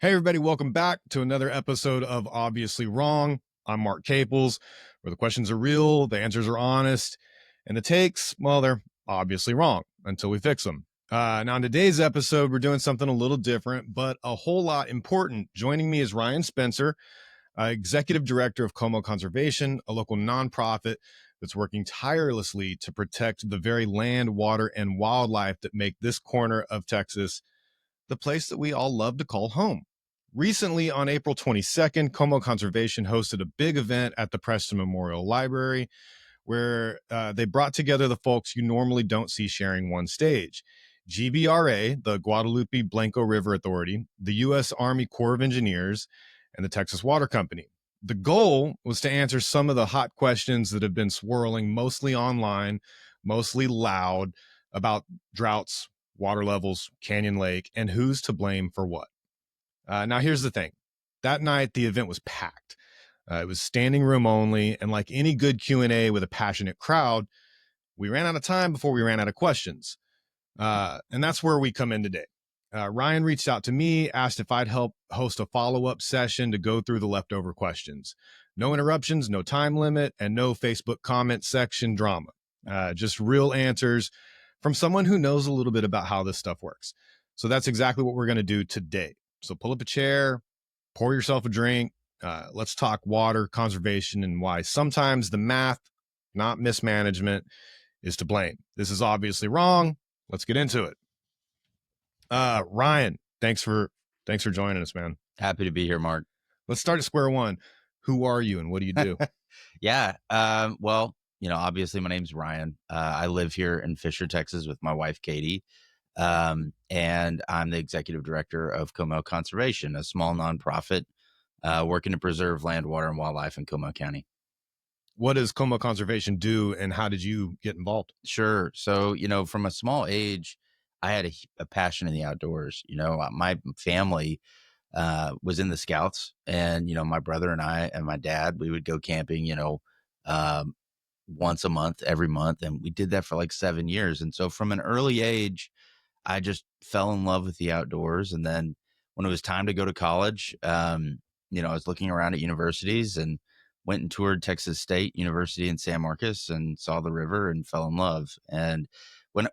Hey, everybody, welcome back to another episode of Obviously Wrong. I'm Mark Caples, where the questions are real, the answers are honest, and the takes, well, they're obviously wrong until we fix them. Now, in today's episode, we're doing something a little different, but a whole lot important. Joining me is Ryan Spencer, Executive Director of Como Conservation, a local nonprofit that's working tirelessly to protect the very land, water, and wildlife that make this corner of Texas the place that we all love to call home. Recently, on April 22nd, Como Conservation hosted a big event at the Preston Memorial Library where they brought together the folks you normally don't see sharing one stage. GBRA, the Guadalupe Blanco River Authority, the U.S. Army Corps of Engineers, and the Texas Water Company. The goal was to answer some of the hot questions that have been swirling mostly online, mostly loud, about droughts, water levels, Canyon Lake, and who's to blame for what. Now, here's the thing. That night, the event was packed. It was standing room only, and like any good Q&A with a passionate crowd, we ran out of time before we ran out of questions. And that's where we come in today. Ryan reached out to me, asked if I'd help host a follow-up session to go through the leftover questions. No interruptions, no time limit, and no Facebook comment section drama. Just real answers from someone who knows a little bit about how this stuff works. So that's exactly what we're going to do today. So pull up a chair, pour yourself a drink. Let's talk water conservation and why sometimes the math, not mismanagement, is to blame. This is obviously wrong. Let's get into it. Ryan, thanks for joining us, man. Happy to be here, Mark. Let's start at square one. Who are you and what do you do? Yeah. Well, obviously my name's Ryan. I live here in Fisher, Texas with my wife, Katie. And I'm the executive director of Como Conservation, a small nonprofit working to preserve land, water, and wildlife in Como County. What does Como Conservation do and how did you get involved? Sure. So, from a small age, I had a passion in the outdoors. My family was in the Scouts, and my brother and I and my dad, we would go camping once a month, every month, and we did that for like 7 years. And so from an early age, I just fell in love with the outdoors. And then when it was time to go to college, I was looking around at universities and went and toured Texas State University in San Marcos and saw the river and fell in love. And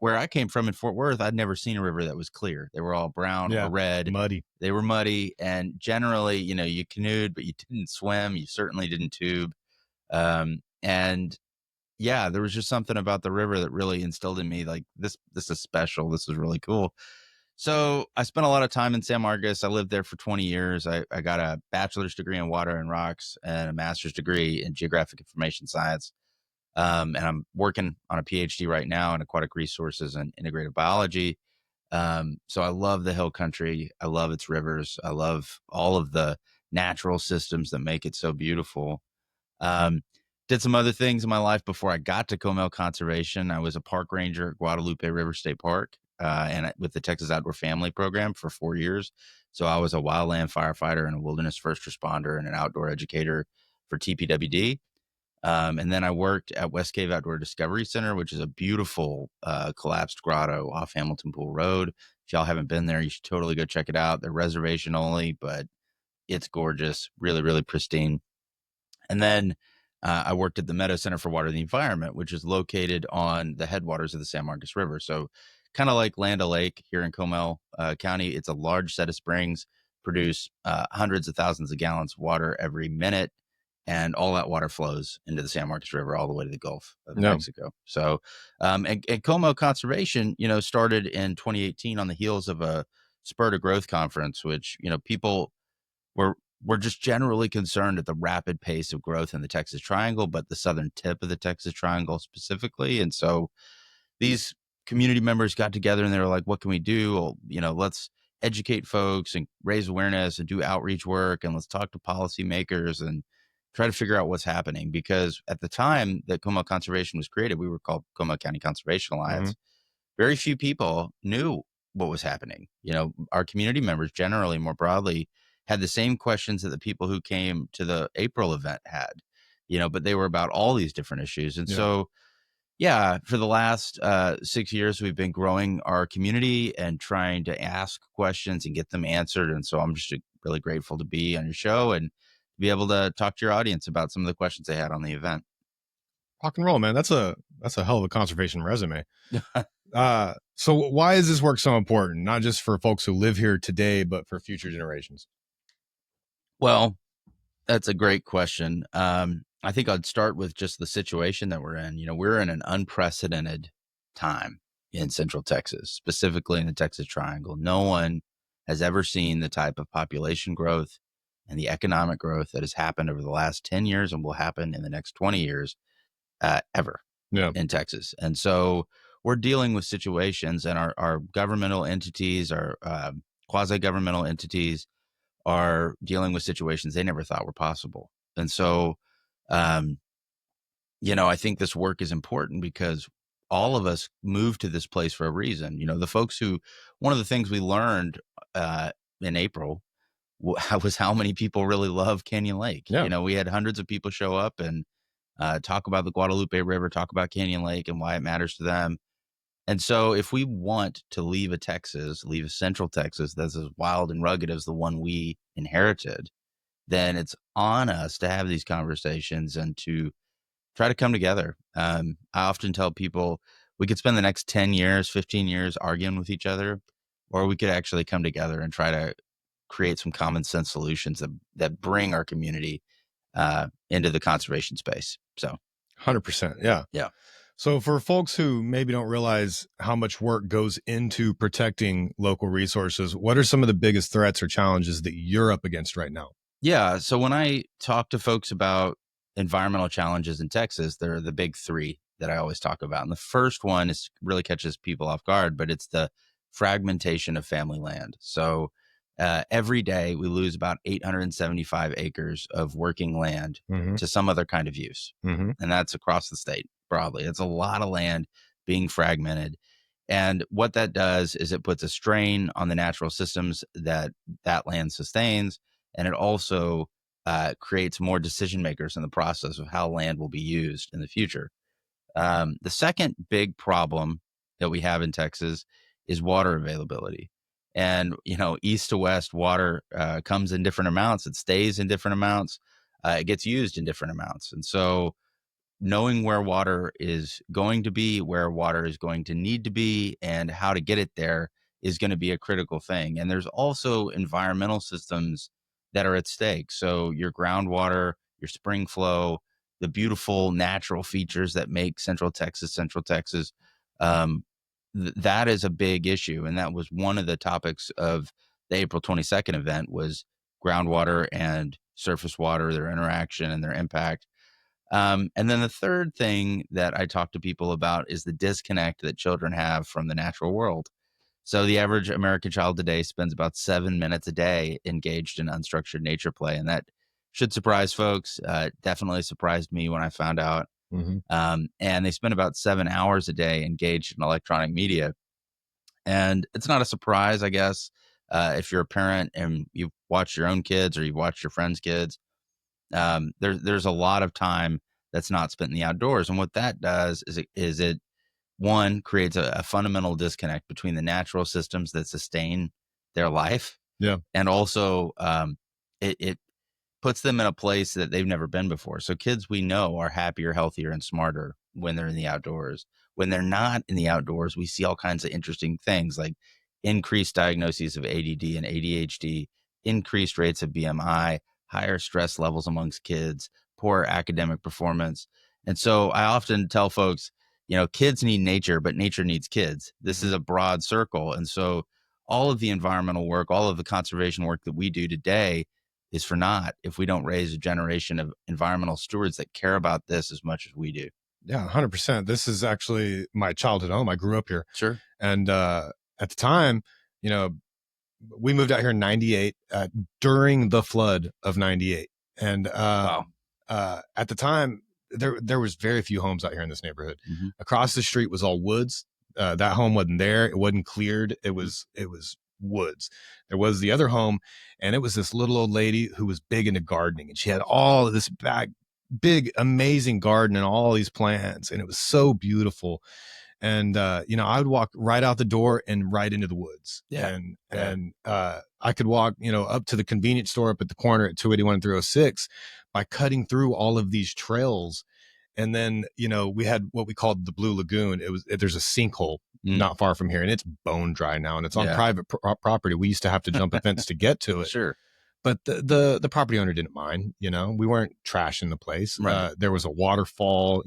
where I came from in Fort Worth, I'd never seen a river that was clear. They were all brown or red. Muddy. They were muddy. And generally, you canoed, but you didn't swim. You certainly didn't tube. And yeah, there was just something about the river that really instilled in me, like, this is special. This is really cool. So I spent a lot of time in San Marcos. I lived there for 20 years. I got a bachelor's degree in water and rocks and a master's degree in geographic information science. And I'm working on a PhD right now in aquatic resources and integrative biology. So I love the hill country. I love its rivers. I love all of the natural systems that make it so beautiful. Did some other things in my life before I got to Como Conservation. I was a park ranger at Guadalupe River State Park and with the Texas Outdoor Family Program for 4 years. So I was a wildland firefighter and a wilderness first responder and an outdoor educator for TPWD. And then I worked at West Cave Outdoor Discovery Center, which is a beautiful collapsed grotto off Hamilton Pool Road. If y'all haven't been there, you should totally go check it out. They're reservation only, but it's gorgeous, really, really pristine. And then I worked at the Meadow Center for Water and the Environment, which is located on the headwaters of the San Marcos River. So kind of like Land O'Lake here in Comal County, it's a large set of springs, produce hundreds of thousands of gallons of water every minute. And all that water flows into the San Marcos River all the way to the Gulf of Mexico. So and Como Conservation, started in 2018 on the heels of a Spur to Growth conference, which, people we're just generally concerned at the rapid pace of growth in the Texas Triangle, but the southern tip of the Texas Triangle specifically. And so these community members got together and they were like, what can we do? Well, let's educate folks and raise awareness and do outreach work. And let's talk to policymakers and try to figure out what's happening. Because at the time that Como Conservation was created, we were called Como County Conservation Alliance. Mm-hmm. Very few people knew what was happening. Our community members generally, more broadly, had the same questions that the people who came to the April event had, but they were about all these different issues. And so, for the last 6 years, we've been growing our community and trying to ask questions and get them answered. And so I'm just really grateful to be on your show and be able to talk to your audience about some of the questions they had on the event. Rock and roll, man. That's a hell of a conservation resume. So why is this work so important? Not just for folks who live here today, but for future generations? Well, that's a great question. I think I'd start with just the situation that we're in. We're in an unprecedented time in Central Texas, specifically in the Texas Triangle. No one has ever seen the type of population growth and the economic growth that has happened over the last 10 years and will happen in the next 20 years ever in Texas. And so we're dealing with situations, and our governmental entities, our quasi-governmental entities, are dealing with situations they never thought were possible. And so, I think this work is important because all of us moved to this place for a reason. The folks one of the things we learned in April was how many people really love Canyon Lake. Yeah. We had hundreds of people show up and talk about the Guadalupe River, talk about Canyon Lake and why it matters to them. And so if we want to leave a Central Texas that's as wild and rugged as the one we inherited, then it's on us to have these conversations and to try to come together. I often tell people we could spend the next 10 years, 15 years arguing with each other, or we could actually come together and try to create some common sense solutions that bring our community into the conservation space. So 100%. Yeah. Yeah. So for folks who maybe don't realize how much work goes into protecting local resources, what are some of the biggest threats or challenges that you're up against right now? Yeah. So when I talk to folks about environmental challenges in Texas, there are the big three that I always talk about. And the first one really catches people off guard, but it's the fragmentation of family land. So every day we lose about 875 acres of working land to some other kind of use. And that's across the state broadly. It's a lot of land being fragmented. And what that does is it puts a strain on the natural systems that land sustains. And it also creates more decision makers in the process of how land will be used in the future. The second big problem that we have in Texas is water availability. And, east to west, water comes in different amounts. It stays in different amounts. It gets used in different amounts. And so knowing where water is going to be, where water is going to need to be, and how to get it there is going to be a critical thing. And there's also environmental systems that are at stake. So your groundwater, your spring flow, the beautiful natural features that make Central Texas, that is a big issue. And that was one of the topics of the April 22nd event was groundwater and surface water, their interaction and their impact. And then the third thing that I talk to people about is the disconnect that children have from the natural world. So the average American child today spends about 7 minutes a day engaged in unstructured nature play. And that should surprise folks. Definitely surprised me when I found out. And they spend about 7 hours a day engaged in electronic media. And it's not a surprise, I guess, if you're a parent and you've watched your own kids or you've watched your friends' kids. There's a lot of time that's not spent in the outdoors. And what that does is it one creates a fundamental disconnect between the natural systems that sustain their life. Yeah. And also it puts them in a place that they've never been before. So kids we know are happier, healthier, and smarter when they're in the outdoors. When they're not in the outdoors, we see all kinds of interesting things like increased diagnoses of ADD and ADHD, increased rates of BMI, higher stress levels amongst kids, poor academic performance. And so I often tell folks, kids need nature, but nature needs kids. This is a broad circle. And so all of the environmental work, all of the conservation work that we do today is for naught if we don't raise a generation of environmental stewards that care about this as much as we do. Yeah, 100%. This is actually my childhood home. I grew up here. Sure. And at the time, we moved out here in 98 during the flood of 98. And Wow. At the time, there was very few homes out here in this neighborhood. Across the street was all woods. That home wasn't there. It wasn't cleared. It was woods. There was the other home, and it was this little old lady who was big into gardening, and she had all of this big, amazing garden and all these plants, and it was so beautiful. And I would walk right out the door and right into the woods. Yeah. And I could walk, up to the convenience store up at the corner at 281 and 306 by cutting through all of these trails. And then, we had what we called the Blue Lagoon. There's a sinkhole not far from here, and it's bone dry now, and it's on private property. We used to have to jump a fence to get to it. Sure. But the property owner didn't mind. We weren't trashing the place. Right. There was a waterfall.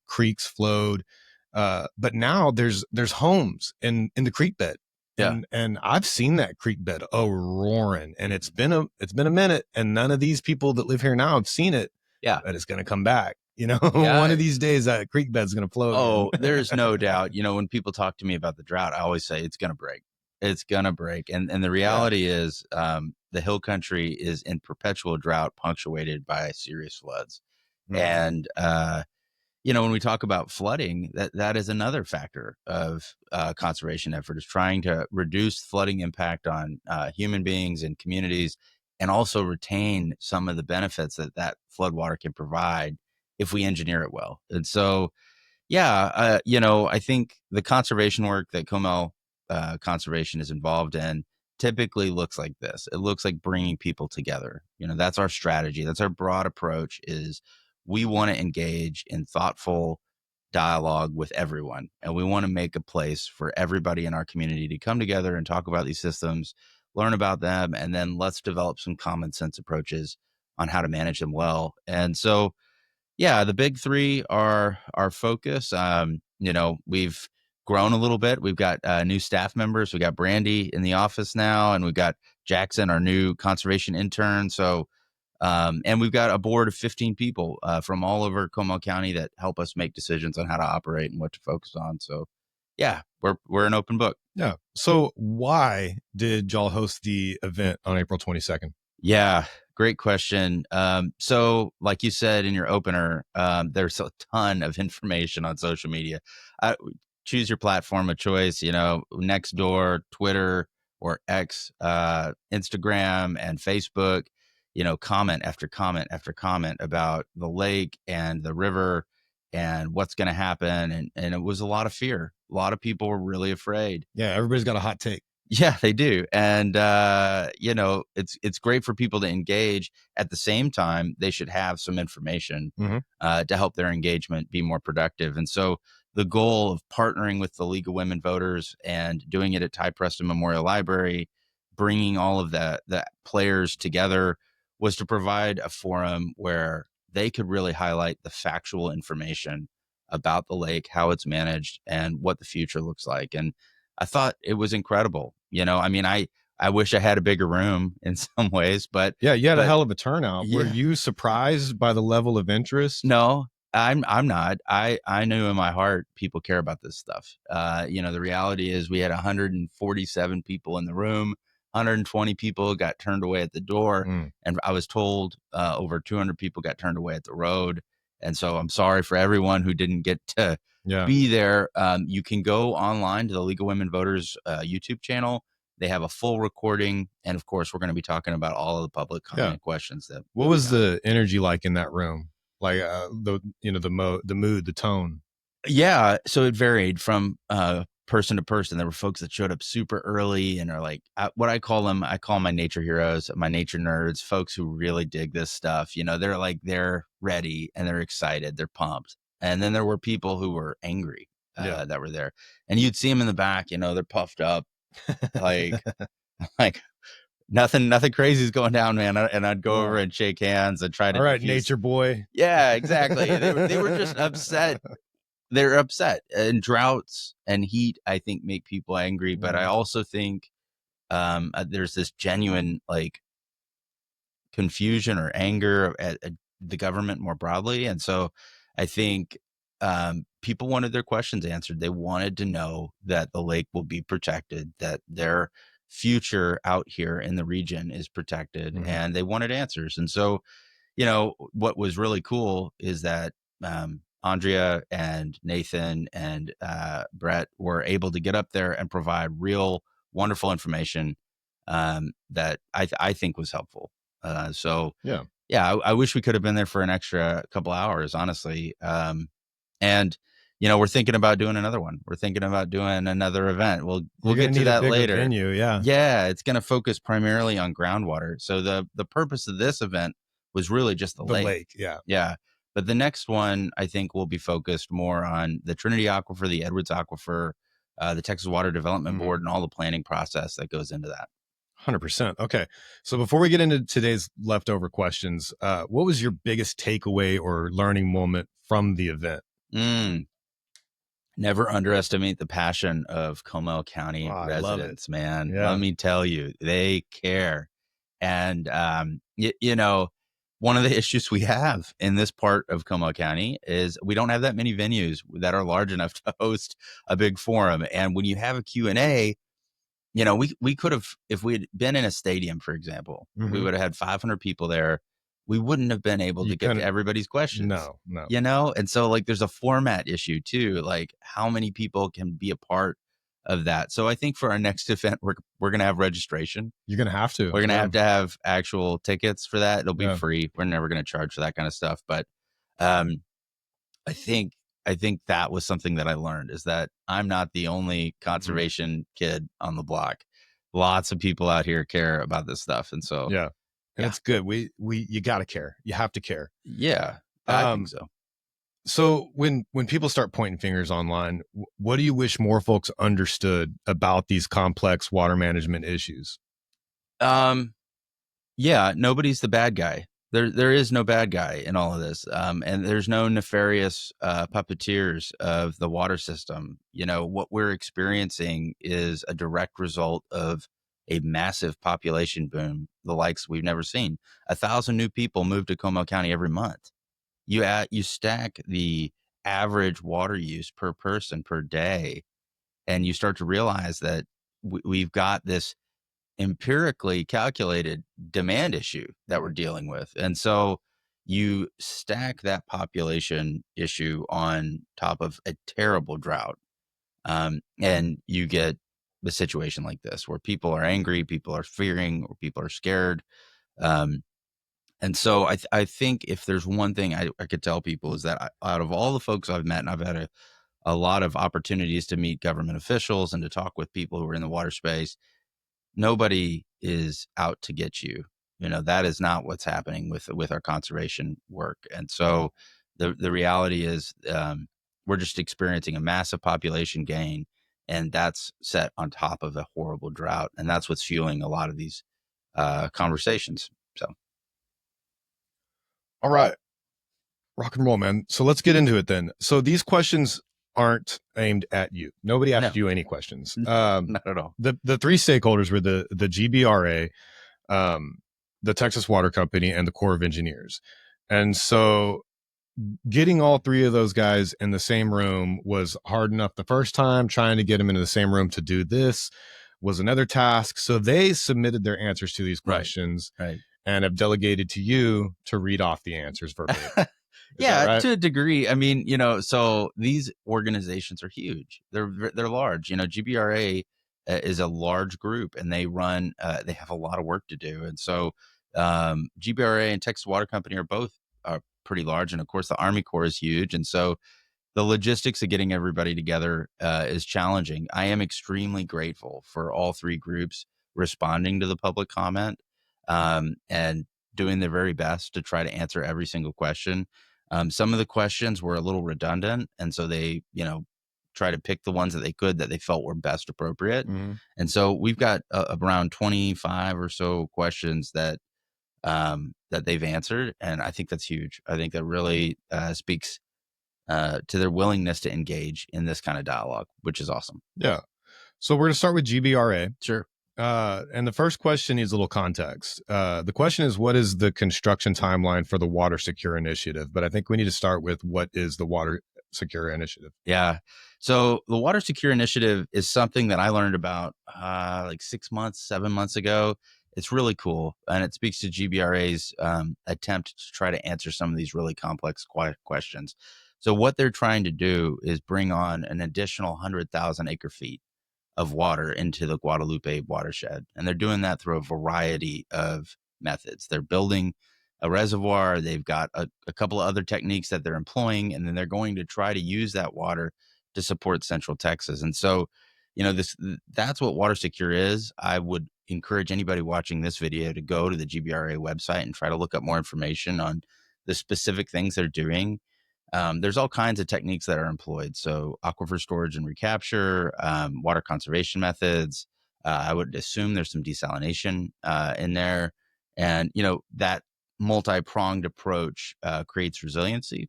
Creeks flowed. But now there's homes in the creek bed. Yeah. And I've seen that creek bed roaring, and it's been a minute, and none of these people that live here now have seen it. Yeah. But it's going to come back. One of these days that creek bed's going to flow. Oh, there's no doubt. When people talk to me about the drought, I always say it's going to break. It's going to break. And the reality is the hill country is in perpetual drought, punctuated by serious floods. And, when we talk about flooding, that is another factor of conservation effort, is trying to reduce flooding impact on human beings and communities, and also retain some of the benefits that floodwater can provide if we engineer it well. And so, I think the conservation work that Comel Conservation is involved in typically looks like this. It looks like bringing people together. That's our strategy. That's our broad approach. Is we want to engage in thoughtful dialogue with everyone, and we want to make a place for everybody in our community to come together and talk about these systems, learn about them, and then let's develop some common sense approaches on how to manage them well. And so, the big three are our focus. We've grown a little bit. We've got new staff members. We got Brandy in the office now, and we've got Jackson, our new conservation intern. So, and we've got a board of 15 people from all over Comal County that help us make decisions on how to operate and what to focus on. So, we're an open book. Yeah. So why did y'all host the event on April 22nd? Yeah, great question. So like you said in your opener, there's a ton of information on social media. Choose your platform of choice, Nextdoor, Twitter, or X, Instagram, and Facebook, comment after comment after comment about the lake and the river and what's going to happen. And it was a lot of fear. A lot of people were really afraid. Yeah, everybody's got a hot take. Yeah, they do. And, it's great for people to engage. At the same time, they should have some information to help their engagement be more productive. And so the goal of partnering with the League of Women Voters and doing it at Ty Preston Memorial Library, bringing all of the players together, was to provide a forum where they could really highlight the factual information about the lake, how it's managed, and what the future looks like. And I thought it was incredible. I wish I had a bigger room in some ways, but yeah, you had a hell of a turnout. Yeah. Were you surprised by the level of interest? No, I'm not. I knew in my heart people care about this stuff. The reality is we had 147 people in the room. 120 people got turned away at the door, and I was told over 200 people got turned away at the road. And so I'm sorry for everyone who didn't get to be there. You can go online to the League of Women Voters YouTube channel. They have a full recording, and of course, we're going to be talking about all of the public comment questions. What was the energy like in that room? Like the mood, the tone. Yeah, so it varied from person to person. There were folks that showed up super early and are like, what I call them, I call my nature heroes, my nature nerds, folks who really dig this stuff. They're ready and they're excited, they're pumped. And then there were people who were angry that were there, and you'd see them in the back. They're puffed up, like nothing crazy is going down, man. And I'd go over and shake hands and try to. All right, nature boy. Yeah, exactly. They were just upset. They're upset, and droughts and heat, I think, make people angry. But I also think there's this genuine confusion or anger at the government more broadly. And so I think people wanted their questions answered. They wanted to know that the lake will be protected, that their future out here in the region is protected, and they wanted answers. And so, what was really cool is that Andrea and Nathan and Brett were able to get up there and provide real wonderful information that I think was helpful. I wish we could have been there for an extra couple hours, honestly. And we're thinking about doing another one. We're thinking about doing another event. We'll You're get gonna to need a that bigger later. venue, yeah. Yeah, it's going to focus primarily on groundwater. So the purpose of this event was really just the The lake. lake, yeah. Yeah. But the next one, I think, will be focused more on the Trinity Aquifer, the Edwards Aquifer, the Texas Water Development Mhm. Board, and all the planning process that goes into that. 100%. Okay. So before we get into today's leftover questions, what was your biggest takeaway or learning moment from the event? Never underestimate the passion of Comal County Oh, I love it. residents, man. Yeah. Let me tell you, they care. And, one of the issues we have in this part of Comal County is we don't have that many venues that are large enough to host a big forum. And when you have a Q&A, we could have, if we had been in a stadium, for example, we Mhm. would have had 500 people there. We wouldn't have been able You to get to couldn't. everybody's questions, No. And so like there's a format issue too, like how many people can be a part of that. So I think for our next event, we're going to have registration. You're gonna have to. We're going Yeah. to have actual tickets for that. It'll be Yeah. free. We're never going to charge for that kind of stuff. But um, I think that was something that I learned, is that I'm not the only conservation kid on the block. Lots of people out here care about this stuff. And so, Yeah. And yeah. it's good. You gotta care. You have to care. Yeah, I think so. So when people start pointing fingers online, what do you wish more folks understood about these complex water management issues? Um, yeah, nobody's the bad guy. There is no bad guy in all of this. And there's no nefarious puppeteers of the water system. What we're experiencing is a direct result of a massive population boom, the likes we've never seen. 1,000 new people move to Como County every month. You stack the average water use per person per day, and you start to realize that we've got this empirically calculated demand issue that we're dealing with. And so you stack that population issue on top of a terrible drought. And you get the situation like this where people are angry, people are fearing, or people are scared. Um, and so I think if there's one thing I could tell people is that out of all the folks I've met, and I've had a lot of opportunities to meet government officials and to talk with people who are in the water space, nobody is out to get you. That is not what's happening with our conservation work. And so the reality is, we're just experiencing a massive population gain, and that's set on top of a horrible drought. And that's what's fueling a lot of these conversations. So, All right. Rock and roll, man. So let's get into it then. So these questions aren't aimed at you. Nobody asked no, you any questions. not at all. The three stakeholders were the GBRA, the Texas Water Company, and the Corps of Engineers. And so getting all three of those guys in the same room was hard enough the first time. Trying to get them into the same room to do this was another task. So they submitted their answers to these questions, Right. and have delegated to you to read off the answers verbatim. Yeah, right? to a degree. I mean, so these organizations are huge. They're large. GBRA is a large group, and they run. They have a lot of work to do, and so GBRA and Texas Water Company are both pretty large, and of course the Army Corps is huge, and so the logistics of getting everybody together is challenging. I am extremely grateful for all three groups responding to the public comment, and doing their very best to try to answer every single question. Some of the questions were a little redundant, and so they, try to pick the ones that they could that they felt were best appropriate. Mm-hmm. And so we've got around 25 or so questions that they've answered, and I think that's huge. I think that really speaks to their willingness to engage in this kind of dialogue, which is awesome. Yeah. So we're going to start with GBRA. Sure. And the first question needs a little context. The question is, what is the construction timeline for the Water Secure Initiative? But I think we need to start with, what is the Water Secure Initiative? Yeah. So the Water Secure Initiative is something that I learned about like 6 months, 7 months ago. It's really cool. And it speaks to GBRA's attempt to try to answer some of these really complex questions. So what they're trying to do is bring on an additional 100,000 acre feet of water into the Guadalupe watershed. And they're doing that through a variety of methods. They're building a reservoir. They've got a couple of other techniques that they're employing, and then they're going to try to use that water to support Central Texas. And so, that's what Water Secure is. I would encourage anybody watching this video to go to the GBRA website and try to look up more information on the specific things they're doing. There's all kinds of techniques that are employed. So aquifer storage and recapture, water conservation methods. I would assume there's some desalination in there. And, that multi-pronged approach creates resiliency.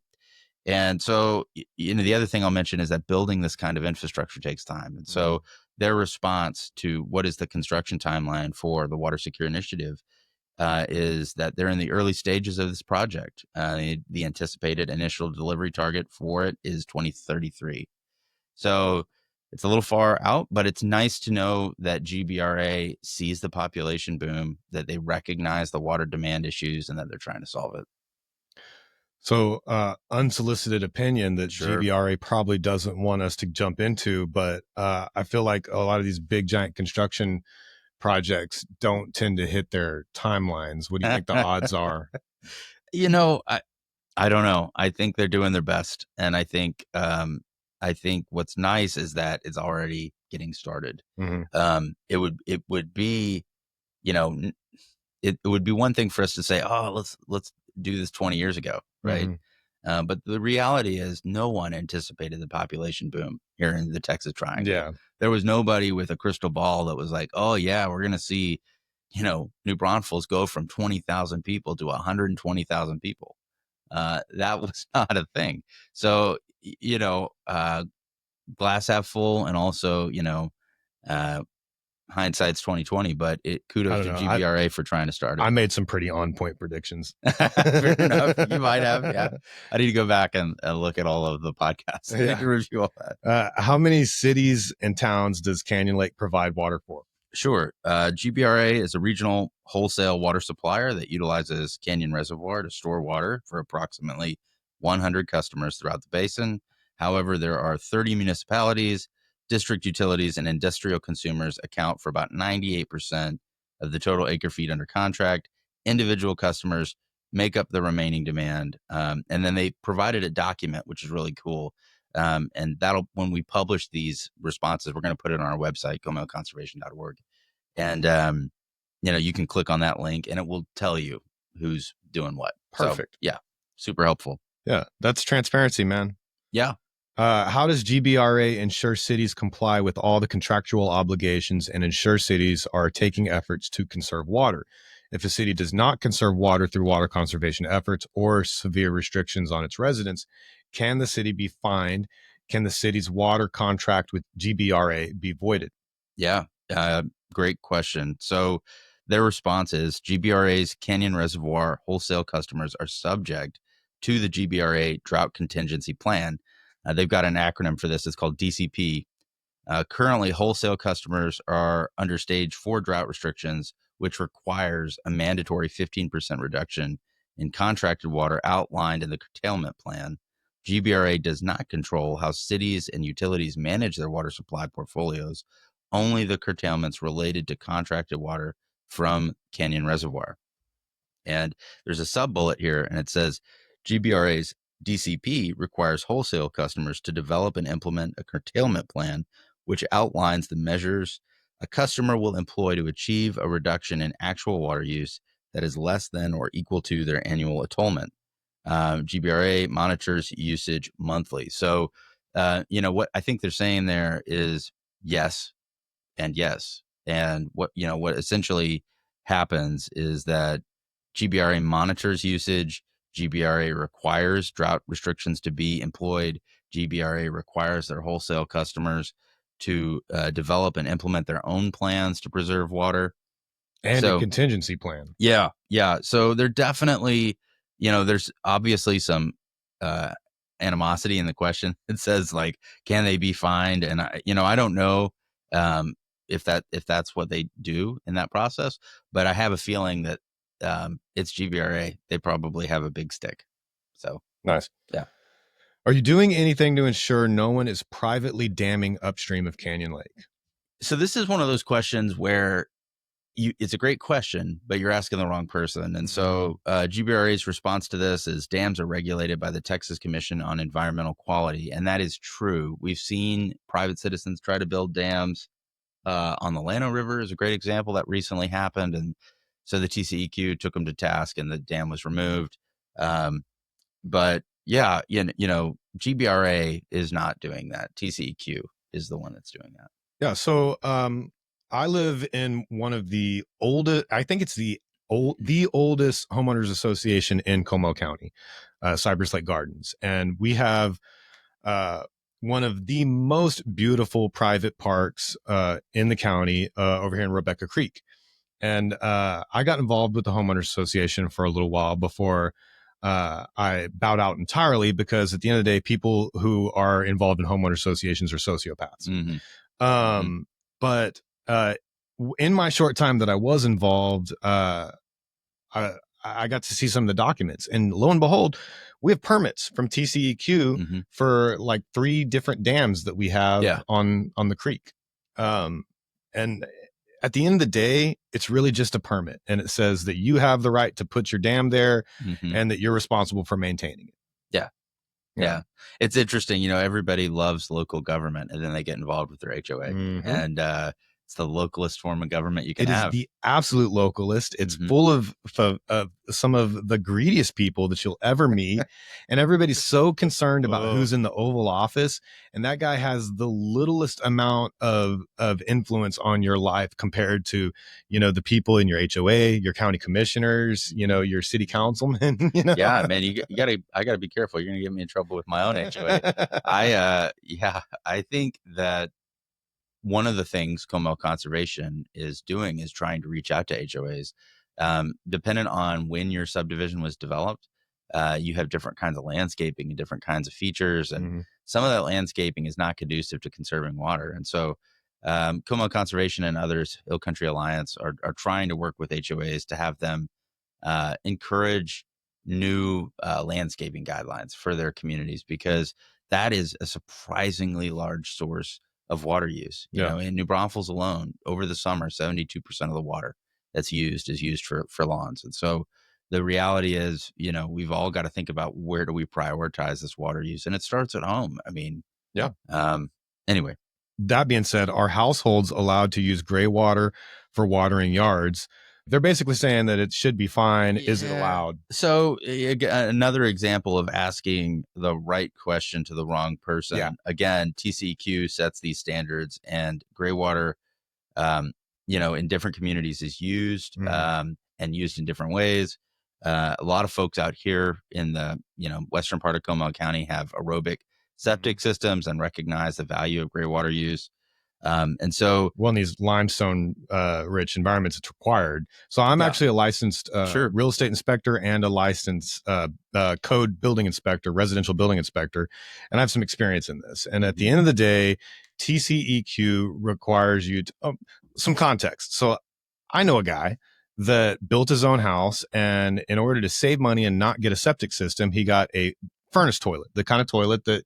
And so, the other thing I'll mention is that building this kind of infrastructure takes time. And so their response to what is the construction timeline for the Water Secure Initiative is that they're in the early stages of this project. The anticipated initial delivery target for it is 2033. So it's a little far out, but it's nice to know that GBRA sees the population boom, that they recognize the water demand issues, and that they're trying to solve it. So unsolicited opinion that Sure. GBRA probably doesn't want us to jump into, but I feel like a lot of these big giant construction projects don't tend to hit their timelines. What do you think the odds are? I don't know. I think they're doing their best, and I think what's nice is that it's already getting started. It would be, it would be one thing for us to say, oh, let's do this 20 years ago, right? But the reality is no one anticipated the population boom here in the Texas Triangle. Yeah. There was nobody with a crystal ball that was like, oh yeah, we're going to see, New Braunfels go from 20,000 people to 120,000 people. That was not a thing. So, glass half full, and also, hindsight's 2020, but kudos to GBRA for trying to start it. I made some pretty on point predictions. Fair enough. You might have. Yeah. I need to go back and look at all of the podcasts. I can review all that. How many cities and towns does Canyon Lake provide water for? Sure. GBRA is a regional wholesale water supplier that utilizes Canyon Reservoir to store water for approximately 100 customers throughout the basin. However, there are 30 municipalities, district utilities, and industrial consumers account for about 98% of the total acre feet under contract. Individual customers make up the remaining demand. And then they provided a document, which is really cool. And when we publish these responses, we're going to put it on our website, gomelconservation.org. And, you can click on that link and it will tell you who's doing what. Perfect. So, yeah. Super helpful. Yeah. That's transparency, man. Yeah. How does GBRA ensure cities comply with all the contractual obligations and ensure cities are taking efforts to conserve water? If a city does not conserve water through water conservation efforts or severe restrictions on its residents, can the city be fined? Can the city's water contract with GBRA be voided? Yeah, great question. So their response is GBRA's Canyon Reservoir wholesale customers are subject to the GBRA Drought Contingency Plan. They've got an acronym for this. It's called DCP. Currently, wholesale customers are under stage 4 drought restrictions, which requires a mandatory 15% reduction in contracted water outlined in the curtailment plan. GBRA does not control how cities and utilities manage their water supply portfolios, only the curtailments related to contracted water from Canyon Reservoir. And there's a sub-bullet here, and it says GBRA's DCP requires wholesale customers to develop and implement a curtailment plan, which outlines the measures a customer will employ to achieve a reduction in actual water use that is less than or equal to their annual atonement. GBRA monitors usage monthly. So, what I think they're saying there is yes and yes. And what essentially happens is that GBRA monitors usage. GBRA requires drought restrictions to be employed. GBRA requires their wholesale customers to develop and implement their own plans to preserve water. And a contingency plan. Yeah. So they're definitely, there's obviously some animosity in the question. It says like, can they be fined? And I don't know if that's what they do in that process, but I have a feeling that it's GBRA. They probably have a big stick. So nice. Yeah. Are you doing anything to ensure no one is privately damming upstream of Canyon Lake? So this is one of those questions where it's a great question, but you're asking the wrong person. And so GBRA's response to this is dams are regulated by the Texas Commission on Environmental Quality. And that is true. We've seen private citizens try to build dams. On the Llano River is a great example that recently happened. And so the TCEQ took them to task and the dam was removed. But yeah, GBRA is not doing that. TCEQ is the one that's doing that. Yeah. So I live in one of the oldest, I think it's the oldest homeowners association in Como County, Cypress Lake Gardens. And we have one of the most beautiful private parks in the county over here in Rebecca Creek. And I got involved with the homeowners association for a little while before I bowed out entirely, because at the end of the day, people who are involved in homeowner associations are sociopaths. But in my short time that I was involved, I got to see some of the documents, and lo and behold, we have permits from TCEQ for like 3 different dams that we have on the creek. And at the end of the day, it's really just a permit, and it says that you have the right to put your dam there and that you're responsible for maintaining it. Yeah. It's interesting. Everybody loves local government, and then they get involved with their HOA. And it's the localest form of government you can have. It is the absolute localist. It's full of some of the greediest people that you'll ever meet. And everybody's so concerned about who's in the Oval Office. And that guy has the littlest amount of influence on your life compared to, the people in your HOA, your county commissioners, your city councilmen. Yeah, man, I gotta be careful. You're gonna get me in trouble with my own HOA. I think that one of the things Como Conservation is doing is trying to reach out to HOAs. Dependent on when your subdivision was developed, you have different kinds of landscaping and different kinds of features. And some of that landscaping is not conducive to conserving water. And so Como Conservation and others, Hill Country Alliance, are trying to work with HOAs to have them encourage new landscaping guidelines for their communities, because that is a surprisingly large source of water use. In New Braunfels alone, over the summer, 72% of the water that's used is used for lawns. And so the reality is, we've all got to think about, where do we prioritize this water use? And it starts at home. I mean, anyway. That being said, are households allowed to use gray water for watering yards? They're basically saying that it should be fine. Is it allowed? So another example of asking the right question to the wrong person. Again, TCEQ sets these standards, and gray water, in different communities is used and used in different ways. A lot of folks out here in the western part of Como County have aerobic septic systems and recognize the value of gray water use. And so, in these limestone rich environments, it's required. So I'm actually a licensed real estate inspector and a licensed code building inspector, residential building inspector, and I have some experience in this. And at the end of the day, TCEQ requires you to some context. So I know a guy that built his own house, and in order to save money and not get a septic system, he got a furnace toilet, the kind of toilet that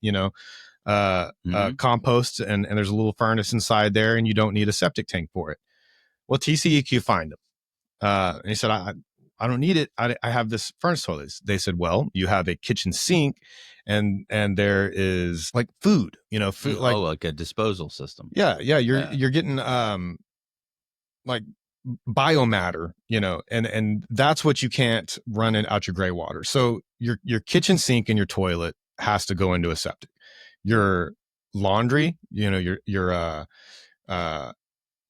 compost, and there's a little furnace inside there, and you don't need a septic tank for it. Well, TCEQ fined him. And he said, I don't need it. I have this furnace toilet. They said, well, you have a kitchen sink, and there is like food, food, like a disposal system. Yeah. You're getting like biomatter, and that's what you can't run out your gray water. So your kitchen sink and your toilet has to go into a septic. Your laundry, your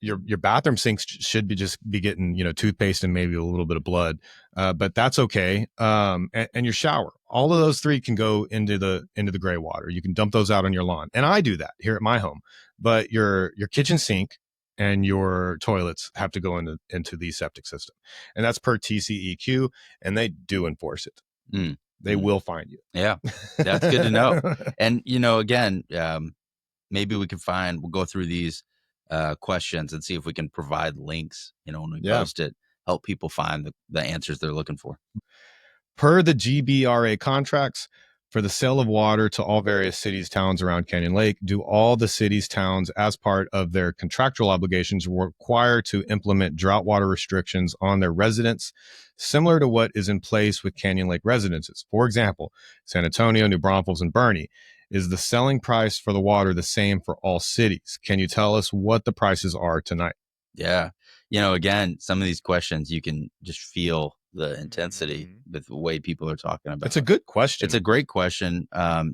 bathroom sinks should be getting, toothpaste and maybe a little bit of blood, but that's okay. And your shower, all of those 3 can go into the gray water. You can dump those out on your lawn, and I do that here at my home. But your kitchen sink and your toilets have to go into the septic system, and that's per TCEQ, and they do enforce it. They will find you. Yeah, that's good to know. And, again, maybe we'll go through these questions and see if we can provide links, when we post it, help people find the answers they're looking for. Per the GBRA contracts, for the sale of water to all various cities, towns around Canyon Lake, do all the cities, towns, as part of their contractual obligations, require to implement drought water restrictions on their residents, similar to what is in place with Canyon Lake residences? For example, San Antonio, New Braunfels, and Bernie. Is the selling price for the water the same for all cities? Can you tell us what the prices are tonight? Yeah. Again, some of these questions, you can just feel the intensity with the way people are talking about It's a good question. It's a great question.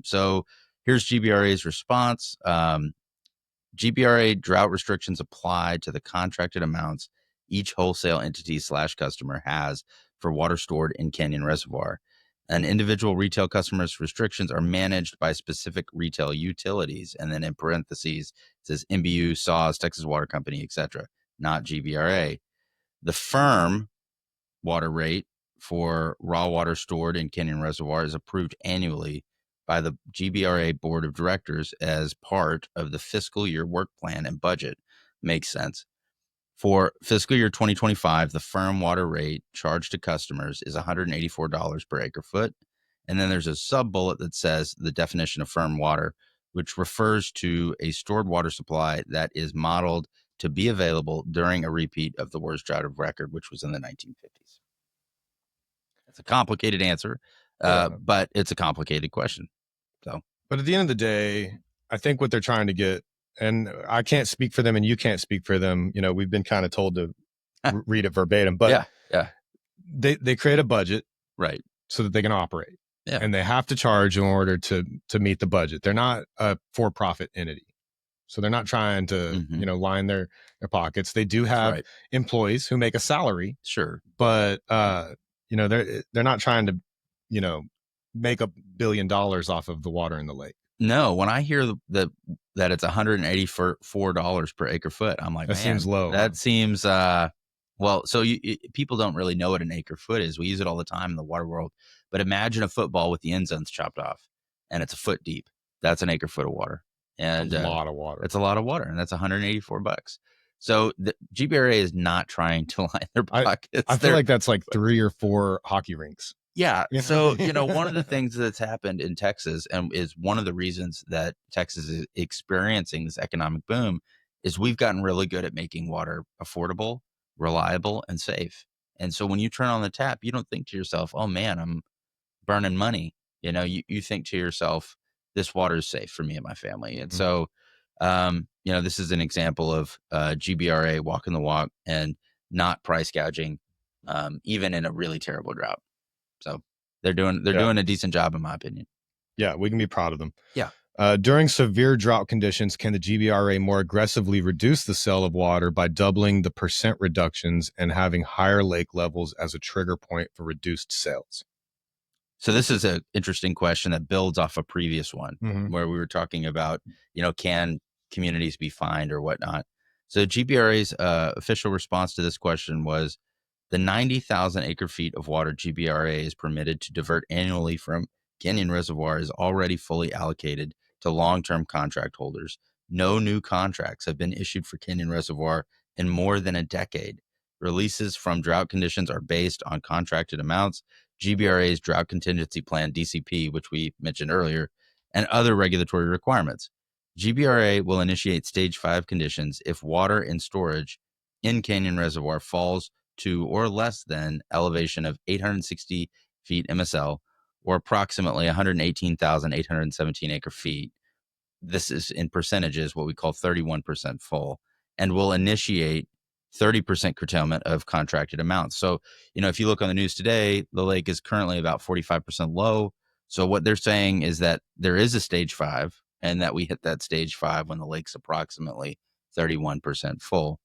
So here's GBRA's response. GBRA drought restrictions apply to the contracted amounts each wholesale entity/customer has for water stored in Canyon Reservoir. And individual retail customers' restrictions are managed by specific retail utilities. And then in parentheses, it says MBU, SAWS, Texas Water Company, etc., not GBRA. The firm water rate for raw water stored in Canyon Reservoir is approved annually by the GBRA Board of Directors as part of the fiscal year work plan and budget. Makes sense. For fiscal year 2025, the firm water rate charged to customers is $184 per acre foot. And then there's a sub bullet that says the definition of firm water, which refers to a stored water supply that is modeled to be available during a repeat of the worst drought of record, which was in the 1950s. It's a complicated answer, but it's a complicated question. But at the end of the day, I think what they're trying to get, and I can't speak for them and you can't speak for them. We've been kind of told to read it verbatim, but they create a budget, right, so that they can operate. Yeah. And they have to charge in order to meet the budget. They're not a for-profit entity. So they're not trying to, line their pockets. They do have employees who make a salary. Sure. But, they're not trying to, make $1 billion off of the water in the lake. No, when I hear that it's $184 per acre foot, I'm like, that seems low. That seems, well, so people don't really know what an acre foot is. We use it all the time in the water world. But imagine a football with the end zones chopped off and it's a foot deep. That's an acre foot of water. And a lot of water. It's a lot of water, and that's $184. So the GBRA is not trying to line their pockets. I feel like that's like 3 or 4 hockey rinks. Yeah. So, one of the things that's happened in Texas and is one of the reasons that Texas is experiencing this economic boom is we've gotten really good at making water affordable, reliable, and safe. And so when you turn on the tap, you don't think to yourself, oh man, I'm burning money. You think to yourself, this water is safe for me and my family. And so, this is an example of GBRA walking the walk and not price gouging, even in a really terrible drought. So they're doing a decent job, in my opinion. Yeah, we can be proud of them. Yeah. During severe drought conditions, can the GBRA more aggressively reduce the sale of water by doubling the percent reductions and having higher lake levels as a trigger point for reduced sales? So this is an interesting question that builds off a previous one where we were talking about, can communities be fined or whatnot? So GBRA's official response to this question was the 90,000 acre feet of water GBRA is permitted to divert annually from Canyon Reservoir is already fully allocated to long-term contract holders. No new contracts have been issued for Canyon Reservoir in more than a decade. Releases from drought conditions are based on contracted amounts, GBRA's Drought Contingency Plan, DCP, which we mentioned earlier, and other regulatory requirements. GBRA will initiate Stage 5 conditions if water in storage in Canyon Reservoir falls to or less than elevation of 860 feet MSL, or approximately 118,817 acre feet. This is in percentages, what we call 31% full, and will initiate 30% curtailment of contracted amounts. So, if you look on the news today, the lake is currently about 45% low. So what they're saying is that there is a Stage 5 and that we hit that Stage 5 when the lake's approximately 31% full.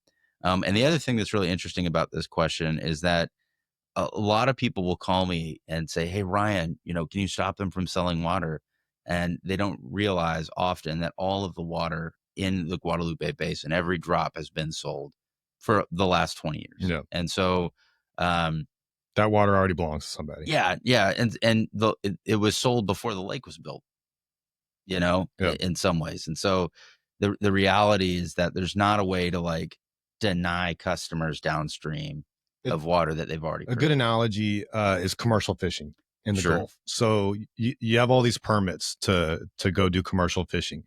And the other thing that's really interesting about this question is that a lot of people will call me and say, hey, Ryan, can you stop them from selling water? And they don't realize often that all of the water in the Guadalupe Basin, every drop has been sold for the last 20 years. Yeah. And so that water already belongs to somebody. Yeah. Yeah. And it was sold before the lake was built, in some ways. And so the reality is that there's not a way to deny customers downstream of water that they've already a good analogy is commercial fishing. in the Sure. Gulf. So you have all these permits to go do commercial fishing.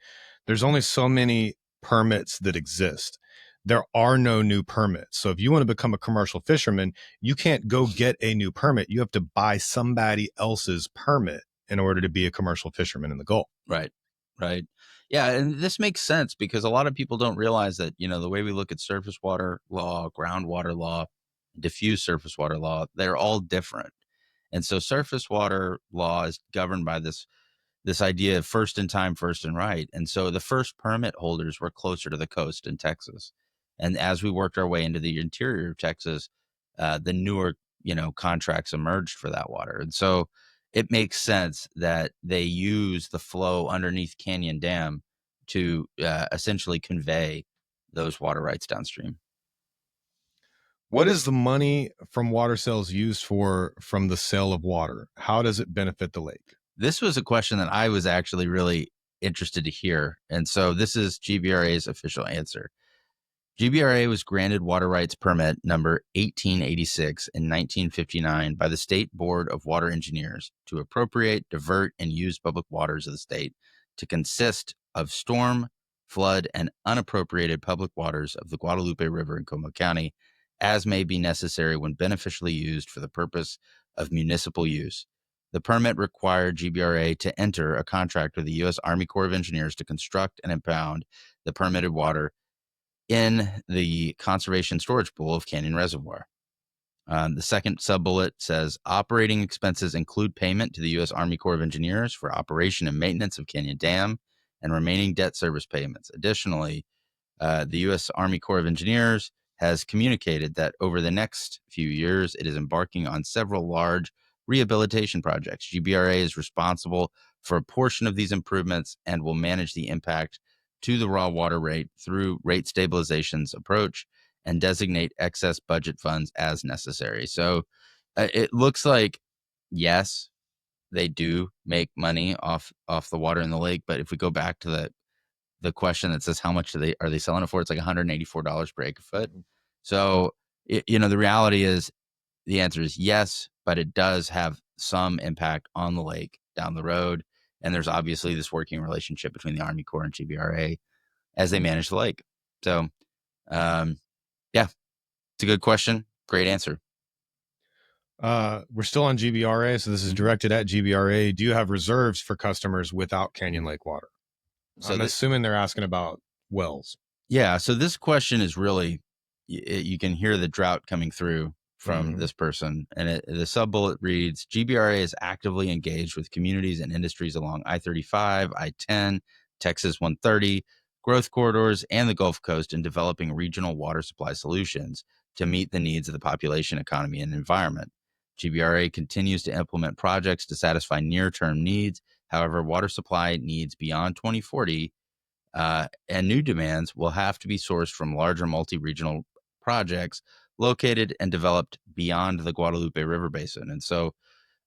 There's only so many permits that exist. There are no new permits. So if you want to become a commercial fisherman, you can't go get a new permit. You have to buy somebody else's permit in order to be a commercial fisherman in the Gulf. Right. Right. Yeah. And this makes sense because a lot of people don't realize that, the way we look at surface water law, groundwater law, diffuse surface water law, they're all different. And so surface water law is governed by this idea of first in time, first in right. And so the first permit holders were closer to the coast in Texas. And as we worked our way into the interior of Texas, the newer, contracts emerged for that water. And so it makes sense that they use the flow underneath Canyon Dam to essentially convey those water rights downstream. What is the money from water sales used for from the sale of water? How does it benefit the lake? This was a question that I was actually really interested to hear. And so this is GBRA's official answer. GBRA was granted water rights permit number 1886 in 1959 by the State Board of Water Engineers to appropriate, divert, and use public waters of the state to consist of storm, flood, and unappropriated public waters of the Guadalupe River in Como County, as may be necessary when beneficially used for the purpose of municipal use. The permit required GBRA to enter a contract with the U.S. Army Corps of Engineers to construct and impound the permitted water in the conservation storage pool of Canyon Reservoir. The second sub-bullet says operating expenses include payment to the U.S. Army Corps of Engineers for operation and maintenance of Canyon Dam and remaining debt service payments. Additionally, the U.S. Army Corps of Engineers has communicated that over the next few years, it is embarking on several large rehabilitation projects. GBRA is responsible for a portion of these improvements and will manage the impact to the raw water rate through rate stabilization's approach and designate excess budget funds as necessary. So it looks like, yes, they do make money off the water in the lake. But if we go back to the question that says how much are they selling it for, it's like $184 per acre foot. So the reality is the answer is yes, but it does have some impact on the lake down the road. And there's obviously this working relationship between the Army Corps and GBRA as they manage the lake. So, yeah, it's a good question. Great answer. We're still on GBRA, so this is directed at GBRA. Do you have reserves for customers without Canyon Lake water? So I'm assuming they're asking about wells. Yeah. So this question is really, you can hear the drought coming through from this person. And the sub-bullet reads, GBRA is actively engaged with communities and industries along I-35, I-10, Texas 130, growth corridors, and the Gulf Coast in developing regional water supply solutions to meet the needs of the population, economy, and environment. GBRA continues to implement projects to satisfy near-term needs. However, water supply needs beyond 2040 and new demands will have to be sourced from larger multi-regional projects located and developed beyond the Guadalupe River Basin. And so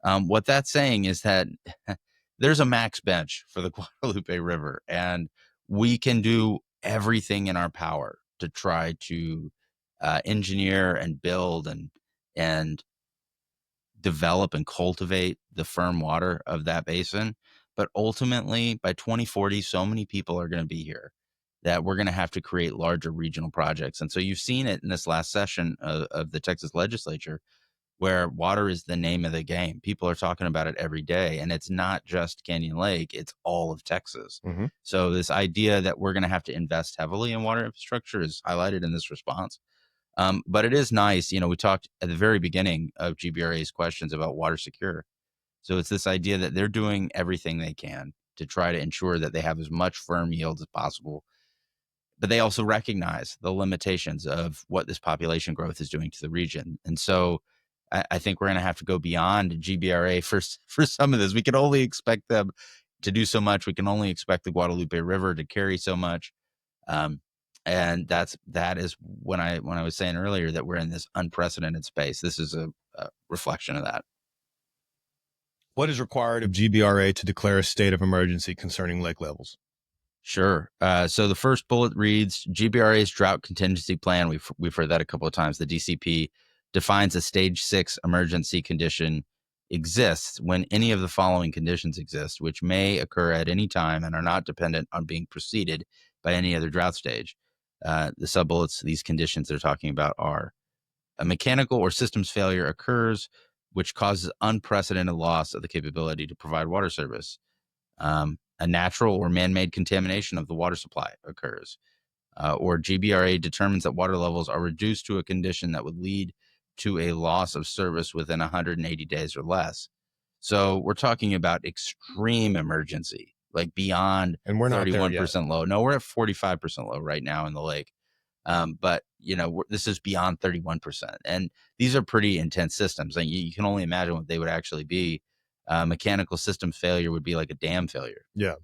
what that's saying is that there's a max bench for the Guadalupe River, and we can do everything in our power to try to engineer and build and develop and cultivate the firm water of that basin. But ultimately, by 2040, so many people are going to be here that we're going to have to create larger regional projects. And so you've seen it in this last session of the Texas legislature, where water is the name of the game. People are talking about it every day. And it's not just Canyon Lake, it's all of Texas. So this idea that we're going to have to invest heavily in water infrastructure is highlighted in this response. But it is nice. We talked at the very beginning of GBRA's questions about water secure. So it's this idea that they're doing everything they can to try to ensure that they have as much firm yield as possible. But they also recognize the limitations of what this population growth is doing to the region. And so I think we're going to have to go beyond GBRA for some of this. We can only expect them to do so much. We can only expect the Guadalupe River to carry so much. And that is when I was saying earlier that we're in this unprecedented space. This is a reflection of that. What is required of GBRA to declare a state of emergency concerning lake levels? Sure. So the first bullet reads, GBRA's drought contingency plan. We've heard that a couple of times. The DCP defines a stage 6 emergency condition exists when any of the following conditions exist, which may occur at any time and are not dependent on being preceded by any other drought stage. The sub-bullets, these conditions they're talking about are: a mechanical or systems failure occurs, which causes unprecedented loss of the capability to provide water service. A natural or man-made contamination of the water supply occurs. Or GBRA determines that water levels are reduced to a condition that would lead to a loss of service within 180 days or less. So we're talking about extreme emergency, like beyond And we're not there yet. 31% low. No, we're at 45% low right now in the lake. But this is beyond 31%, and these are pretty intense systems. And you can only imagine what they would actually be. Mechanical system failure would be like a dam failure. Yeah.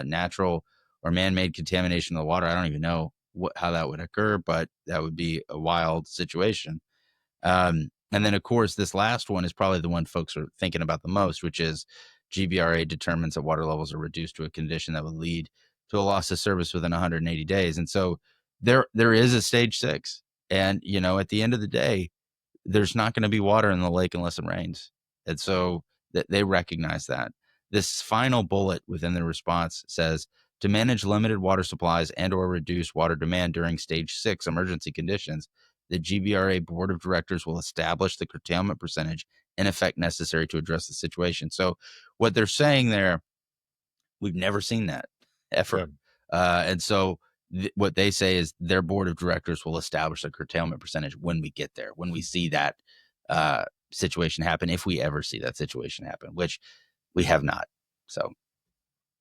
Natural or man-made contamination of the water. I don't even know how that would occur, but that would be a wild situation. And then, of course, this last one is probably the one folks are thinking about the most, which is GBRA determines that water levels are reduced to a condition that would lead to a loss of service within 180 days. And so there is a stage 6. And, at the end of the day, there's not going to be water in the lake unless it rains. And so they recognize that. This final bullet within the response says, to manage limited water supplies and or reduce water demand during stage 6 emergency conditions, the GBRA board of directors will establish the curtailment percentage in effect necessary to address the situation. So what they're saying there, we've never seen that ever. Yeah. And so what they say is their board of directors will establish a curtailment percentage when we get there, when we see that situation happen, if we ever see that situation happen, which we have not. So.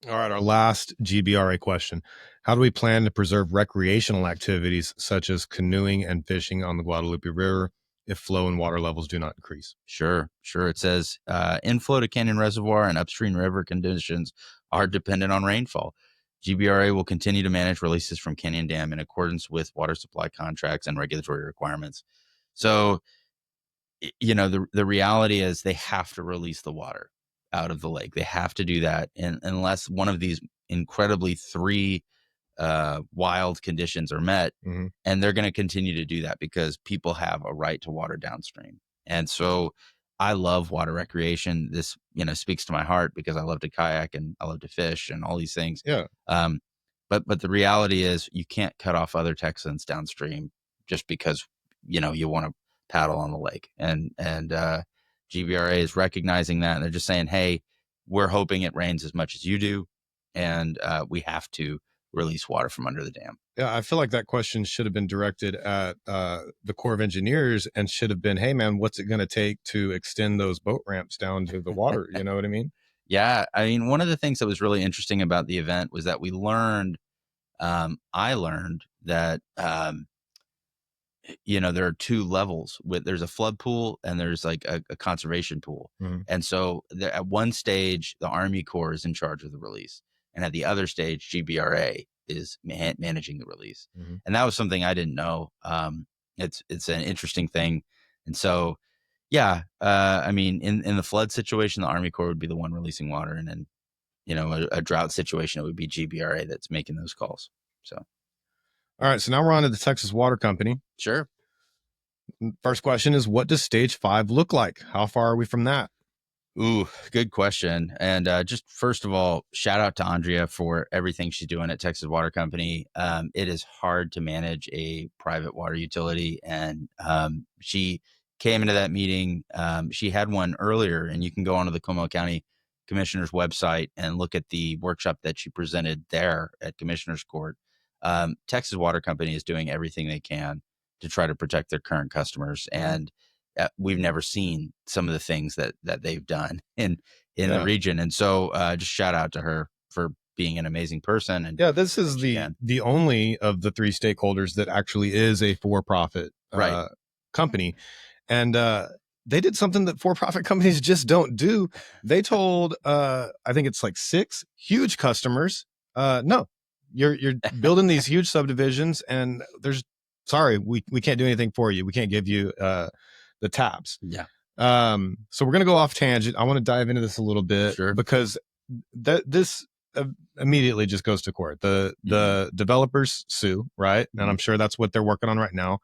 All right, our last GBRA question. How do we plan to preserve recreational activities such as canoeing and fishing on the Guadalupe River if flow and water levels do not increase? Sure. It says inflow to Canyon Reservoir and upstream river conditions are dependent on rainfall. GBRA will continue to manage releases from Canyon Dam in accordance with water supply contracts and regulatory requirements. So, the reality is they have to release the water out of the lake. They have to do that. And unless one of these incredibly 3 wild conditions are met, Mm-hmm. and they're going to continue to do that because people have a right to water downstream. And so I love water recreation. This, speaks to my heart because I love to kayak and I love to fish and all these things. Yeah. But the reality is you can't cut off other Texans downstream just because, you want to paddle on the lake. And GBRA is recognizing that. And they're just saying, hey, we're hoping it rains as much as you do. And we have to release water from under the dam. Yeah, I feel like that question should have been directed at the Corps of Engineers and should have been, hey, man, what's it going to take to extend those boat ramps down to the water? You know what I mean? Yeah. I mean, one of the things that was really interesting about the event was that we learned, I learned that, there are 2 levels. There's a flood pool and there's like a conservation pool. Mm-hmm. And so at one stage, the Army Corps is in charge of the release. And at the other stage, GBRA is managing the release. Mm-hmm. And that was something I didn't know. It's an interesting thing. And so, yeah, I mean, in the flood situation, the Army Corps would be the one releasing water. And then, a drought situation, it would be GBRA that's making those calls. So. All right, so now we're on to the Texas Water Company. Sure. First question is, what does stage 5 look like? How far are we from that? Ooh, good question. And just first of all, shout out to Andrea for everything she's doing at Texas Water Company. It is hard to manage a private water utility. And she came into that meeting. She had one earlier, and you can go onto the Comal County Commissioner's website and look at the workshop that she presented there at Commissioner's Court. Texas Water Company is doing everything they can to try to protect their current customers. And we've never seen some of the things that they've done in the region. And so just shout out to her for being an amazing person. And this is the only of the 3 stakeholders that actually is a for-profit company. And they did something that for-profit companies just don't do. They told, I think it's like 6 huge customers, no, you're building these huge subdivisions and we can't do anything for you. We can't give you the taps. Yeah. So we're going to go off tangent. I want to dive into this a little bit because this immediately just goes to court. The developers sue, right? And I'm sure that's what they're working on right now.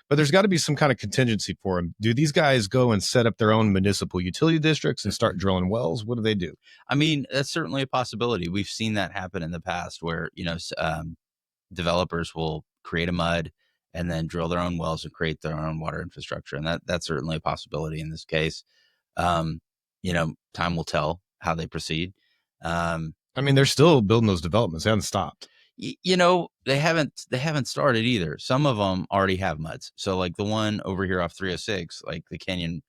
But there's got to be some kind of contingency for them. Do these guys go and set up their own municipal utility districts and start drilling wells? What do they do? I mean, that's certainly a possibility. We've seen that happen in the past where, developers will create a mud and then drill their own wells and create their own water infrastructure. And that's certainly a possibility in this case. Time will tell how they proceed. I mean, they're still building those developments. They haven't stopped. They haven't started either. Some of them already have muds. So like the one over here off 306, like the Canyon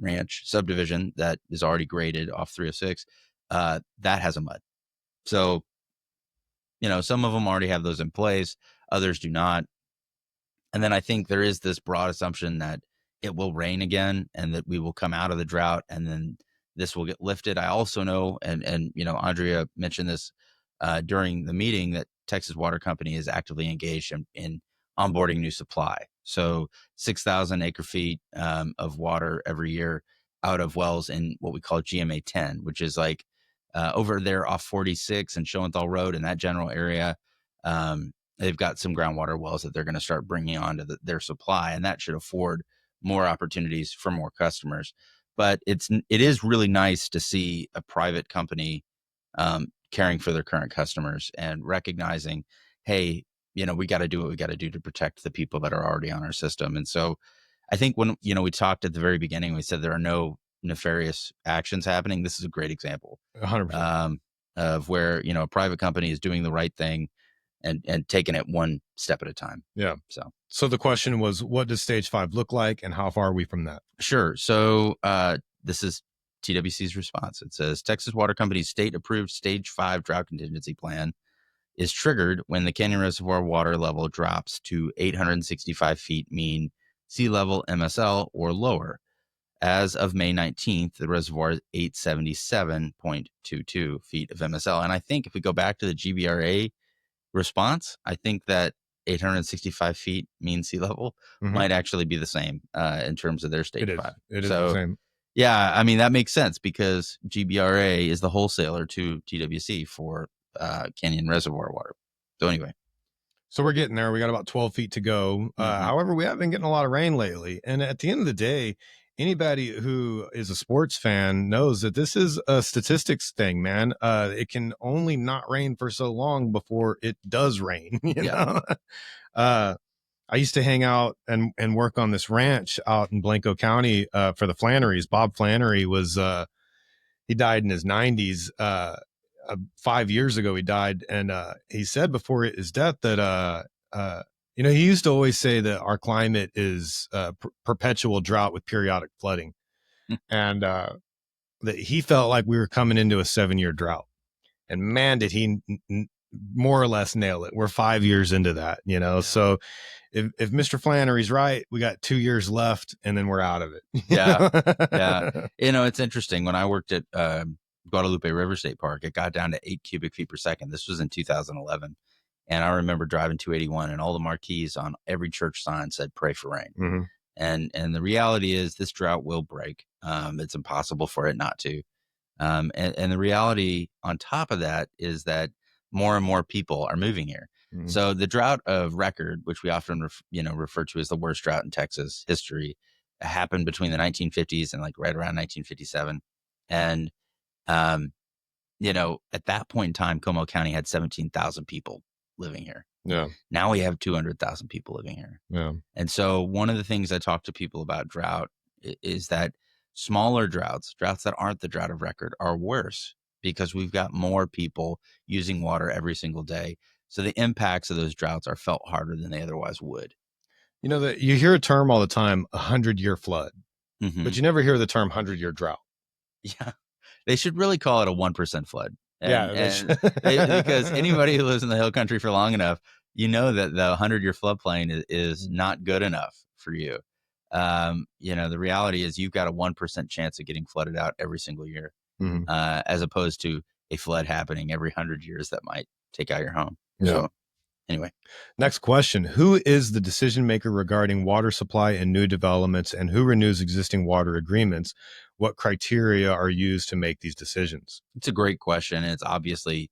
Ranch subdivision that is already graded off 306, that has a mud. So, some of them already have those in place, others do not. And then I think there is this broad assumption that it will rain again and that we will come out of the drought and then this will get lifted. I also know, and Andrea mentioned this during the meeting, that Texas Water Company is actively engaged in onboarding new supply. So 6,000 acre feet of water every year out of wells in what we call GMA 10, which is like over there off 46 and Schoenthal Road in that general area. They've got some groundwater wells that they're going to start bringing onto their supply, and that should afford more opportunities for more customers. But it is really nice to see a private company caring for their current customers and recognizing, hey, we got to do what we got to do to protect the people that are already on our system. And so I think when, we talked at the very beginning, we said there are no nefarious actions happening. This is a great example 100%. Of where, a private company is doing the right thing and taking it one step at a time. Yeah. So the question was, what does stage 5 look like and how far are we from that? Sure. So this is TWC's response. It says Texas Water Company's state approved stage 5 drought contingency plan is triggered when the Canyon Reservoir water level drops to 865 feet mean sea level MSL or lower. As of May 19th, the reservoir is 877.22 feet of MSL. And I think if we go back to the GBRA response, I think that 865 feet mean sea level might actually be the same in terms of their stage 5. It is the same. Yeah, I mean, that makes sense because GBRA is the wholesaler to TWC for Canyon Reservoir water. So anyway. So we're getting there. We got about 12 feet to go. However, we have been getting a lot of rain lately. And at the end of the day, anybody who is a sports fan knows that this is a statistics thing, man. It can only not rain for so long before it does rain. You know? I used to hang out and work on this ranch out in Blanco County for the Flannerys. Bob Flannery was he died in his 90s. 5 years ago he died, and he said before his death that he used to always say that our climate is perpetual drought with periodic flooding, and that he felt like we were coming into a 7-year drought. And man, did he more or less nail it. We're 5 years into that, so if Mr. Flannery's right, we got 2 years left and then we're out of it. Yeah. It's interesting. When I worked at Guadalupe River State Park, it got down to 8 cubic feet per second. This was in 2011. And I remember driving 281 and all the marquees on every church sign said, pray for rain. And the reality is this drought will break. It's impossible for it not to. And the reality on top of that is that more and more people are moving here. So the drought of record, which we often refer to as the worst drought in Texas history, happened between the 1950s and like right around 1957. And at that point in time, Como County had 17,000 people living here. Yeah. Now we have 200,000 people living here. Yeah. And so one of the things I talk to people about drought is that smaller droughts that aren't the drought of record, are worse because we've got more people using water every single day. So the impacts of those droughts are felt harder than they otherwise would. That you hear a term all the time, 100-year flood, but you never hear the term 100-year drought. Yeah. They should really call it a 1% flood. Because anybody who lives in the hill country for long enough, that the 100-year floodplain is not good enough for you. The reality is you've got a 1% chance of getting flooded out every single year, as opposed to a flood happening every 100 years that might take out your home. Yeah. So anyway. Next question. Who is the decision maker regarding water supply and new developments, and who renews existing water agreements? What criteria are used to make these decisions? It's a great question. It's obviously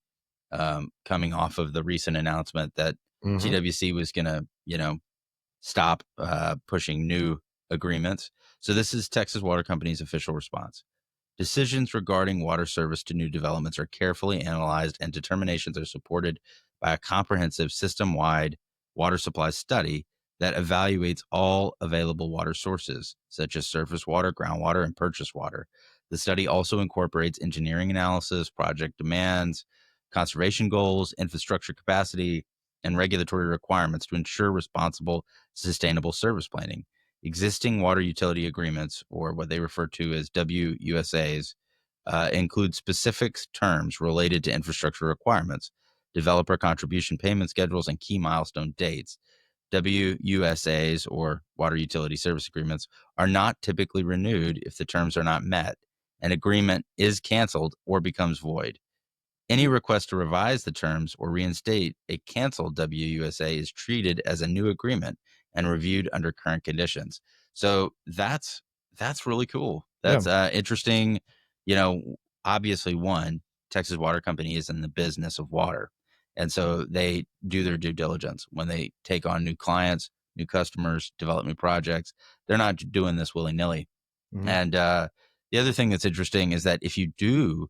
coming off of the recent announcement that TWC was going to, stop pushing new agreements. So this is Texas Water Company's official response. Decisions regarding water service to new developments are carefully analyzed, and determinations are supported by a comprehensive system-wide water supply study that evaluates all available water sources, such as surface water, groundwater, and purchased water. The study also incorporates engineering analysis, project demands, conservation goals, infrastructure capacity, and regulatory requirements to ensure responsible, sustainable service planning. Existing water utility agreements, or what they refer to as WUSAs, include specific terms related to infrastructure requirements, developer contribution payment schedules, and key milestone dates. WUSAs, or Water Utility Service Agreements, are not typically renewed if the terms are not met. An agreement is canceled or becomes void. Any request to revise the terms or reinstate a canceled WUSA is treated as a new agreement and reviewed under current conditions. So that's really cool. Yeah. That's interesting. Obviously, one, Texas Water Company is in the business of water, and so they do their due diligence when they take on new clients, new customers, develop new projects. They're not doing this willy nilly. Mhm. And the other thing that's interesting is that if you do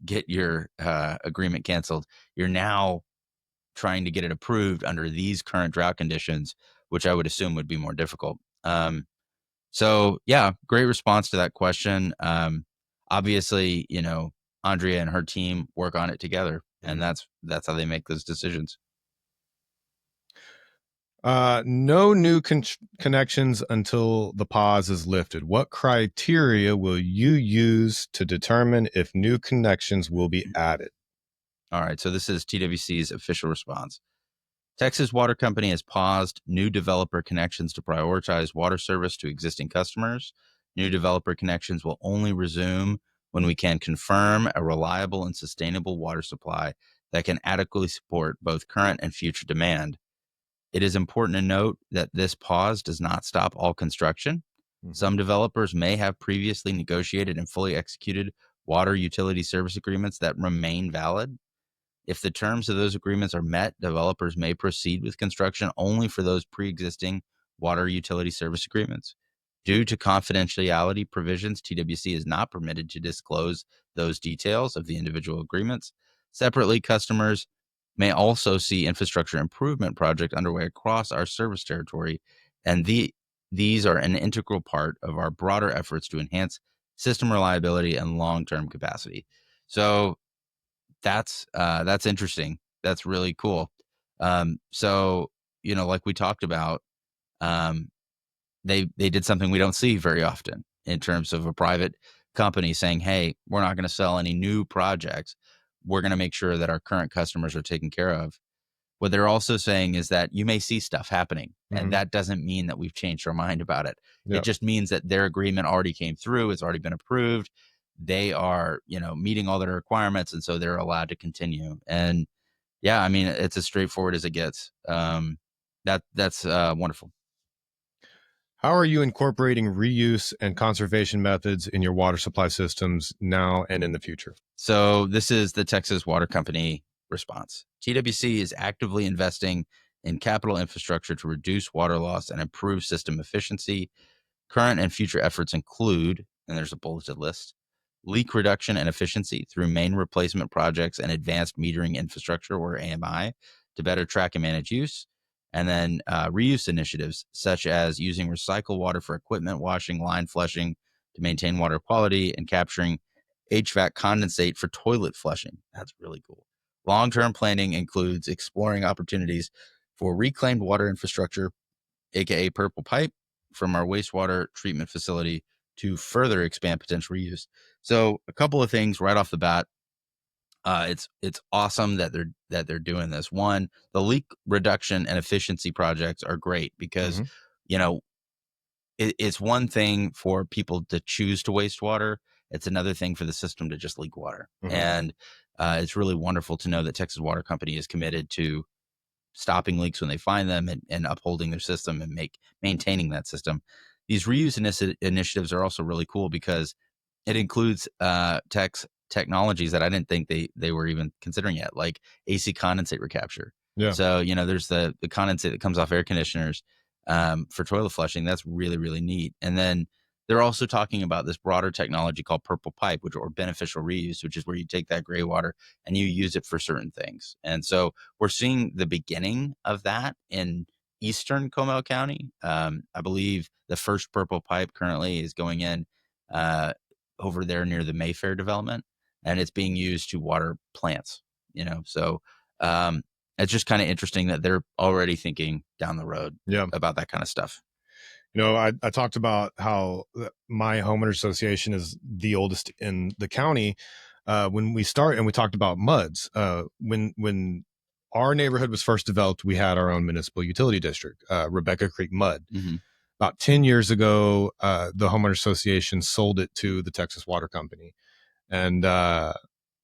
get your agreement canceled, you're now trying to get it approved under these current drought conditions, which I would assume would be more difficult. So yeah, great response to that question. Obviously, Andrea and her team work on it together, and that's how they make those decisions. No new connections until the pause is lifted. What criteria will you use to determine if new connections will be added? All right, so this is TWC's official response. Texas Water Company has paused new developer connections to prioritize water service to existing customers. New developer connections will only resume when we can confirm a reliable and sustainable water supply that can adequately support both current and future demand. It is important to note that this pause does not stop all construction. Some developers may have previously negotiated and fully executed water utility service agreements that remain valid. If the terms of those agreements are met, developers may proceed with construction only for those pre-existing water utility service agreements. Due to confidentiality provisions, TWC is not permitted to disclose those details of the individual agreements. Separately, customers may also see infrastructure improvement projects underway across our service territory, and these are an integral part of our broader efforts to enhance system reliability and long-term capacity. So that's interesting. That's really cool. So like we talked about, um, they did something we don't see very often in terms of a private company saying, "Hey, we're not going to sell any new projects. We're going to make sure that our current customers are taken care of." What they're also saying is that you may see stuff happening, and that doesn't mean that we've changed our mind about it. It Yep. just means that their agreement already came through. It's already been approved. They are, meeting all their requirements, and so they're allowed to continue. And yeah, I mean, it's as straightforward as it gets. That's wonderful. How are you incorporating reuse and conservation methods in your water supply systems now and in the future? So this is the Texas Water Company response. TWC is actively investing in capital infrastructure to reduce water loss and improve system efficiency. Current and future efforts include, and there's a bulleted list, leak reduction and efficiency through main replacement projects and advanced metering infrastructure, or AMI, to better track and manage use. And then reuse initiatives, such as using recycled water for equipment washing, line flushing to maintain water quality, and capturing HVAC condensate for toilet flushing. That's really cool. Long-term planning includes exploring opportunities for reclaimed water infrastructure, aka purple pipe, from our wastewater treatment facility to further expand potential reuse. So a couple of things right off the bat. It's awesome that they're doing this. One, the leak reduction and efficiency projects are great because you know it's one thing for people to choose to waste water. It's another thing for the system to just leak water. And it's really wonderful to know that Texas Water Company is committed to stopping leaks when they find them, and upholding their system and maintaining that system. These reuse initiatives are also really cool because it includes technologies that I didn't think they were even considering yet, like AC condensate recapture. Yeah. So there's the condensate that comes off air conditioners. for toilet flushing. That's really, really neat. And then they're also talking about this broader technology called purple pipe, or beneficial reuse, which is where you take that gray water and you use it for certain things. And so we're seeing the beginning of that in eastern Comal County. I believe the first purple pipe currently is going in uh, over there near the Mayfair development, and it's being used to water plants. So um, it's just kind of interesting that they're already thinking down the road Yeah. about that kind of stuff. I talked about how my homeowner association is the oldest in the county. When we start, and we talked about MUDs. When our neighborhood was first developed, we had our own municipal utility district, Rebecca Creek MUD. Mm-hmm. About 10 years ago, the homeowner association sold it to the Texas Water Company, and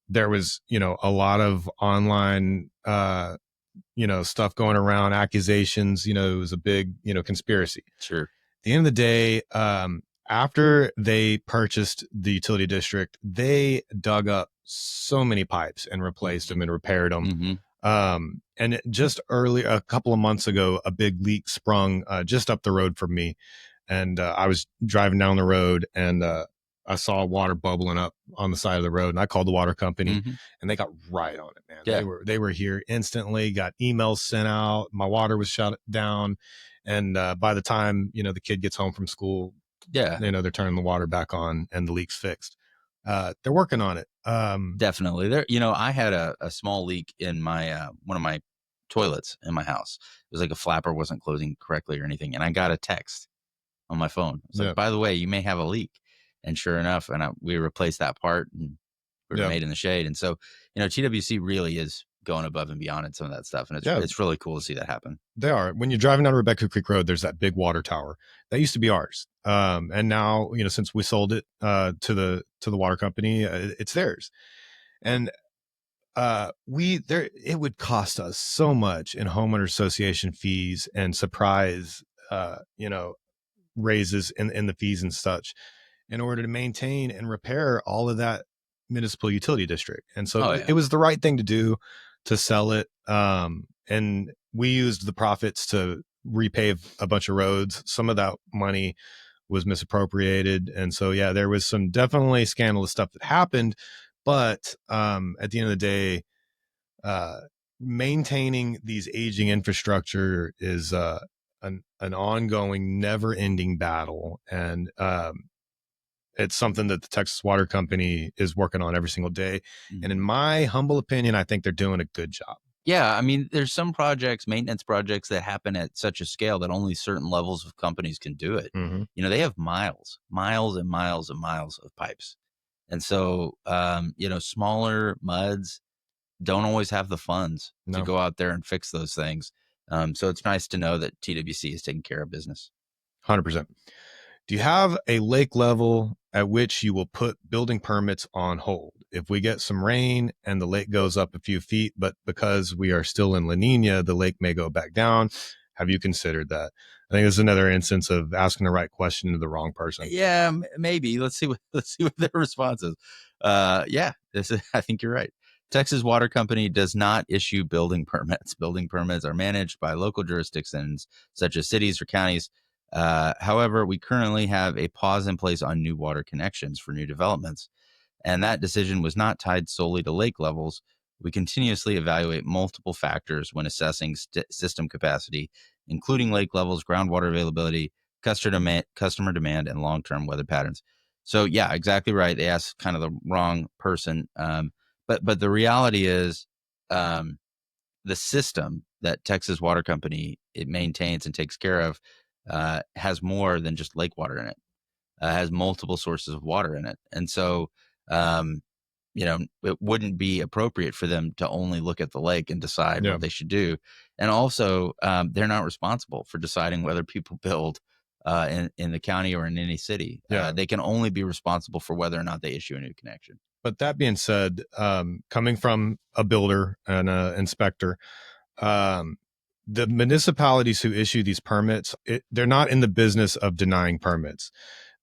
there was, a lot of online, stuff going around, accusations. It was a big, conspiracy. Sure. At the end of the day, after they purchased the utility district, they dug up so many pipes and replaced them and repaired them. Mm-hmm. And just a couple of months ago, a big leak sprung just up the road from me. And I was driving down the road, and I saw water bubbling up on the side of the road, and I called the water company, Mm-hmm. and they got right on it, man. Yeah. They were here instantly, got emails sent out. My water was shut down. And by the time, the kid gets home from school, Yeah, they're turning the water back on and the leak's fixed. They're working on it. definitely. There, I had a small leak in my one of my toilets in my house. It was like a flapper wasn't closing correctly or anything, and I got a text on my phone. It's like, by the way, you may have a leak. And sure enough, we replaced that part, and we were made in the shade. And so, TWC really is going above and beyond in some of that stuff. And it's really cool to see that happen. They are. When you're driving down Rebecca Creek Road, there's that big water tower that used to be ours. And now, since we sold it to the water company, it's theirs. And it would cost us so much in homeowner association fees and surprise, raises in the fees and such, in order to maintain and repair all of that municipal utility district. And so it was the right thing to do to sell it. And we used the profits to repave a bunch of roads. Some of that money was misappropriated. And so, there was some definitely scandalous stuff that happened. But at the end of the day, maintaining these aging infrastructure is an ongoing, never-ending battle. And it's something that the Texas Water Company is working on every single day. Mm-hmm. And in my humble opinion, I think they're doing a good job. Yeah. I mean, there's some maintenance projects that happen at such a scale that only certain levels of companies can do it. Mm-hmm. They have miles and miles and miles of pipes. And so, smaller MUDs don't always have the funds to go out there and fix those things. So it's nice to know that TWC is taking care of business. 100%. Do you have a lake level at which you will put building permits on hold? If we get some rain and the lake goes up a few feet, but because we are still in La Nina, the lake may go back down. Have you considered that? I think this is another instance of asking the right question to the wrong person. Yeah, maybe. Let's see what their response is. I think you're right. Texas Water Company does not issue building permits. Building permits are managed by local jurisdictions such as cities or counties. However, we currently have a pause in place on new water connections for new developments, and that decision was not tied solely to lake levels. We continuously evaluate multiple factors when assessing system capacity, including lake levels, groundwater availability, customer demand, and long-term weather patterns. So, yeah, exactly right. They asked kind of the wrong person. But the reality is, the system that Texas Water Company it maintains and takes care of has more than just lake water in it. Has multiple sources of water in it, and so it wouldn't be appropriate for them to only look at the lake and decide what they should do. And also, they're not responsible for deciding whether people build in the county or in any city. They can only be responsible for whether or not they issue a new connection. But that being said, coming from a builder and an inspector, the municipalities who issue these permits, they're not in the business of denying permits.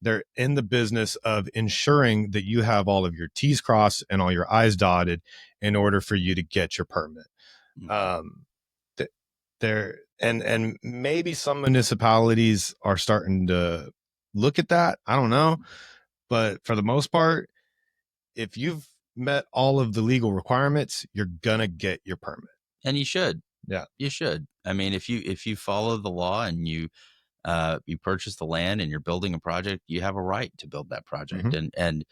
They're in the business of ensuring that you have all of your T's crossed and all your I's dotted in order for you to get your permit. there, and maybe some municipalities are starting to look at that. I don't know, but for the most part, if you've met all of the legal requirements, you're gonna get your permit. And you should. Yeah. You should. I mean, if you follow the law and you purchase the land and you're building a project, you have a right to build that project. Mhm. And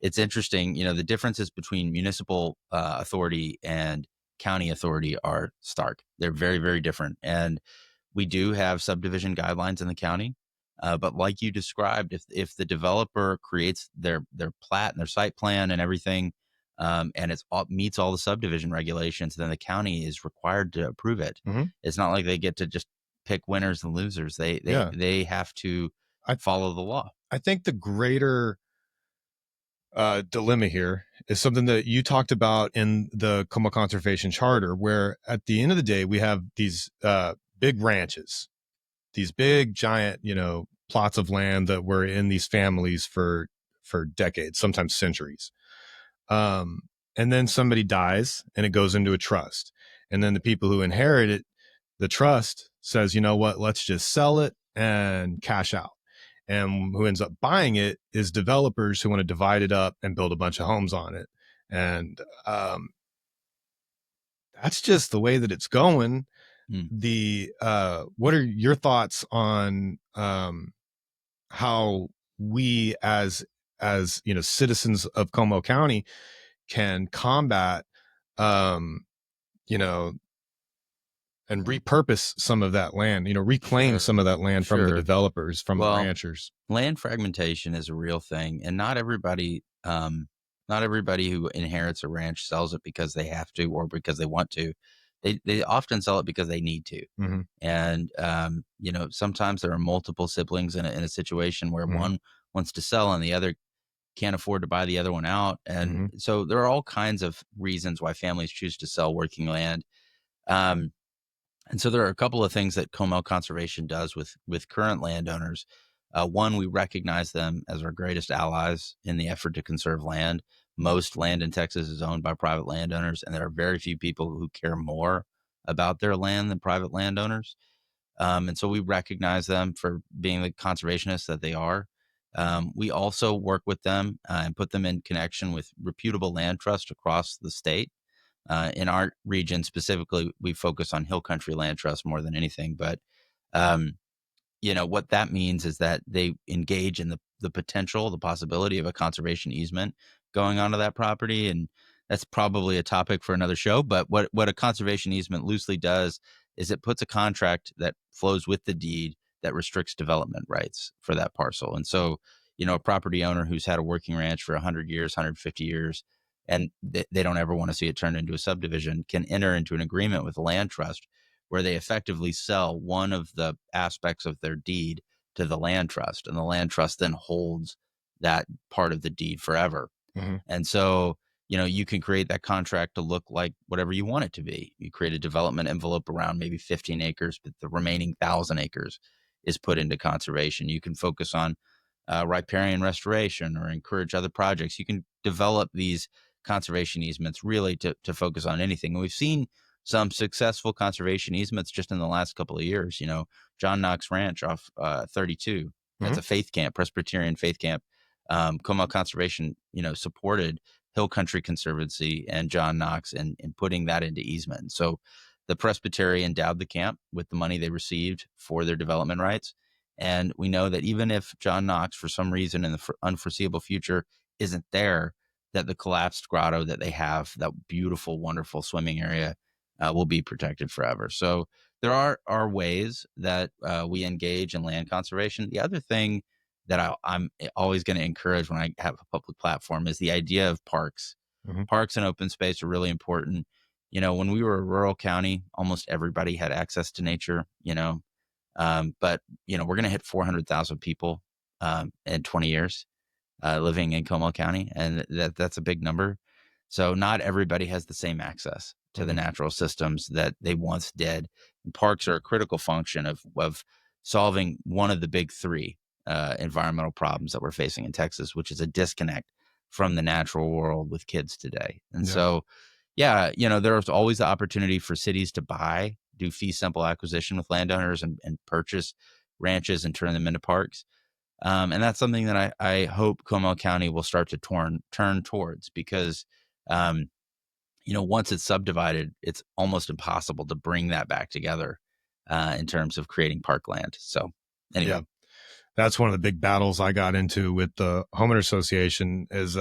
it's interesting, the differences between municipal authority and county authority are stark. They're very, very different. And we do have subdivision guidelines in the county. But like you described, if the developer creates their plat and their site plan and everything, and meets all the subdivision regulations, then the county is required to approve it. Mhm. It's not like they get to just pick winners and losers. They they Yeah. they have to I follow the law. I think the greater dilemma here is something that you talked about in the Como Conservation Charter, where at the end of the day, we have these big ranches, these big, giant, plots of land that were in these families for decades, sometimes centuries. Um, and then somebody dies and it goes into a trust. And then the people who inherit it, the trust says, you know what, let's just sell it and cash out. And who ends up buying it is developers who want to divide it up and build a bunch of homes on it. And that's just the way that it's going. Mm. What are your thoughts on how we as citizens of Como County can combat um you know and repurpose some of that land, reclaim Sure. some of that land from the Sure. developers, from the Well, ranchers. land fragmentation is a real thing, and not everybody who inherits a ranch sells it because they have to or because they want to. They often sell it because they need to. Hmm. And sometimes there are multiple siblings in a situation where Hmm. one wants to sell and the other can't afford to buy the other one out. And Hmm. so there are all kinds of reasons why families choose to sell working land. Um, and so there are a couple of things that Comel Conservation does with current landowners. One, we recognize them as our greatest allies in the effort to conserve land. Most land in Texas is owned by private landowners, and there are very few people who care more about their land than private landowners. And so we recognize them for being the conservationists that they are. We also work with them and put them in connection with reputable land trusts across the state. In our region specifically, we focus on hill country land trusts more than anything. But um, what that means is that they engage in the potential, the possibility of a conservation easement going onto that property, and that's probably a topic for another show. But what a conservation easement loosely does is it puts a contract that flows with the deed that restricts development rights for that parcel. And so, a property owner who's had a working ranch for 100 years, 150 years, and they don't ever want to see it turned into a subdivision, can enter into an agreement with a land trust where they effectively sell one of the aspects of their deed to the land trust, and the land trust then holds that part of the deed forever. Hmm. And so, you can create that contract to look like whatever you want it to be. You create a development envelope around maybe 15 acres, but the remaining 1,000 acres is put into conservation. You can focus on riparian restoration or encourage other projects. You can develop these conservation easements really to focus on anything. And we've seen some successful conservation easements just in the last couple of years. John Knox Ranch off 32. That's Hmm. a faith camp, Presbyterian faith camp. Como Conservation, supported Hill Country Conservancy and John Knox in putting that into easement. So the Presbytery endowed the camp with the money they received for their development rights. And we know that even if John Knox, for some reason in the unforeseeable future, isn't there, that the collapsed grotto that they have, that beautiful, wonderful swimming area, will be protected forever. So there are ways that we engage in land conservation. The other thing that I'm always going to encourage when I have a public platform is the idea of parks. Hmm. Parks and open space are really important. When we were a rural county, almost everybody had access to nature. But we're going to hit 400,000 people in 20 years living in Como County, and that's a big number. So not everybody has the same access to the Hmm. natural systems that they once did. And parks are a critical function of solving one of the big three environmental problems that we're facing in Texas, which is a disconnect from the natural world with kids today. And Yeah. so, yeah, there's always the opportunity for cities to buy do fee simple acquisition with landowners and purchase ranches and turn them into parks. And that's something that I hope Comal County will start to turn towards, because, once it's subdivided, it's almost impossible to bring that back together in terms of creating parkland. So anyway. Yeah. That's one of the big battles I got into with the homeowner association is,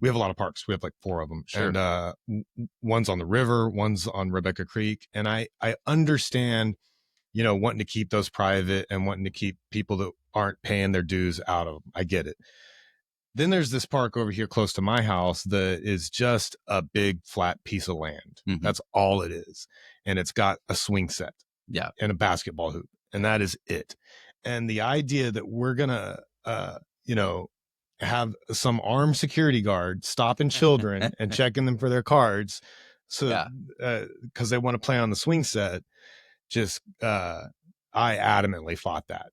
we have a lot of parks. We have like 4 of them. Sure. And one's on the river, one's on Rebecca Creek. And I understand, wanting to keep those private and wanting to keep people that aren't paying their dues out of them. I get it. Then there's this park over here close to my house that is just a big flat piece of land. Mhm. That's all it is. And it's got a swing set. Yeah. And a basketball hoop. And that is it. And the idea that we're going to, have some armed security guard stopping children and checking them for their cards. So, because they want to play on the swing set, just, I adamantly fought that.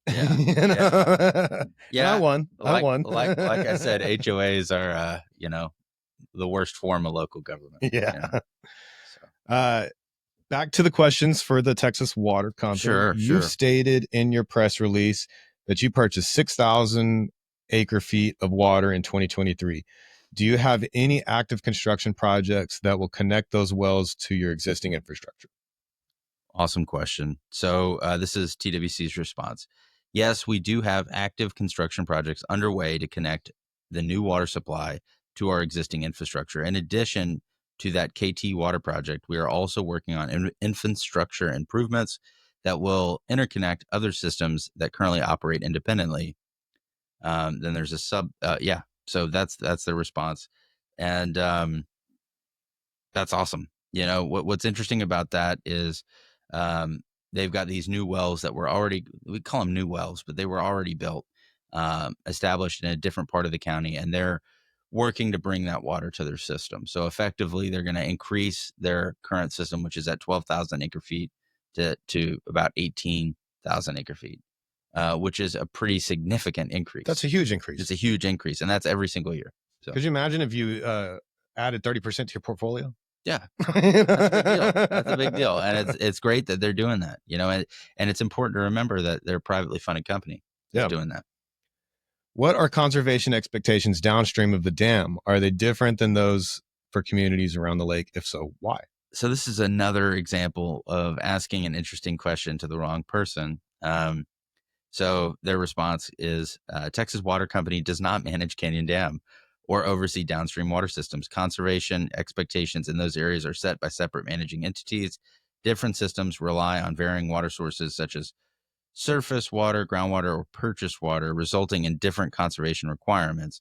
Yeah. I won. Like, I won. like I said, HOAs are, the worst form of local government. Yeah. So. Back to the questions for the Texas Water Company. Sure. You stated in your press release that you purchased 6,000 acre feet of water in 2023. Do you have any active construction projects that will connect those wells to your existing infrastructure? Awesome question. So this is TWC's response. Yes, we do have active construction projects underway to connect the new water supply to our existing infrastructure. In addition to that KT water project, we are also working on infrastructure improvements that will interconnect other systems that currently operate independently. Then there's a so that's the response. And that's awesome. What's interesting about that is they've got these new wells that were already, we call them new wells, but they were already built, established in a different part of the county, and they're working to bring that water to their system. So effectively, they're going to increase their current system, which is at 12,000 acre feet, to about 18,000 acre feet, which is a pretty significant increase. That's a huge increase. It's a huge increase, and that's every single year. So could you imagine if you added 30% to your portfolio? Yeah, that's a big deal. That's a big deal, and it's great that they're doing that. And it's important to remember that they're a privately funded company that's doing that. What are conservation expectations downstream of the dam? Are they different than those for communities around the lake? If so, why? So this is another example of asking an interesting question to the wrong person. So their response is, Texas Water Company does not manage Canyon Dam or oversee downstream water systems. Conservation expectations in those areas are set by separate managing entities. Different systems rely on varying water sources such as surface water, groundwater, or purchased water, resulting in different conservation requirements.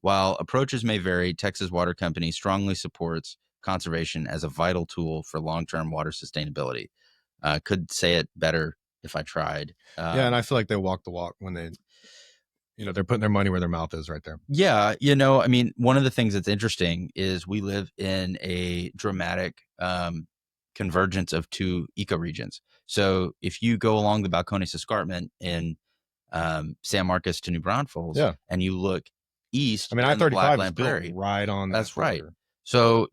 While approaches may vary, Texas Water Company strongly supports conservation as a vital tool for long-term water sustainability. Could say it better if I tried. And I feel like they walk the walk when they, they're putting their money where their mouth is right there. Yeah. One of the things that's interesting is we live in a dramatic convergence of 2 ecoregions. So if you go along the Balcones Escarpment in San Marcos to New Braunfels, and you look east, I-35 is built right on that. That's right. So,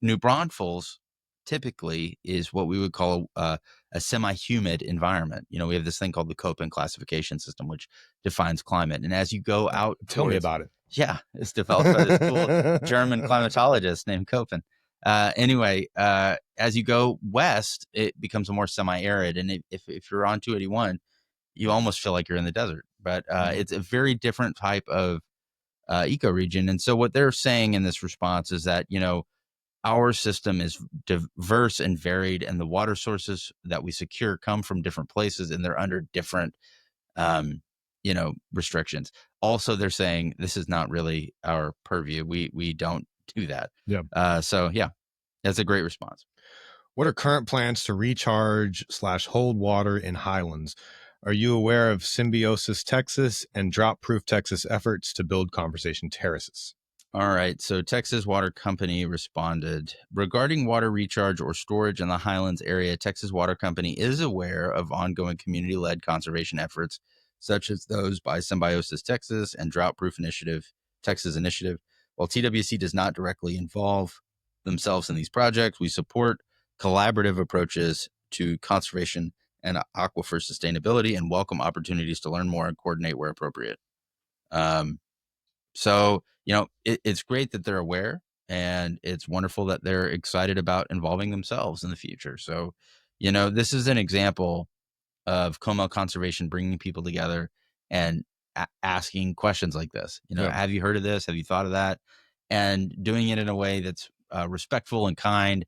New Braunfels typically is what we would call a semi-humid environment. We have this thing called the Köppen classification system, which defines climate. And as you go out, tell me about it. Yeah, it's developed by this cool German climatologist named Köppen. As you go west, it becomes a more semi-arid, and if you're on 281, you almost feel like you're in the desert. But it's a very different type of ecoregion. And so what they're saying in this response is that our system is diverse and varied, and the water sources that we secure come from different places, and they're under different restrictions. Also, they're saying this is not really our purview. We don't do that. That's a great response. What are current plans to recharge/hold water in Highlands? Are you aware of Symbiosis Texas and Drought Proof Texas efforts to build conversation terraces? All right. So Texas Water Company responded, regarding water recharge or storage in the Highlands area, Texas Water Company is aware of ongoing community-led conservation efforts, such as those by Symbiosis Texas and Drought Proof Texas Initiative. While TWC does not directly involve themselves in these projects, we support collaborative approaches to conservation and aquifer sustainability, and welcome opportunities to learn more and coordinate where appropriate. Um, so, it's great that they're aware, and it's wonderful that they're excited about involving themselves in the future. So, this is an example of Como conservation bringing people together and asking questions like this. Yeah. Have you heard of this? Have you thought of that? And doing it in a way that's respectful and kind.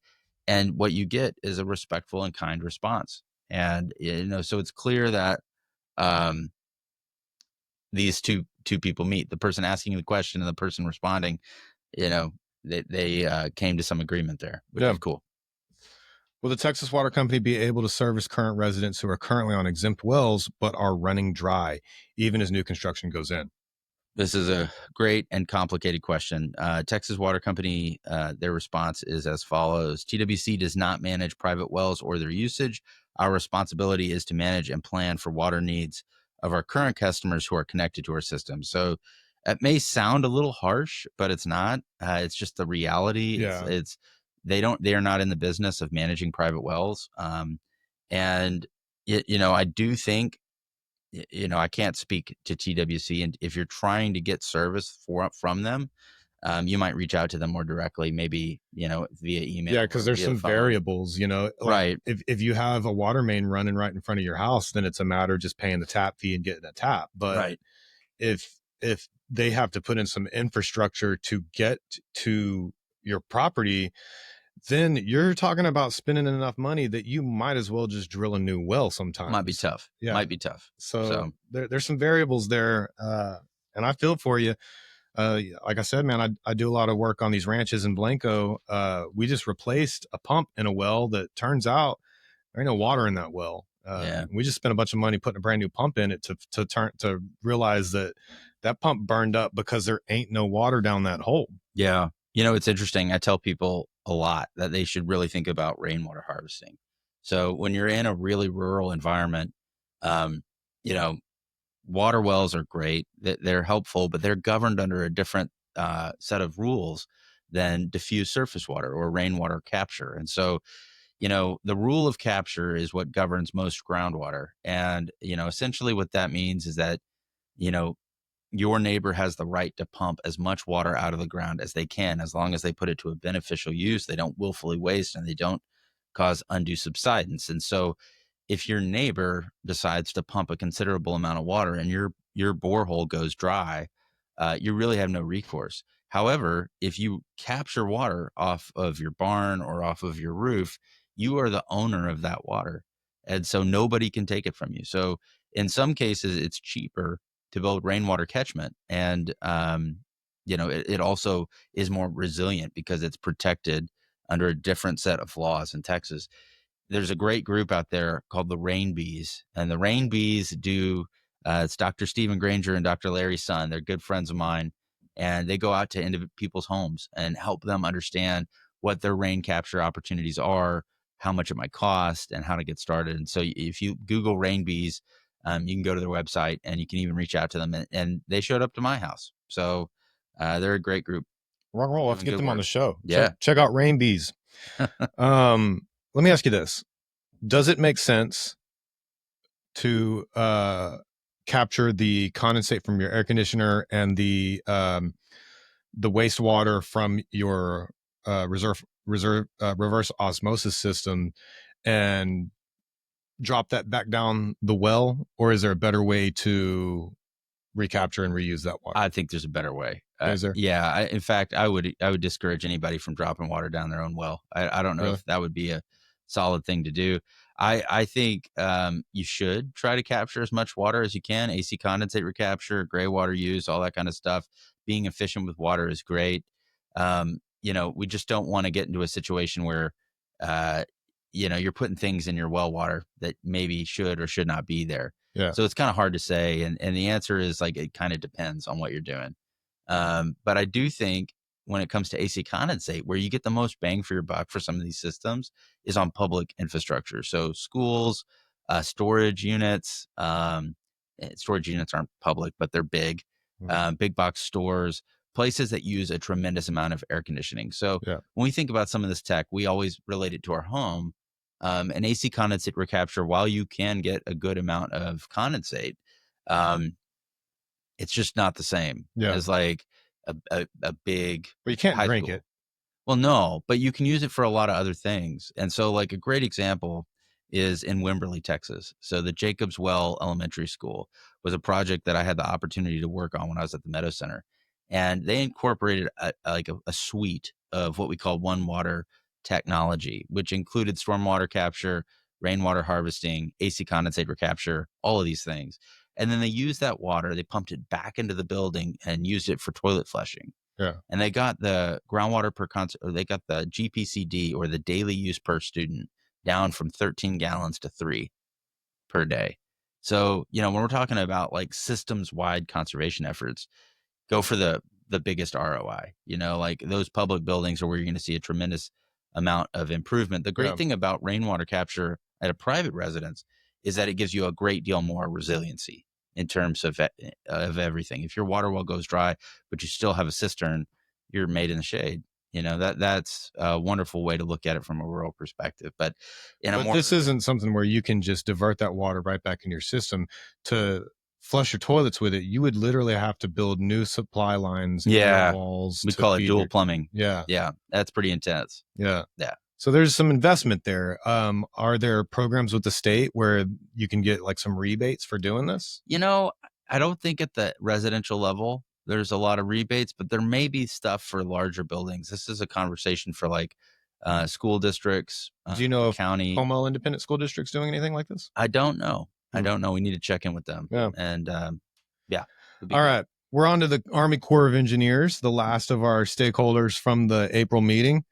And what you get is a respectful and kind response. And so it's clear that um, these two people meet. The person asking the question and the person responding. They came to some agreement there, which Yeah. is cool. Will the Texas Water Company be able to service current residents who are currently on exempt wells but are running dry, even as new construction goes in? This is a great and complicated question. Texas Water Company, their response is as follows. TWC does not manage private wells or their usage. Our responsibility is to manage and plan for water needs of our current customers who are connected to our system. So it may sound a little harsh, but it's not. It's just the reality. Yeah. They are not in the business of managing private wells. And I do think, I can't speak to TWC, and if you're trying to get service from them, you might reach out to them more directly, maybe, via email. Yeah, because there's some variables, like Right. if you have a water main running right in front of your house, then it's a matter of just paying the tap fee and getting a tap. But Right. if they have to put in some infrastructure to get to your property, then you're talking about spending enough money that you might as well just drill a new well sometimes. Might be tough. Yeah. Might be tough. So there's some variables there. And I feel for you. Like I said, man, I do a lot of work on these ranches in Blanco. We just replaced a pump in a well that turns out there ain't no water in that well. We just spent a bunch of money putting a brand new pump in it to realize that pump burned up because there ain't no water down that hole. Yeah. It's interesting. I tell people a lot that they should really think about rainwater harvesting. So when you're in a really rural environment, um, water wells are great. They're helpful, but they're governed under a different set of rules than diffuse surface water or rainwater capture. And so, the rule of capture is what governs most groundwater. And, essentially what that means is that, your neighbor has the right to pump as much water out of the ground as they can, as long as they put it to a beneficial use. They don't willfully waste, and they don't cause undue subsidence. And so if your neighbor decides to pump a considerable amount of water and your borehole goes dry, you really have no recourse. However, if you capture water off of your barn or off of your roof, you are the owner of that water. And so nobody can take it from you. So in some cases, it's cheaper to build rainwater catchment. And, it also is more resilient because it's protected under a different set of laws in Texas. There's a great group out there called the Rain Bees, and the Rain Bees do. It's Dr. Stephen Granger and Dr. Larry Sun. They're good friends of mine, and they go out to people's homes and help them understand what their rain capture opportunities are, how much it might cost, and how to get started. And so, if you Google Rain Bees, you can go to their website and you can even reach out to them. And they showed up to my house, so they're a great group. Rock and roll. Let's get them on the show. Yeah, check out Rain Bees. Let me ask you this. Does it make sense to capture the condensate from your air conditioner and the wastewater from your reverse osmosis system and drop that back down the well? Or is there a better way to recapture and reuse that water? I think there's a better way. Is there? Yeah. In fact, I would discourage anybody from dropping water down their own well. I don't know Really? if that would be a solid thing to do. I think you should try to capture as much water as you can. AC condensate recapture, gray water use, all that kind of stuff. Being efficient with water is great. We just don't want to get into a situation where, you're putting things in your well water that maybe should or should not be there. Yeah. So it's kind of hard to say. And the answer is like, it kind of depends on what you're doing. But I do think when it comes to AC condensate, where you get the most bang for your buck for some of these systems is on public infrastructure. So schools, storage units, storage units aren't public, but they're big, big box stores, places that use a tremendous amount of air conditioning. So Yeah. when we think about some of this tech, we always relate it to our home. An AC condensate recapture, while you can get a good amount of condensate, um, it's just not the same Yeah. as like a big But you can't high drink school. it. Well, no, but you can use it for a lot of other things. And so, like, a great example is in Wimberley, Texas. So, the Jacobs Well Elementary School was a project that I had the opportunity to work on when I was at the Meadow Center. And they incorporated a suite of what we call one water technology, which included stormwater capture, rainwater harvesting, AC condensate recapture, all of these things. And then they used that water, they pumped it back into the building and used it for toilet flushing. Yeah. And they got the groundwater per or they got the GPCD, or the daily use per student, down from 13 gallons to 3 per day. So, when we're talking about like systems wide conservation efforts, go for the biggest ROI. Like those public buildings are where you're going to see a tremendous amount of improvement. The Yeah. great thing about rainwater capture at a private residence is that it gives you a great deal more resiliency in terms of everything. If your water well goes dry, but you still have a cistern, you're made in the shade. That's a wonderful way to look at it from a rural perspective. But But this isn't something where you can just divert that water right back in your system to flush your toilets with it. You would literally have to build new supply lines in your walls. We call it dual plumbing. Yeah. Yeah. That's pretty intense. Yeah. Yeah. So there's some investment there. Are there programs with the state where you can get like some rebates for doing this? I don't think at the residential level there's a lot of rebates, but there may be stuff for larger buildings. This is a conversation for like school districts. Do you know if county Como Independent School District's doing anything like this? I don't know. I don't know. We need to check in with them. Yeah. And yeah. All right. We're on to the Army Corps of Engineers, the last of our stakeholders from the April meeting.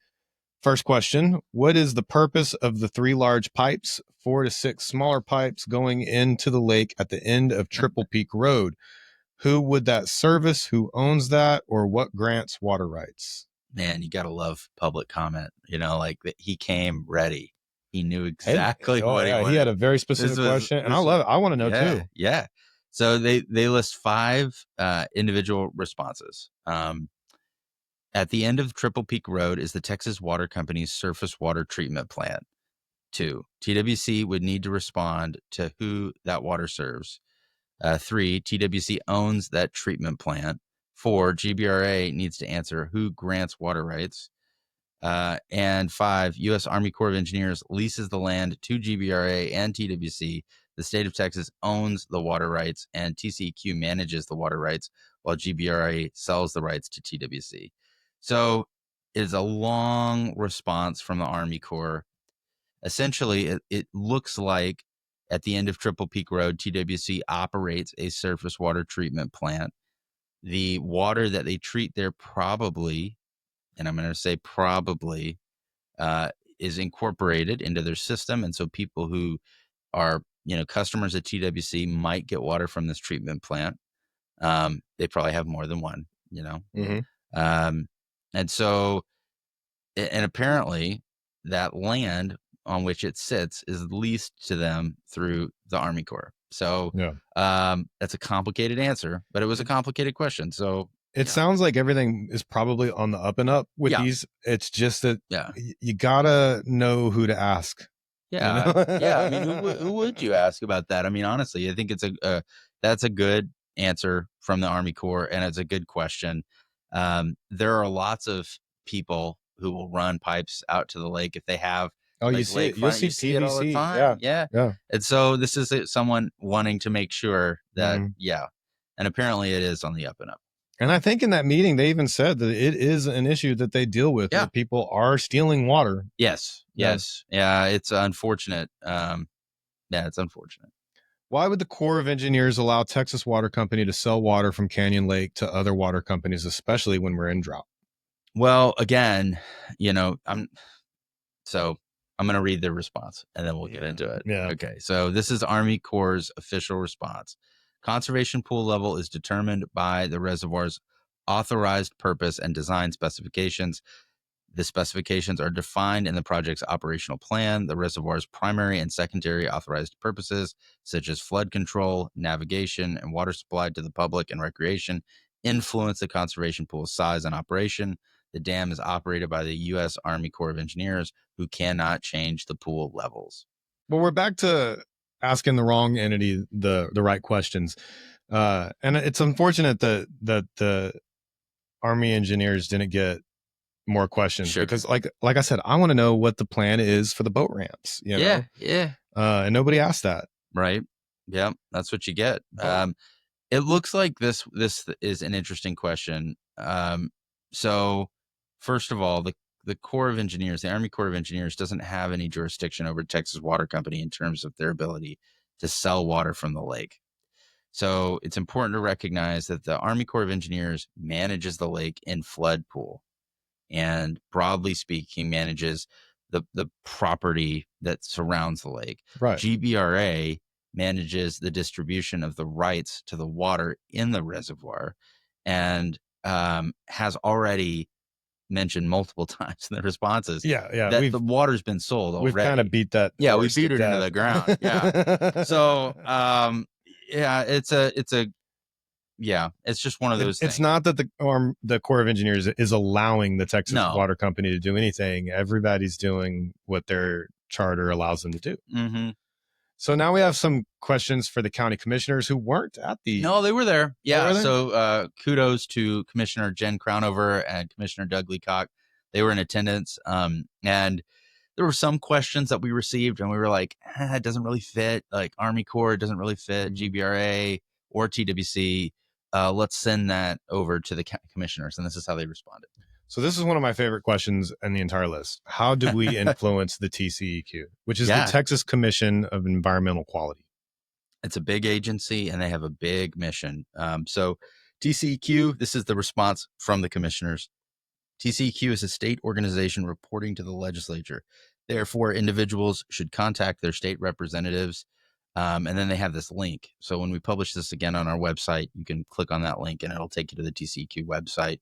First question, what is the purpose of the 3 large pipes, 4 to 6 smaller pipes going into the lake at the end of Triple Peak Road? Who would that service? Who owns that? Or what grants water rights? Man, you got to love public comment. Like he came ready. He knew exactly what he wanted. He had a very specific question, and I love it. I want to know too. Yeah. So they list 5 individual responses. At the end of Triple Peak Road is the Texas Water Company's surface water treatment plant. 2, TWC would need to respond to who that water serves. 3, TWC owns that treatment plant. 4, GBRA needs to answer who grants water rights. And 5, U.S. Army Corps of Engineers leases the land to GBRA and TWC. The state of Texas owns the water rights, and TCEQ manages the water rights, while GBRA sells the rights to TWC. So it's a long response from the Army Corps. Essentially, it looks like at the end of Triple Peak Road, TWC operates a surface water treatment plant. The water that they treat there probably, and I'm going to say probably, is incorporated into their system. And so people who are, customers at TWC might get water from this treatment plant. They probably have more than one, Mm-hmm. And so, and apparently that land on which it sits is leased to them through the Army Corps. So that's a complicated answer, but it was a complicated question. So it sounds like everything is probably on the up and up with these. It's just that you gotta know who to ask. Yeah. I mean, who would you ask about that? I mean, honestly, I think it's that's a good answer from the Army Corps, and it's a good question. There are lots of people who will run pipes out to the lake if they have. Oh, you see it. You'll see see it all the PVC. time. Yeah. And so this is someone wanting to make sure that, and apparently it is on the up and up. And I think in that meeting, they even said that it is an issue that they deal with. That people are stealing water. Yes. Yeah. It's unfortunate. It's unfortunate. Why would the Corps of Engineers allow Texas Water Company to sell water from Canyon Lake to other water companies, especially when we're in drought? Well, again, I'm going to read the response and then we'll get into it. Yeah. Okay. So this is Army Corps' official response. Conservation pool level is determined by the reservoir's authorized purpose and design specifications. The specifications are defined in the project's operational plan. The reservoir's primary and secondary authorized purposes, such as flood control, navigation, and water supply to the public and recreation, influence the conservation pool's size and operation. The dam is operated by the U.S. Army Corps of Engineers, who cannot change the pool levels. But we're back to asking the wrong entity the right questions. And it's unfortunate that the Army engineers didn't get more questions Sure. because like I said, I want to know what the plan is for the boat ramps, you know? Yeah. And nobody asked that. Right. Yeah, that's what you get. It looks like this is an interesting question. So first of all, the Corps of Engineers, the Army Corps of Engineers, doesn't have any jurisdiction over Texas Water Company in terms of their ability to sell water from the lake. So it's important to recognize that the Army Corps of Engineers manages the lake in flood pool, and broadly speaking, manages the property that surrounds the lake. Right. GBRA manages the distribution of the rights to the water in the reservoir, and has already mentioned multiple times in the responses that the water's been sold already. We've kind of beat that. Yeah, we beat it into the ground. Yeah. So yeah, it's just one of those things. It's not that the Corps of Engineers is allowing the Texas Water Company to do anything. Everybody's doing what their charter allows them to do. Mm-hmm. So now we have some questions for the county commissioners who weren't at the. No, they were there. Yeah. So kudos to Commissioner Jen Crownover and Commissioner Doug Leacock. They were in attendance. And there were some questions that we received, and we were like, it doesn't really fit. Like Army Corps doesn't really fit GBRA or TWC. Let's send that over to the commissioners. And this is how they responded. So this is one of my favorite questions in the entire list. How do we influence the TCEQ, which is the Texas Commission of Environmental Quality? It's a big agency, and they have a big mission. So TCEQ, this is the response from the commissioners. TCEQ is a state organization reporting to the legislature. Therefore, individuals should contact their state representatives. And then they have this link. So when we publish this again on our website, you can click on that link and it'll take you to the TCEQ website.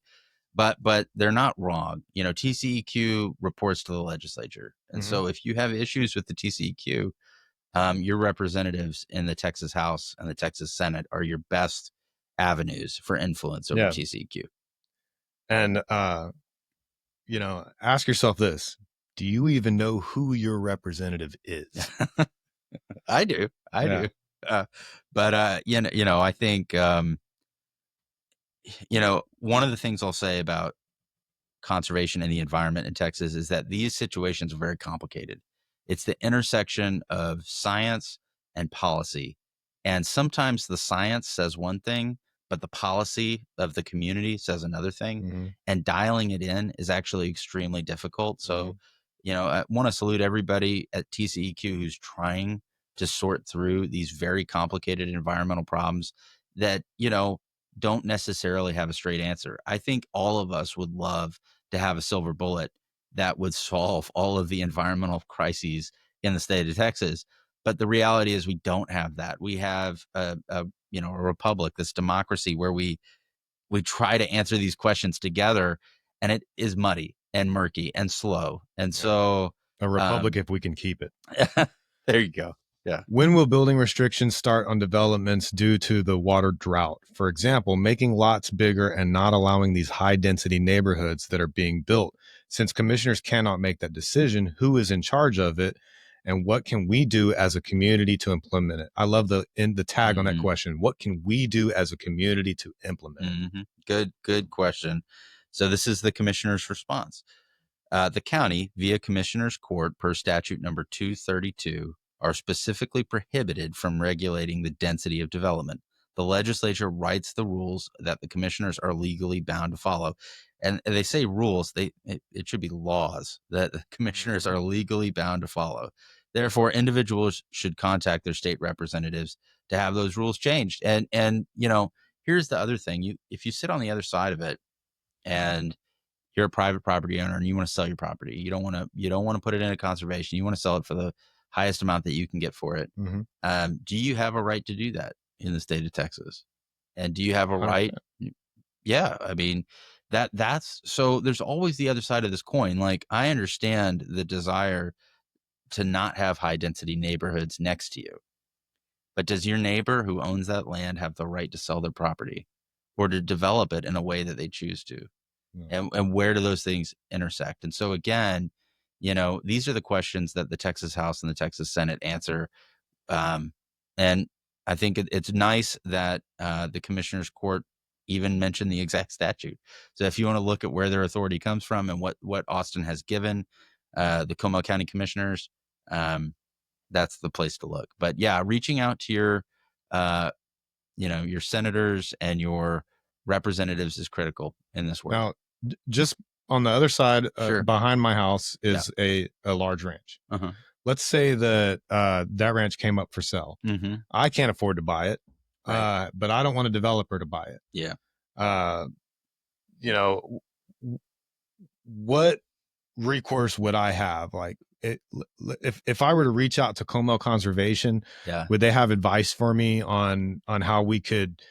But they're not wrong. You know, TCEQ reports to the legislature. And so if you have issues with the TCEQ, your representatives in the Texas House and the Texas Senate are your best avenues for influence over TCEQ. And, you know, ask yourself this. Do you even know who your representative is? I do. But you know, I think, you know, one of the things I'll say about conservation and the environment in Texas is that these situations are very complicated. It's the intersection of science and policy. And sometimes the science says one thing, but the policy of the community says another thing. And dialing it in is actually extremely difficult. So, you know, I want to salute everybody at TCEQ who's trying to sort through these very complicated environmental problems that, you know, don't necessarily have a straight answer. I think all of us would love to have a silver bullet that would solve all of the environmental crises in the state of Texas. But the reality is we don't have that. We have a republic, this democracy where we try to answer these questions together, and it is muddy and murky and slow. And so a republic, if we can keep it. There you go. Yeah. When will building restrictions start on developments due to the water drought? For example, making lots bigger and not allowing these high density neighborhoods that are being built. Since commissioners cannot make that decision, who is in charge of it? And what can we do as a community to implement it? I love the tag on that question. What can we do as a community to implement it? Good question. So this is the commissioner's response. The county, via commissioner's court per statute number 232, are specifically prohibited from regulating the density of development. The legislature writes the rules that the commissioners are legally bound to follow. And they say rules, it should be laws that the commissioners are legally bound to follow. Therefore, individuals should contact their state representatives to have those rules changed. And you know, here's the other thing. If you sit on the other side of it and you're a private property owner and you want to sell your property, you don't want to put it into conservation. You want to sell it for the highest amount that you can get for it. Do you have a right to do that in the state of Texas? And do you have a right? Yeah. I mean, that's so there's always the other side of this coin. Like, I understand the desire to not have high density neighborhoods next to you, but does your neighbor who owns that land have the right to sell their property? or to develop it in a way that they choose to? Yeah. And where do those things intersect? And so again, these are the questions that the Texas House and the Texas Senate answer. And I think it's nice that the commissioner's court even mentioned the exact statute. So if you want to look at where their authority comes from and what Austin has given the Comal County commissioners, that's the place to look. But yeah, reaching out to uh, your senators and your representatives is critical in this work. Now, just on the other side, Sure. behind my house is a large ranch. Uh-huh. Let's say that that ranch came up for sale. Mm-hmm. I can't afford to buy it, Right. but I don't want a developer to buy it. Yeah. You know, what recourse would I have? Like, if I were to reach out to Comel Conservation, Yeah. would they have advice for me on how we could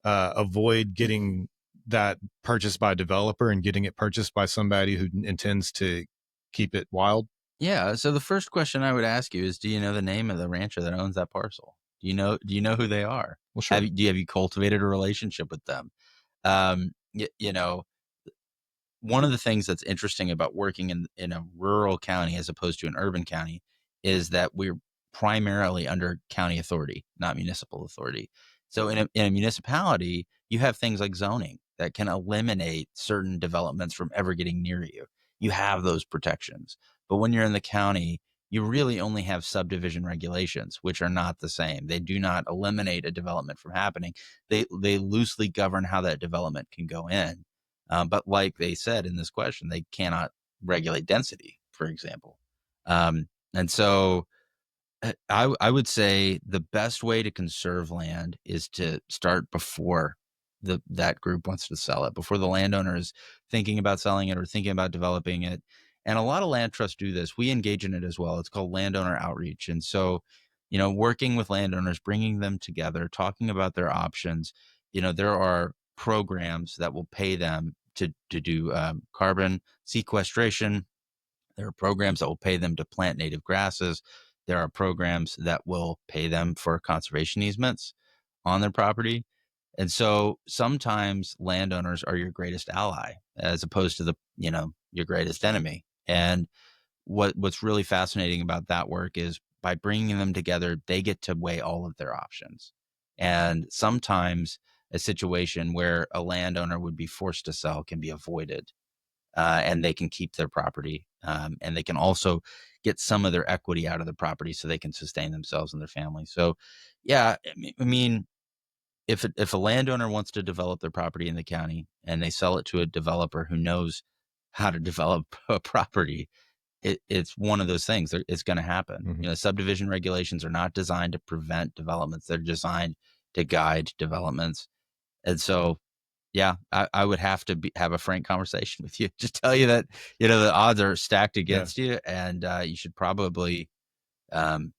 avoid getting that purchased by a developer and getting it purchased by somebody who intends to keep it wild? Yeah. So the first question I would ask you is, do you know the name of the rancher that owns that parcel? Do you know who they are? Well, sure. Have you cultivated a relationship with them? You know, one of the things that's interesting about working in a rural county as opposed to an urban county is that we're primarily under county authority, not municipal authority. So in a municipality, you have things like zoning that can eliminate certain developments from ever getting near you. You have those protections. But when you're in the county, you really only have subdivision regulations, which are not the same. They do not eliminate a development from happening. They loosely govern how that development can go in. But like they said in this question, they cannot regulate density, for example. And so I would say the best way to conserve land is to start before that group wants to sell it, before the landowner is thinking about selling it or thinking about developing it. And a lot of land trusts do this. We engage in it as well. It's called landowner outreach. And so, working with landowners, bringing them together, talking about their options. There are programs that will pay them to do carbon sequestration. There are programs that will pay them to plant native grasses. There are programs that will pay them for conservation easements on their property. And so sometimes landowners are your greatest ally as opposed to your greatest enemy. And what's really fascinating about that work is by bringing them together, they get to weigh all of their options. And sometimes a situation where a landowner would be forced to sell can be avoided, and they can keep their property. And they can also get some of their equity out of the property so they can sustain themselves and their family. So, yeah, I mean, if a landowner wants to develop their property in the county and they sell it to a developer who knows how to develop a property, it's one of those things. It's going to happen. Mm-hmm. Subdivision regulations are not designed to prevent developments; they're designed to guide developments. And so, yeah, I would have to have a frank conversation with you. Just tell you that the odds are stacked against you, and you should probably, um,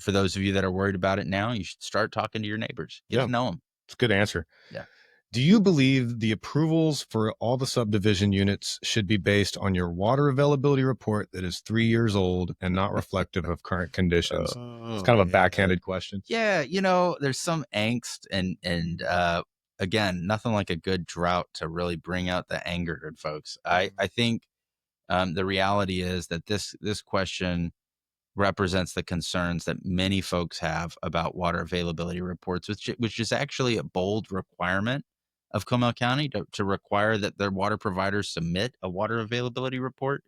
for those of you that are worried about it now, you should start talking to your neighbors. Get to know them. It's a good answer. Yeah. Do you believe the approvals for all the subdivision units should be based on your water availability report that is 3 years old and not reflective of current conditions? It's kind of a backhanded question. Yeah, there's some angst and again, nothing like a good drought to really bring out the anger in folks. I think the reality is that this question represents the concerns that many folks have about water availability reports, which is actually a bold requirement of Comal County to require that their water providers submit a water availability report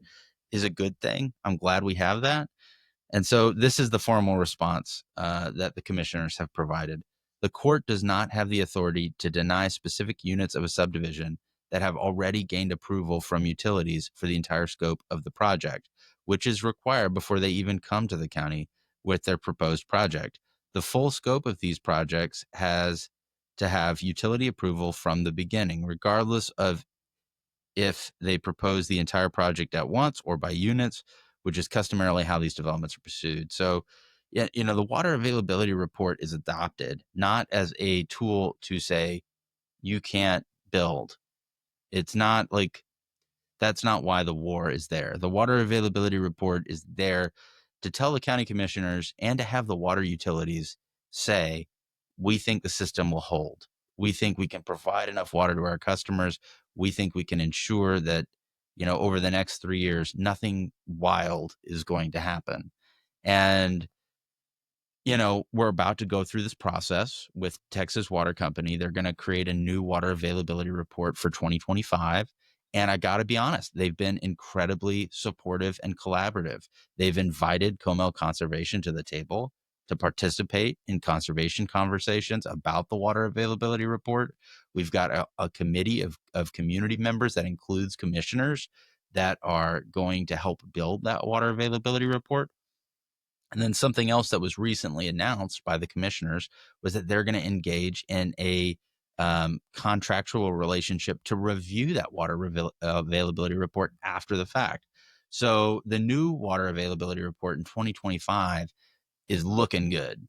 is a good thing. I'm glad we have that. And so this is the formal response that the commissioners have provided. The court does not have the authority to deny specific units of a subdivision that have already gained approval from utilities for the entire scope of the project, which is required before they even come to the county with their proposed project. The full scope of these projects has to have utility approval from the beginning, regardless of if they propose the entire project at once or by units, which is customarily how these developments are pursued. So, yeah, the water availability report is adopted not as a tool to say you can't build. It's not like that's not why the war is there. The water availability report is there to tell the county commissioners and to have the water utilities say, we think the system will hold. We think we can provide enough water to our customers. We think we can ensure that, over the next 3 years, nothing wild is going to happen. And we're about to go through this process with Texas Water Company. They're going to create a new water availability report for 2025. And I got to be honest, they've been incredibly supportive and collaborative. They've invited Comel Conservation to the table to participate in conservation conversations about the water availability report. We've got a committee of community members that includes commissioners that are going to help build that water availability report. And then something else that was recently announced by the commissioners was that they're going to engage in a contractual relationship to review that availability report after the fact. So the new water availability report in 2025 is looking good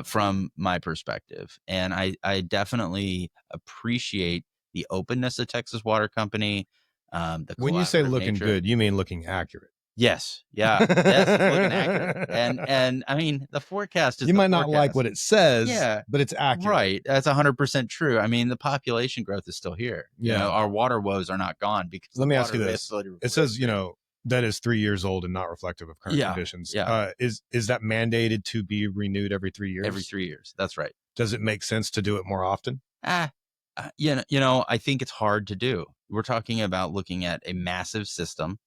from my perspective. And I definitely appreciate the openness of Texas Water Company, the When you say collaborative looking nature. good, you mean looking accurate. Yes. Yeah. Yes, it's looking accurate. And I mean, the forecast is You the might not like forecast. what it says, Yeah. but it's accurate. Right. That's 100% true. I mean, the population growth is still here. Yeah. Our water woes are not gone because Let the me ask you water this. availability report It says, is great. that is 3 years old and not reflective of current Yeah. conditions. Yeah. Is that mandated to be renewed every 3 years? Every 3 years. That's right. Does it make sense to do it more often? I think it's hard to do. We're talking about looking at a massive system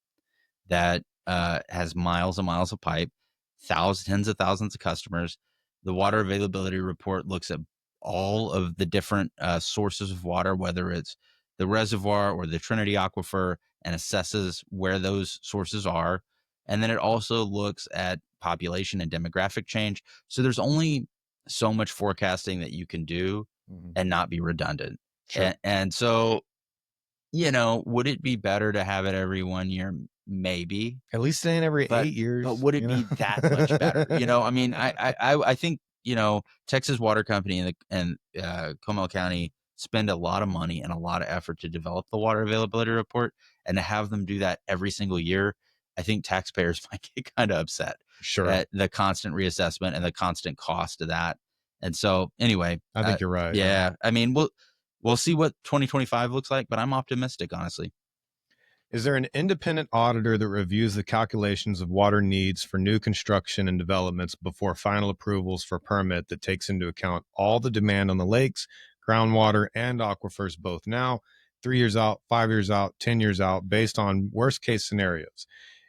that has miles and miles of pipe, tens of thousands of customers. The water availability report looks at all of the different sources of water, whether it's the reservoir or the Trinity Aquifer, and assesses where those sources are. And then it also looks at population and demographic change. So there's only so much forecasting that you can do and not be redundant. Sure. And so, would it be better to have it every 1 year? Maybe. At least it ain't every But 8 years. but would it be that much better? I mean, I think, Texas Water Company and Comal County spend a lot of money and a lot of effort to develop the water availability report, and to have them do that every single year, I think taxpayers might get kind of upset Sure. at the constant reassessment and the constant cost of that. And so, anyway, I think you're right. yeah. I mean, we'll see what 2025 looks like, but I'm optimistic, honestly. Is there an independent auditor that reviews the calculations of water needs for new construction and developments before final approvals for permit that takes into account all the demand on the lakes, groundwater, and aquifers, both now, 3 years out, 5 years out, 10 years out, based on worst case scenarios?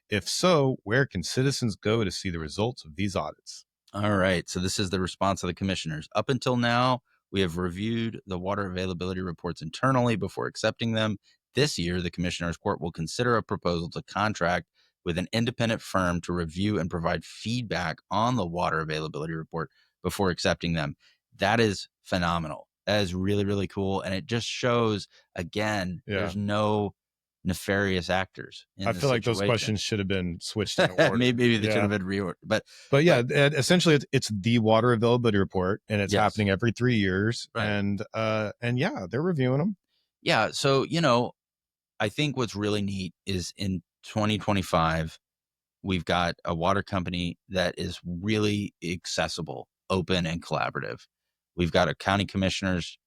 If so, where can citizens go to see the results of these audits? All right. So this is the response of the commissioners. Up until now, we have reviewed the water availability reports internally before accepting them. This year, the commissioners' court will consider a proposal to contract with an independent firm to review and provide feedback on the water availability report before accepting them. That is phenomenal. That is really, really cool. And it just shows, again, there's no nefarious actors. I feel like those questions should have been switched in order. Maybe they should have been reordered. But yeah, essentially it's the water availability report, and it's Yes. happening every 3 years. Right. And yeah, they're reviewing them. Yeah. So, I think what's really neat is in 2025, we've got a water company that is really accessible, open, and collaborative. We've got a county commissioners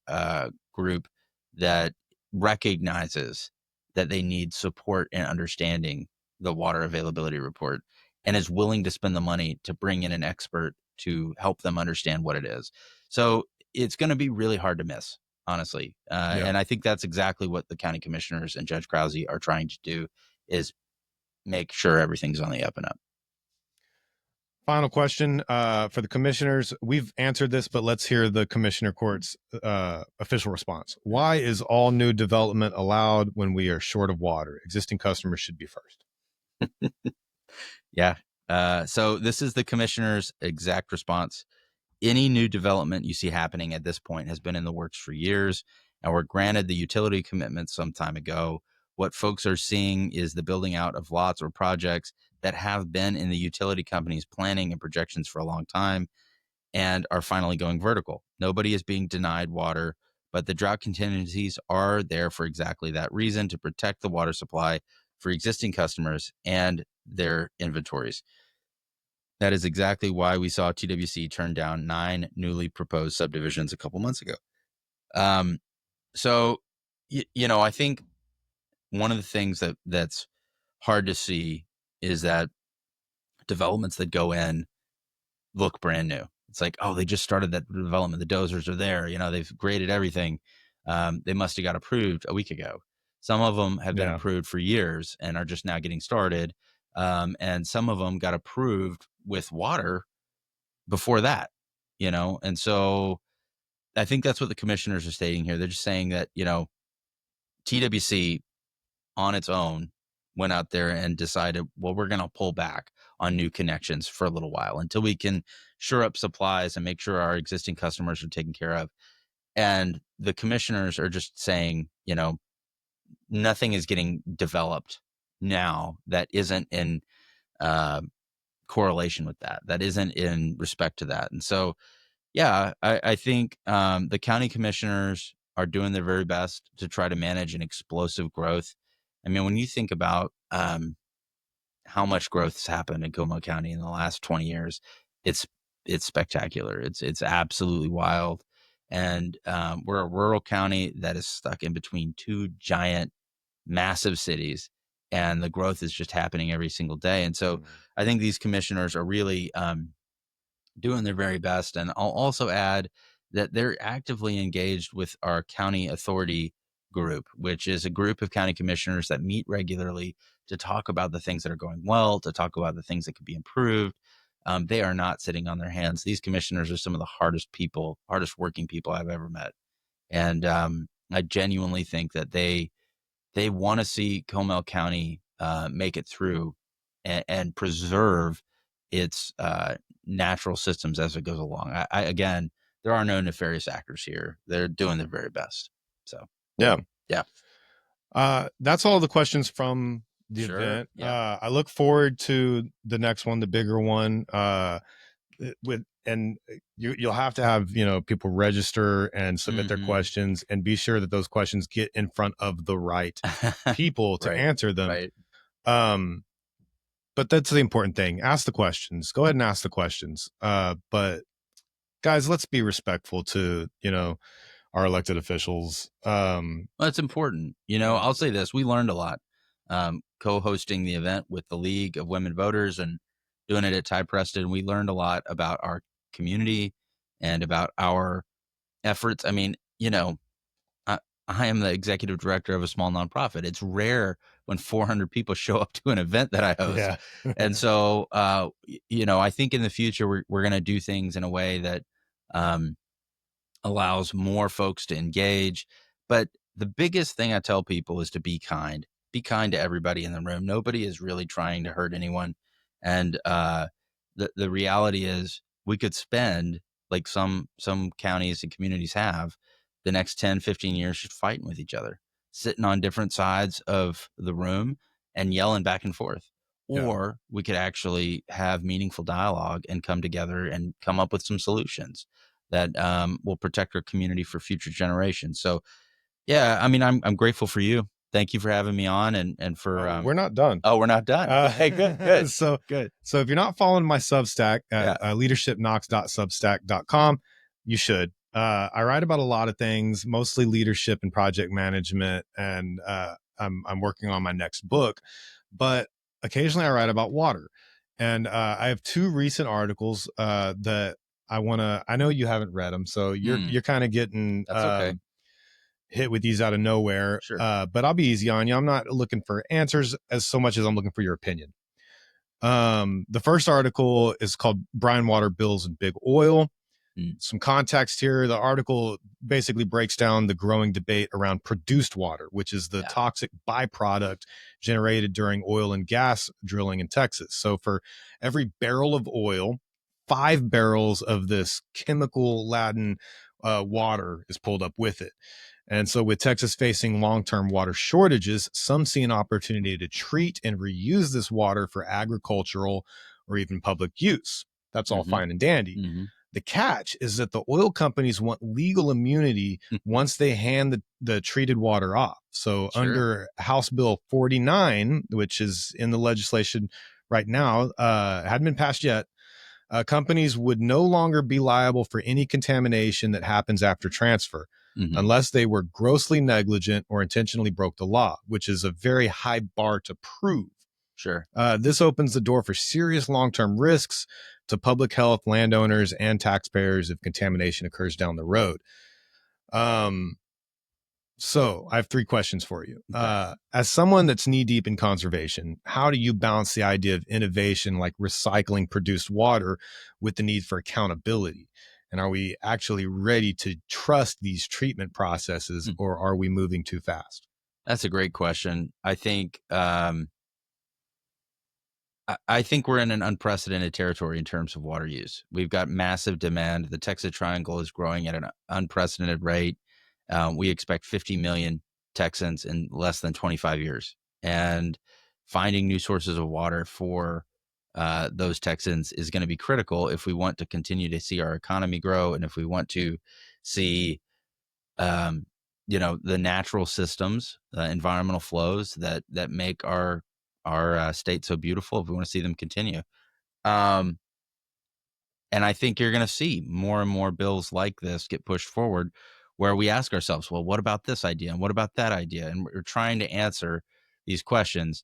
group that recognizes that they need support in understanding the water availability report, and is willing to spend the money to bring in an expert to help them understand what it is. So it's going to be really hard to miss, honestly. And I think that's exactly what the county commissioners and Judge Krause are trying to do, is make sure everything's on the up and up. Final question for the commissioners. We've answered this, but let's hear the commissioner court's official response. Why is all new development allowed when we are short of water? Existing customers should be first. Yeah. So this is the commissioner's exact response. Any new development you see happening at this point has been in the works for years, and were granted the utility commitments some time ago. What folks are seeing is the building out of lots or projects that have been in the utility company's planning and projections for a long time and are finally going vertical. Nobody is being denied water, but the drought contingencies are there for exactly that reason, to protect the water supply for existing customers and their inventories. That is exactly why we saw TWC turn down 9 newly proposed subdivisions a couple months ago. So, I think one of the things that's hard to see is that developments that go in look brand new. It's like, oh, they just started that development. The dozers are there. They've graded everything. They must have got approved a week ago. Some of them have been Yeah. approved for years and are just now getting started. And some of them got approved with water before that, And so I think that's what the commissioners are stating here. They're just saying that, TWC on its own went out there and decided, well, we're going to pull back on new connections for a little while until we can shore up supplies and make sure our existing customers are taken care of. And the commissioners are just saying, nothing is getting developed now that isn't in uh, correlation with that isn't in respect to that. And so, yeah, I think the county commissioners are doing their very best to try to manage an explosive growth. I mean, when you think about how much growth has happened in Como County in the last 20 years, it's spectacular. It's absolutely wild. And we're a rural county that is stuck in between two giant, massive cities, and the growth is just happening every single day. And so I think these commissioners are really doing their very best. And I'll also add that they're actively engaged with our county authority group, which is a group of county commissioners that meet regularly to talk about the things that are going well, to talk about the things that could be improved. They are not sitting on their hands. These commissioners are some of the hardest working people I've ever met. And I genuinely think that they want to see Comal County make it through and preserve its natural systems as it goes along. Again, there are no nefarious actors here. They're doing their very best. So, Yeah. That's all the questions from the event. Yeah. I look forward to the next one, the bigger one. You'll have to have people register and submit their questions, and be sure that those questions get in front of the right people to answer them. Right. But that's the important thing. Ask the questions. Go ahead and ask the questions. But guys, let's be respectful to our elected officials. Well, it's important. I'll say this: we learned a lot co-hosting the event with the League of Women Voters and doing it at Ty Preston. We learned a lot about our community and about our efforts. I mean, I am the executive director of a small nonprofit. It's rare when 400 people show up to an event that I host. Yeah. And so, I think in the future, we're going to do things in a way that allows more folks to engage. But the biggest thing I tell people is to be kind. Be kind to everybody in the room. Nobody is really trying to hurt anyone. And the reality is we could spend, like some counties and communities have, the next 10, 15 years just fighting with each other, sitting on different sides of the room and yelling back and forth. Or we could actually have meaningful dialogue and come together and come up with some solutions that will protect our community for future generations. So, yeah, I mean, I'm grateful for you. Thank you for having me on and for we're not done. Oh, we're not done. Okay, good. So good. So if you're not following my Substack at leadershipknox.substack.com, you should. I write about a lot of things, mostly leadership and project management, and I'm working on my next book, but occasionally I write about water. And I have two recent articles that I know you haven't read them, so you're kind of getting That's okay. hit with these out of nowhere. Sure. But I'll be easy on you. I'm not looking for answers as so much as I'm looking for your opinion. The first article is called Brine Water Bills and Big Oil. Some context here. The article basically breaks down the growing debate around produced water, which is the toxic byproduct generated during oil and gas drilling in Texas. So for every barrel of oil, 5 barrels of this chemical laden water is pulled up with it. And so with Texas facing long-term water shortages, some see an opportunity to treat and reuse this water for agricultural or even public use. That's all fine and dandy. The catch is that the oil companies want legal immunity once they hand the treated water off. So under House Bill 49, which is in the legislation right now, hadn't been passed yet, companies would no longer be liable for any contamination that happens after transfer. Mhm. unless they were grossly negligent or intentionally broke the law, which is a very high bar to prove. Sure. This opens the door for serious long-term risks to public health, landowners, and taxpayers if contamination occurs down the road. So I have 3 questions for you. Okay. As someone that's knee deep in conservation, how do you balance the idea of innovation like recycling produced water with the need for accountability? And are we actually ready to trust these treatment processes, Hmm. or are we moving too fast? That's a great question. I think we're in an unprecedented territory in terms of water use. We've got massive demand. The Texas Triangle is growing at an unprecedented rate. We expect 50 million Texans in less than 25 years. And finding new sources of water for those Texans is going to be critical if we want to continue to see our economy grow and if we want to see um, the natural systems, environmental flows that make our state so beautiful. If we want to see them continue, um, and I think you're going to see more and more bills like this get pushed forward, where we ask ourselves, well, what about this idea and what about that idea, and we're trying to answer these questions.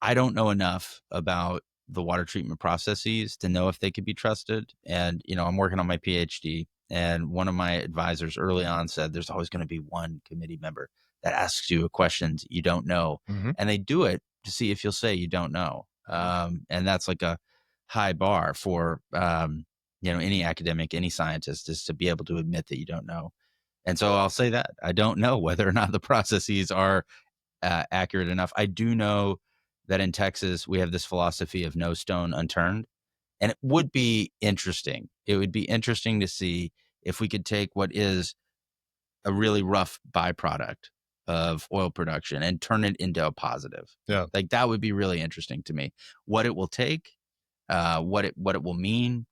I don't know enough about the water treatment processes to know if they could be trusted. And, I'm working on my PhD, and one of my advisors early on said there's always going to be one committee member that asks you questions you don't know. Mm-hmm. And they do it to see if you'll say you don't know. And that's like a high bar for, any academic, any scientist, is to be able to admit that you don't know. And so I'll say that I don't know whether or not the processes are accurate enough. I do know that in Texas, we have this philosophy of no stone unturned. And it would be interesting. It would be interesting to see if we could take what is a really rough byproduct of oil production and turn it into a positive. Yeah. Like that would be really interesting to me. What it will take, what it will mean,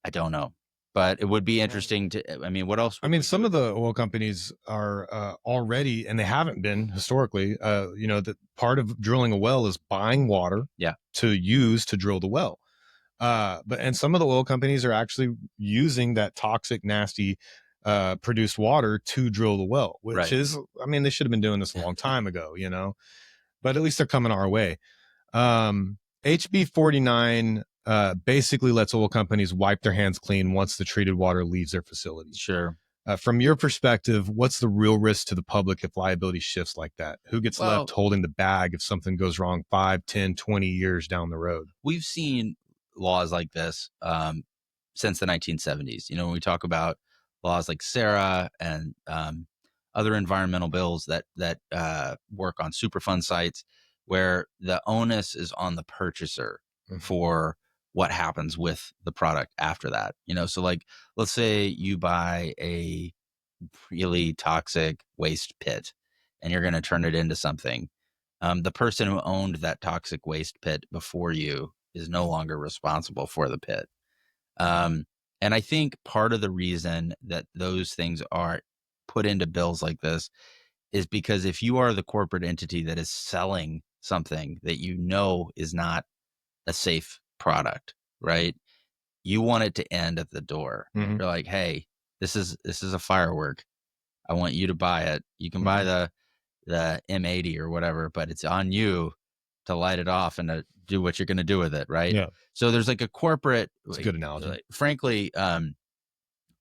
I don't know. But it would be interesting to. I mean, what else? I mean, some of the oil companies are already, and they haven't been historically, that part of drilling a well is buying water Yeah. to use to drill the well. And some of the oil companies are actually using that toxic, nasty produced water to drill the well, which Right. is, I mean, they should have been doing this a long time ago, but at least they're coming our way. HB 49 basically lets oil companies wipe their hands clean once the treated water leaves their facility. Sure. From your perspective, what's the real risk to the public if liability shifts like that? Who gets left holding the bag if something goes wrong 5, 10, 20 years down the road? We've seen laws like this since the 1970s. When we talk about laws like SARA and other environmental bills that work on Superfund sites, where the onus is on the purchaser for what happens with the product after that. So like, let's say you buy a really toxic waste pit and you're going to turn it into something. The person who owned that toxic waste pit before you is no longer responsible for the pit. And I think part of the reason that those things are put into bills like this is because if you are the corporate entity that is selling something that is not a safe product, right? You want it to end at the door. Mhm. You're like, hey, this is a firework. I want you to buy it. You can buy the M80 or whatever, but it's on you to light it off and to do what you're going to do with it, right? Yeah, So there's like a corporate, it's a good analogy. frankly, I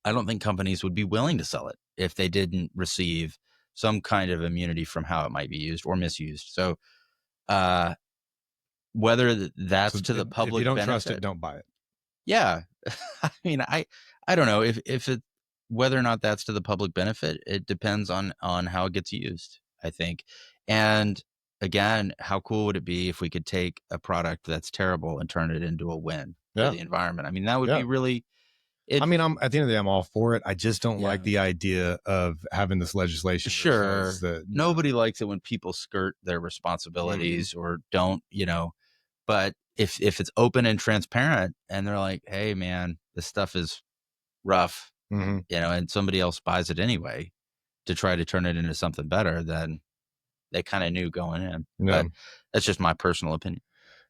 don't think companies would be willing to sell it if they didn't receive some kind of immunity from how it might be used or misused. So uh, whether that's So to the if you public don't benefit, trust it, don't buy it. yeah. I mean, I don't know if it whether or not that's to the public benefit. It depends on how it gets used, I think. And again, how cool would it be if we could take a product that's terrible and turn it into a win for Yeah. the environment? I mean, that would Yeah. be really. I mean, I'm at the end of the day, I'm all for it. I just don't Yeah. like the idea of having this legislation. Sure. That Nobody likes it when people skirt their responsibilities or don't, but if it's open and transparent and they're like, hey man, this stuff is rough, and somebody else buys it anyway to try to turn it into something better, then they kind of knew going in. Yeah. But that's just my personal opinion.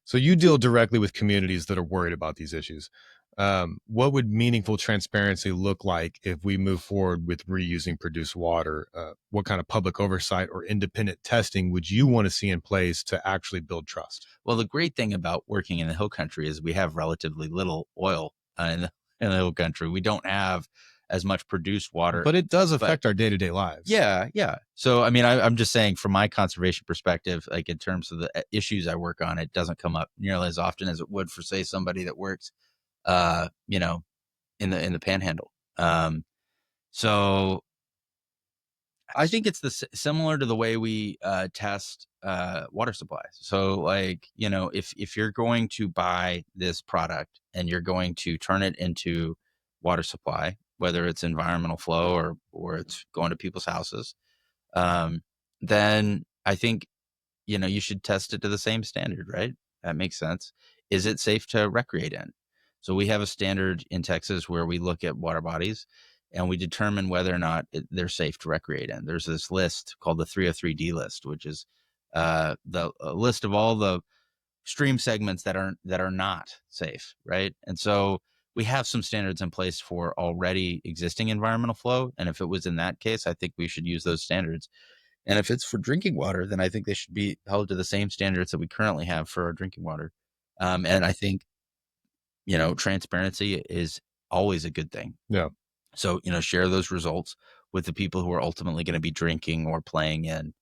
So you deal directly with communities that are worried about these issues. What would meaningful transparency look like if we move forward with reusing produced water? What kind of public oversight or independent testing would you want to see in place to actually build trust? Well, the great thing about working in the hill country is we have relatively little oil in the hill country. We don't have as much produced water. But it does affect our day-to-day lives. Yeah. So, I mean, I'm just saying from my conservation perspective, like in terms of the issues I work on, it doesn't come up nearly as often as it would for, say, somebody that works, you know, in the panhandle. So I think it's similar to the way we test water supplies. So, like, you know, if you're going to buy this product and you're going to turn it into water supply, whether it's environmental flow or it's going to people's houses, then I think, you know, you should test it to the same standard, right? That makes sense. Is it safe to recreate in? So we have a standard in Texas where we look at water bodies and we determine whether or not they're safe to recreate in. There's this list called the 303D list, which is the list of all the stream segments that are not safe, right? And so we have some standards in place for already existing environmental flow. And if it was in that case, I think we should use those standards. And if it's for drinking water, then I think they should be held to the same standards that we currently have for our drinking water. And I think, you know, transparency is always a good thing. Yeah. So, you know, share those results with the people who are ultimately going to be drinking or playing in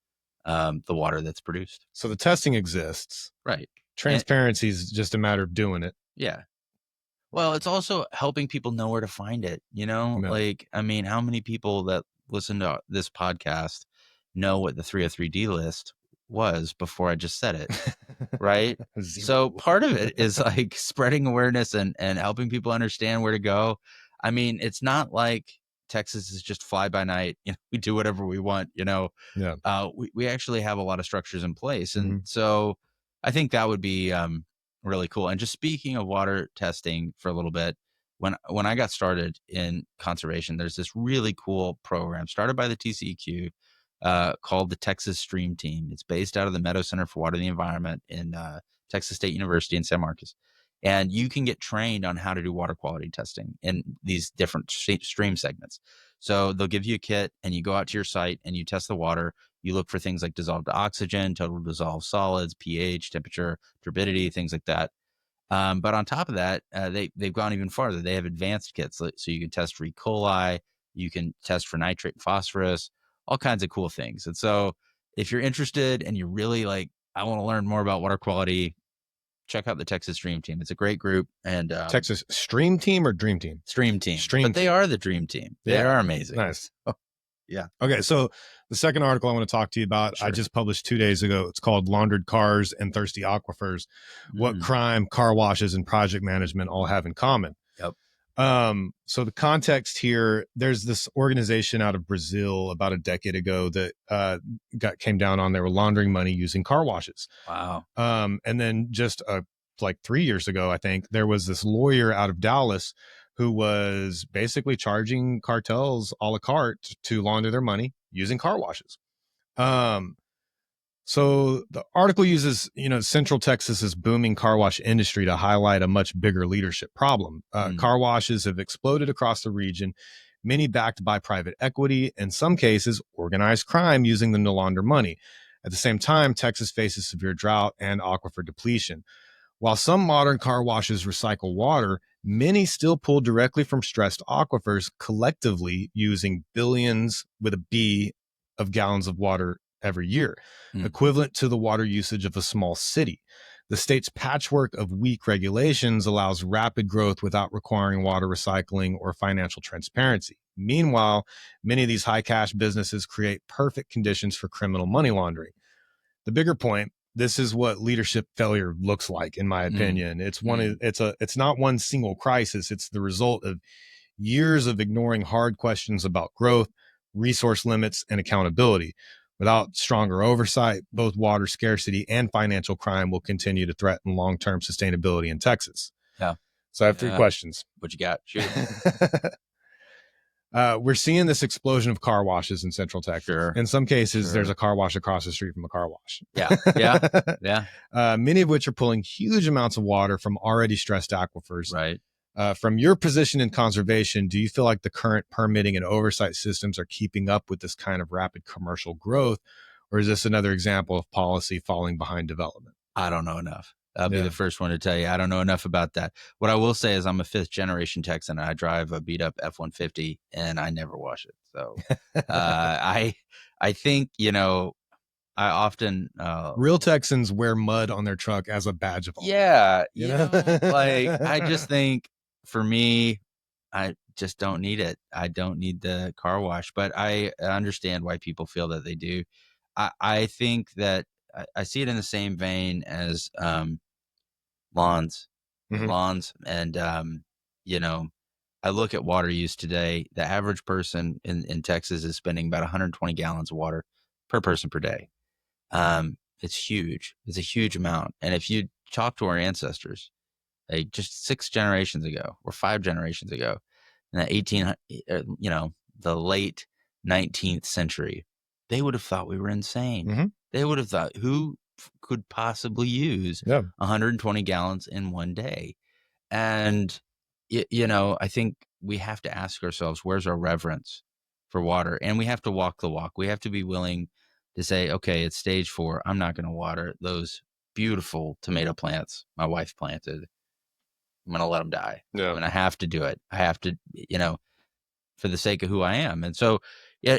the water that's produced. So the testing exists. Right. Transparency is just a matter of doing it. Yeah. Well, it's also helping people know where to find it. You know, like, I mean, how many people that listen to this podcast know what the 303D list was before I just said it, right? So part of it is like spreading awareness and helping people understand where to go. I mean, it's not like Texas is just fly by night. You know, we do whatever we want, you know. Yeah. We actually have a lot of structures in place. And so I think that would be really cool. And just speaking of water testing for a little bit, when I got started in conservation, there's this really cool program started by the TCEQ called the Texas Stream Team. It's based out of the Meadow Center for Water and the Environment in Texas State University in San Marcos. And you can get trained on how to do water quality testing in these different stream segments. So they'll give you a kit and you go out to your site and you test the water. You look for things like dissolved oxygen, total dissolved solids, pH, temperature, turbidity, things like that. But on top of that, they've gone even farther. They have advanced kits. So you can test for E. coli, you can test for nitrate and phosphorus, all kinds of cool things. And so if you're interested and you're really like, I want to learn more about water quality, check out the Texas Stream Team. It's a great group. And Texas Stream Team or Dream Team? Stream Team. But they are the Dream Team. They are amazing. Nice. Yeah. Okay. So the second article I want to talk to you about, I just published 2 days ago. It's called Laundered Cars and Thirsty Aquifers, What Crime, Car Washes, and Project Management All Have in Common. Yep. So the context here, there's this organization out of Brazil about a decade ago that came down on, they were laundering money using car washes. Wow. And then just like 3 years ago, I think there was this lawyer out of Dallas who was basically charging cartels a la carte to launder their money using car washes. So the article uses, you know, Central Texas's booming car wash industry to highlight a much bigger leadership problem. Car washes have exploded across the region, many backed by private equity, in some cases organized crime using them to launder money. At the same time, Texas faces severe drought and aquifer depletion. While some modern car washes recycle water, many still pull directly from stressed aquifers, collectively using billions with a B of gallons of water every year, equivalent to the water usage of a small city. The state's patchwork of weak regulations allows rapid growth without requiring water recycling or financial transparency. Meanwhile, many of these high cash businesses create perfect conditions for criminal money laundering. The bigger point, this is what leadership failure looks like, in my opinion. It's not one single crisis. It's the result of years of ignoring hard questions about growth, resource limits, and accountability. Without stronger oversight, both water scarcity and financial crime will continue to threaten long-term sustainability in Texas. Yeah. So I have 3 questions. What you got? Shoot. We're seeing this explosion of car washes in Central Texas. Sure. In some cases, there's a car wash across the street from a car wash. Yeah. Many of which are pulling huge amounts of water from already stressed aquifers. Right. From your position in conservation, do you feel like the current permitting and oversight systems are keeping up with this kind of rapid commercial growth, or is this another example of policy falling behind development? I don't know enough. I'll be Yeah. the first one to tell you I don't know enough about that. What I will say is I'm a fifth generation Texan. I drive a beat up F-150 and I never wash it. So I think, I often Real Texans wear mud on their truck as a badge of honor. yeah, You know? like I just think for me, I just don't need it. I don't need the car wash, but I understand why people feel that they do. I think that I see it in the same vein as lawns, Mhm. lawns, and you know, I look at water use today. The average person in Texas is spending about 120 gallons of water per person per day. It's huge. It's a huge amount. And if you talk to our ancestors, like just 6 generations ago or 5 generations ago, in the the late 19th century, they would have thought we were insane. Mhm. They would have thought, who could possibly use Yeah. 120 gallons in one day? And, I think we have to ask ourselves, where's our reverence for water? And we have to walk the walk. We have to be willing to say, okay, it's stage 4. I'm not going to water those beautiful tomato plants my wife planted. I'm going to let them die. I Yeah. mean, I have to do it. I have to, for the sake of who I am. And so, yeah,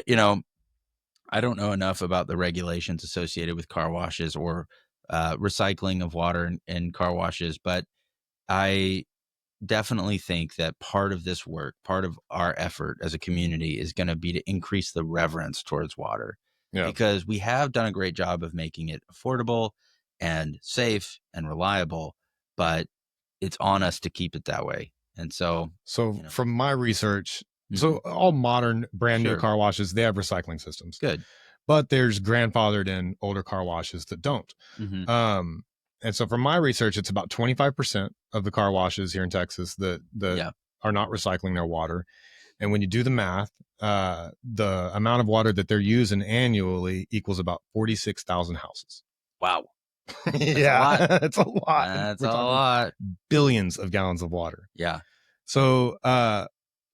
I don't know enough about the regulations associated with car washes or recycling of water in car washes, but I definitely think that part of this work, part of our effort as a community is going to be to increase the reverence towards water Yeah. because we have done a great job of making it affordable and safe and reliable, but it's on us to keep it that way. And so, So from my research, so mhm, all modern brand new sure, car washes, they have recycling systems, good. but there's grandfathered in older car washes that don't. Hmm. Um, and so from my research, it's about 25% of the car washes here in Texas that Yeah. are not recycling their water. And when you do the math, the amount of water that they're using annually equals about 46,000 houses. Wow. That's a lot. Yeah, it's a lot. That's We're a talking lot. billions of gallons of water. Yeah. So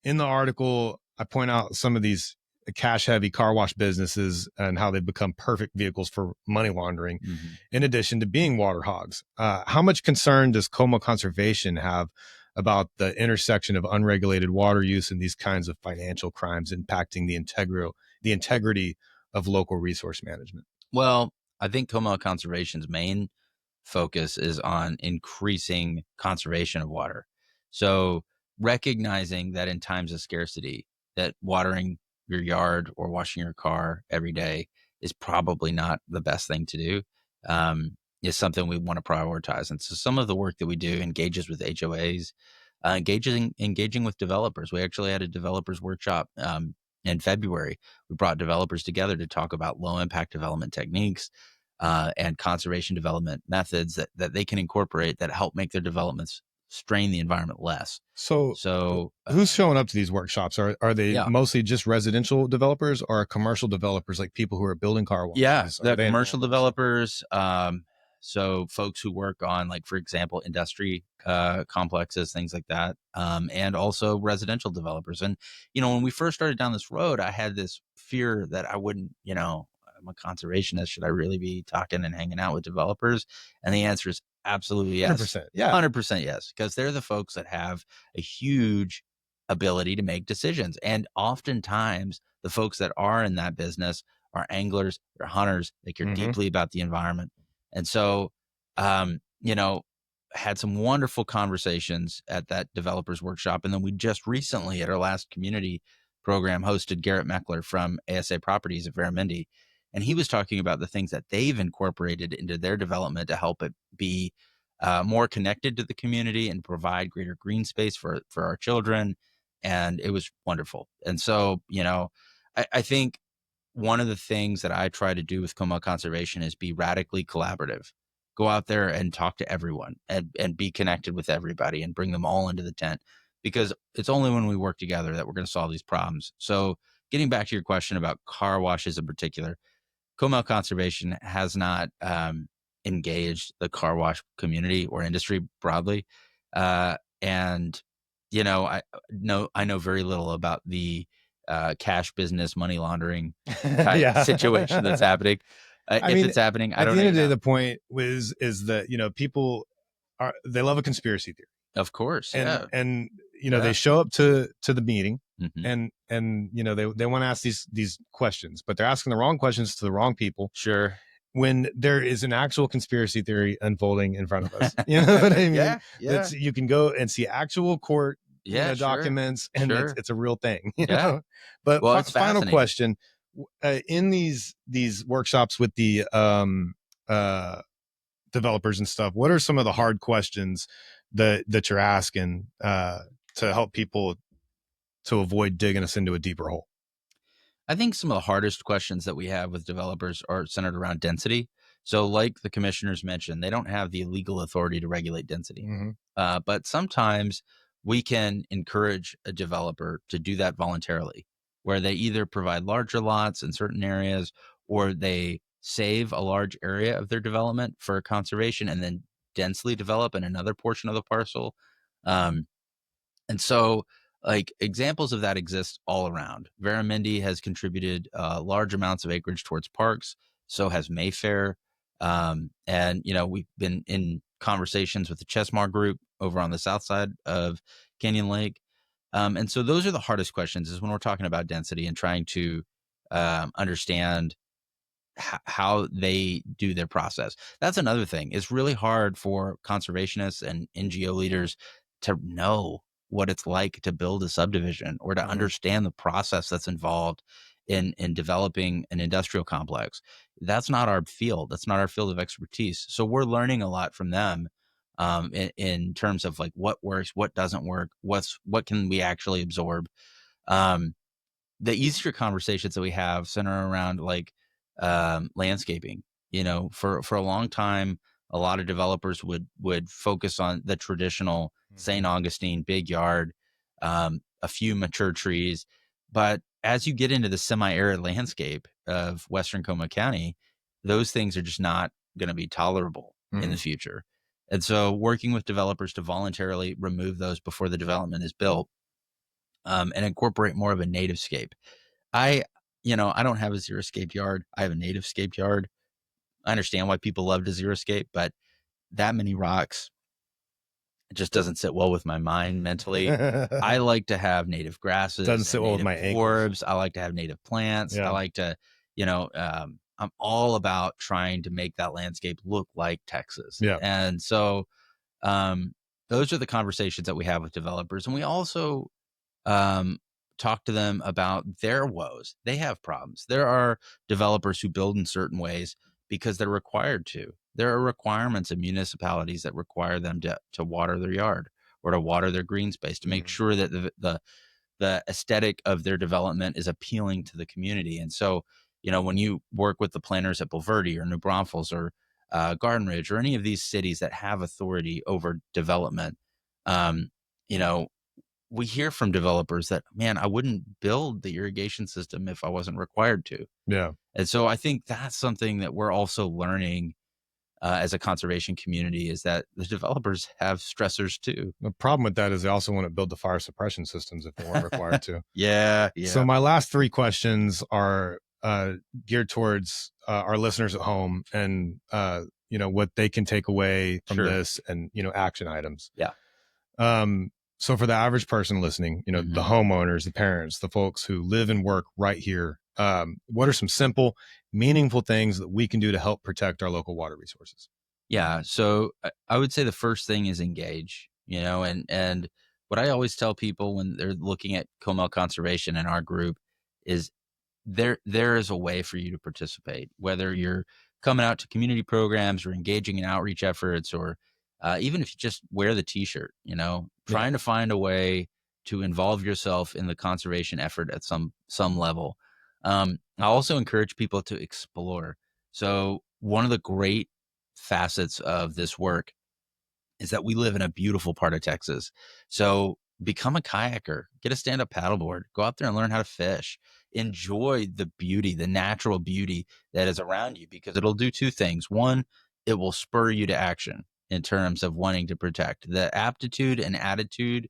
in the article, I point out some of these cash heavy car wash businesses and how they've become perfect vehicles for money laundering, Hmm. in addition to being water hogs. How much concern does Como Conservation have about the intersection of unregulated water use and these kinds of financial crimes impacting the integrity of local resource management? Well, I think Como Conservation's main focus is on increasing conservation of water. So recognizing that in times of scarcity, that watering your yard or washing your car every day is probably not the best thing to do. Is something we want to prioritize. And so some of the work that we do engages with HOAs, engaging with developers. We actually had a developers workshop in February. We brought developers together to talk about low impact development techniques and conservation development methods that they can incorporate that help make their developments strain the environment less. So So, who's showing up to these workshops? Are they yeah, mostly just residential developers or commercial developers, like people who are building car yeah, washes? Are the they commercial involved in this? developers, so folks who work on, like, for example, industry complexes, things like that, and also residential developers. And when we first started down this road, I had this fear that I wouldn't, I'm a conservationist. Should I really be talking and hanging out with developers? And the answer is absolutely yes. 100%. Yeah. 100% yes, because they're the folks that have a huge ability to make decisions. And oftentimes, the folks that are in that business are anglers, they're hunters, they care Hmm. deeply about the environment. And so, um, you know, had some wonderful conversations at that developers workshop. And then we just recently at our last community program hosted Garrett Meckler from ASA Properties at Veramindy. And he was talking about the things that they've incorporated into their development to help it be more connected to the community and provide greater green space for our children. And it was wonderful. And so, I think one of the things that I try to do with Como Conservation is be radically collaborative. Go out there and talk to everyone and be connected with everybody and bring them all into the tent because it's only when we work together that we're going to solve these problems. So, getting back to your question about car washes in particular, Como Conservation has not engaged the car wash community or industry broadly. And I know very little about the cash business, money laundering type situation that's Yeah. happening. I If mean, it's happening, I at don't the end of even the day, know. the point is that, people they love a conspiracy theory. Of course, yeah, And they yeah. show up to the meeting, Hmm. and they want to ask these questions, but they're asking the wrong questions to the wrong people Sure. when there is an actual conspiracy theory unfolding in front of us. You know what I mean? Yeah, yeah, That's You can go and see actual court, yeah. Sure, documents, and it's sure. it's a real thing. Yeah. But Well, it's final fascinating. question: in these workshops with the uh developers and stuff, what are some of the hard questions that you're asking to help people to avoid digging us into a deeper hole? I think some of the hardest questions that we have with developers are centered around density. So, like the commissioners mentioned, they don't have the legal authority to regulate density. Mm-hmm. But sometimes we can encourage a developer to do that voluntarily, where they either provide larger lots in certain areas or they save a large area of their development for conservation and then densely develop in another portion of the parcel. Um, and so, like, examples of that exist all around. Barramundi has contributed large amounts of acreage towards parks. So has Mayfair. And, we've been in conversations with the Chesmar group over on the south side of Canyon Lake. And so those are the hardest questions is when we're talking about density and trying to understand how they do their process. That's another thing. It's really hard for conservationists and NGO leaders to know what it's like to build a subdivision or to Mm-hmm. understand the process that's involved in developing an industrial complex. That's not our field. That's not our field of expertise. So we're learning a lot from them in terms of like what works, what doesn't work, what can we actually absorb. Um, the easier conversations that we have center around like landscaping. For a long time, a lot of developers would focus on the traditional Mm-hmm. St. Augustine big yard, a few mature trees. But as you get into the semi-arid landscape of Western Coma County, those things are just not going to be tolerable in the Mm-hmm. future. And so, working with developers to voluntarily remove those before the development is built, and incorporate more of a native scape. I, I don't have a xeriscaped yard. I have a native scaped yard. I understand why people love to xeriscape, but that many rocks, it just doesn't sit well with my mind mentally. I like to have native Doesn't grasses sit and well with native my ankles. forbs. I like to have native plants. I Yeah. like to, I'm all about trying to make that landscape look like Texas. Yeah. And so, um, those are the conversations that we have with developers. And we also um, talk to them about their woes. They have problems. There are developers who build in certain ways because they're required to. There are requirements in municipalities that require them to water their yard or to water their green space to make Mm-hmm. sure that the aesthetic of their development is appealing to the community. And so, when you work with the planners at Bulverde or New Braunfels or Garden Ridge or any of these cities that have authority over development, um, you know, we hear from developers that, man, I wouldn't build the irrigation system if I wasn't required to. Yeah. And so I think that's something that we're also learning as a conservation community is that the developers have stressors too. The problem with that is they also want to build the fire suppression systems if they weren't required to. Yeah, So yeah, my last three questions are geared towards our listeners at home, and what they can take away from sure. this, and action items. Yeah. Um, so for the average person listening, the Hmm. homeowners, the parents, the folks who live and work right here, what are some simple, meaningful things that we can do to help protect our local water resources? Yeah. So I would say the first thing is engage, and what I always tell people when they're looking at Comel conservation in our group is there is a way for you to participate, whether you're coming out to community programs or engaging in outreach efforts, or even if you just wear the t-shirt, Yeah. trying to find a way to involve yourself in the conservation effort at some level. I also encourage people to explore. So one of the great facets of this work is that we live in a beautiful part of Texas. So become a kayaker, get a stand up paddleboard, go out there and learn how to fish. Enjoy the beauty, the natural beauty that is around you, because it'll do two things. One, it will spur you to action in terms of wanting to protect. The aptitude and attitude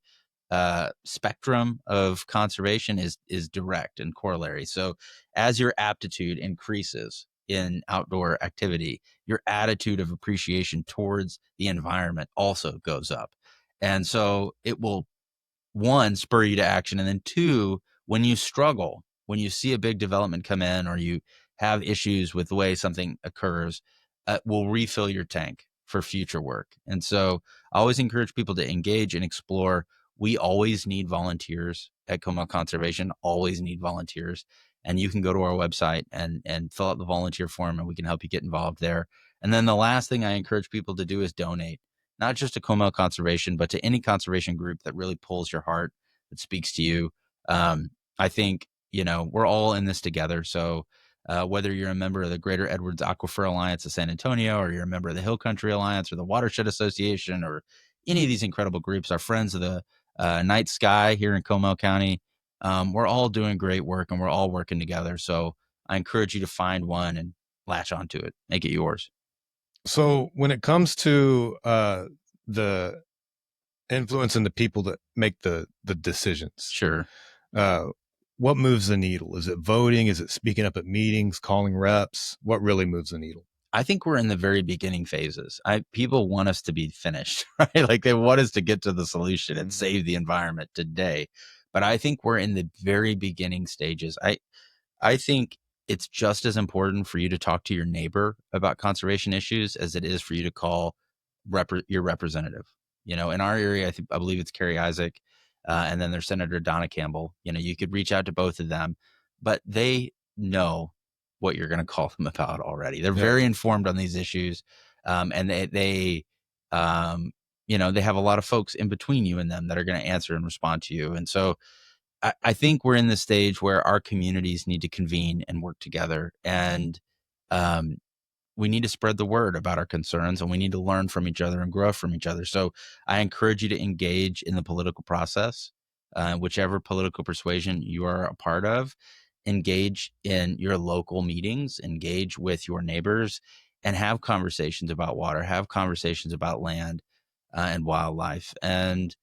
spectrum of conservation is direct and corollary. So as your aptitude increases in outdoor activity, your attitude of appreciation towards the environment also goes up. And so it will, one, spur you to action. And then two, when you struggle, when you see a big development come in or you have issues with the way something occurs, will refill your tank for future work. And so I always encourage people to engage and explore. We always need volunteers at Como Conservation, always need volunteers. And you can go to our website and fill out the volunteer form, and we can help you get involved there. And then the last thing I encourage people to do is donate, not just to Como Conservation, but to any conservation group that really pulls your heart, that speaks to you. I think, we're all in this together. So whether you're a member of the Greater Edwards Aquifer Alliance of San Antonio, or you're a member of the Hill Country Alliance or the Watershed Association, or any of these incredible groups, our friends of the Night Sky here in Como County, we're all doing great work and we're all working together. So I encourage you to find one and latch onto it, make it yours. So when it comes to the influence and the people that make the decisions, Sure. What moves the needle? Is it voting? Is it speaking up at meetings, calling reps? What really moves the needle? I think we're in the very beginning phases. People want us to be finished, right? Like they want us to get to the solution and save the environment today. But I think we're in the very beginning stages. I think it's just as important for you to talk to your neighbor about conservation issues as it is for you to call your representative. In our area, I believe it's Kerry Isaac, and then there's Senator Donna Campbell. You could reach out to both of them, but they know what you're going to call them about already. They're very informed on these issues, and they have a lot of folks in between you and them that are going to answer and respond to you. And so I think we're in the stage where our communities need to convene and work together, and we need to spread the word about our concerns, and we need to learn from each other and grow from each other. So I encourage you to engage in the political process, whichever political persuasion you are a part of. Engage in your local meetings, engage with your neighbors, and have conversations about water, have conversations about land and wildlife. And,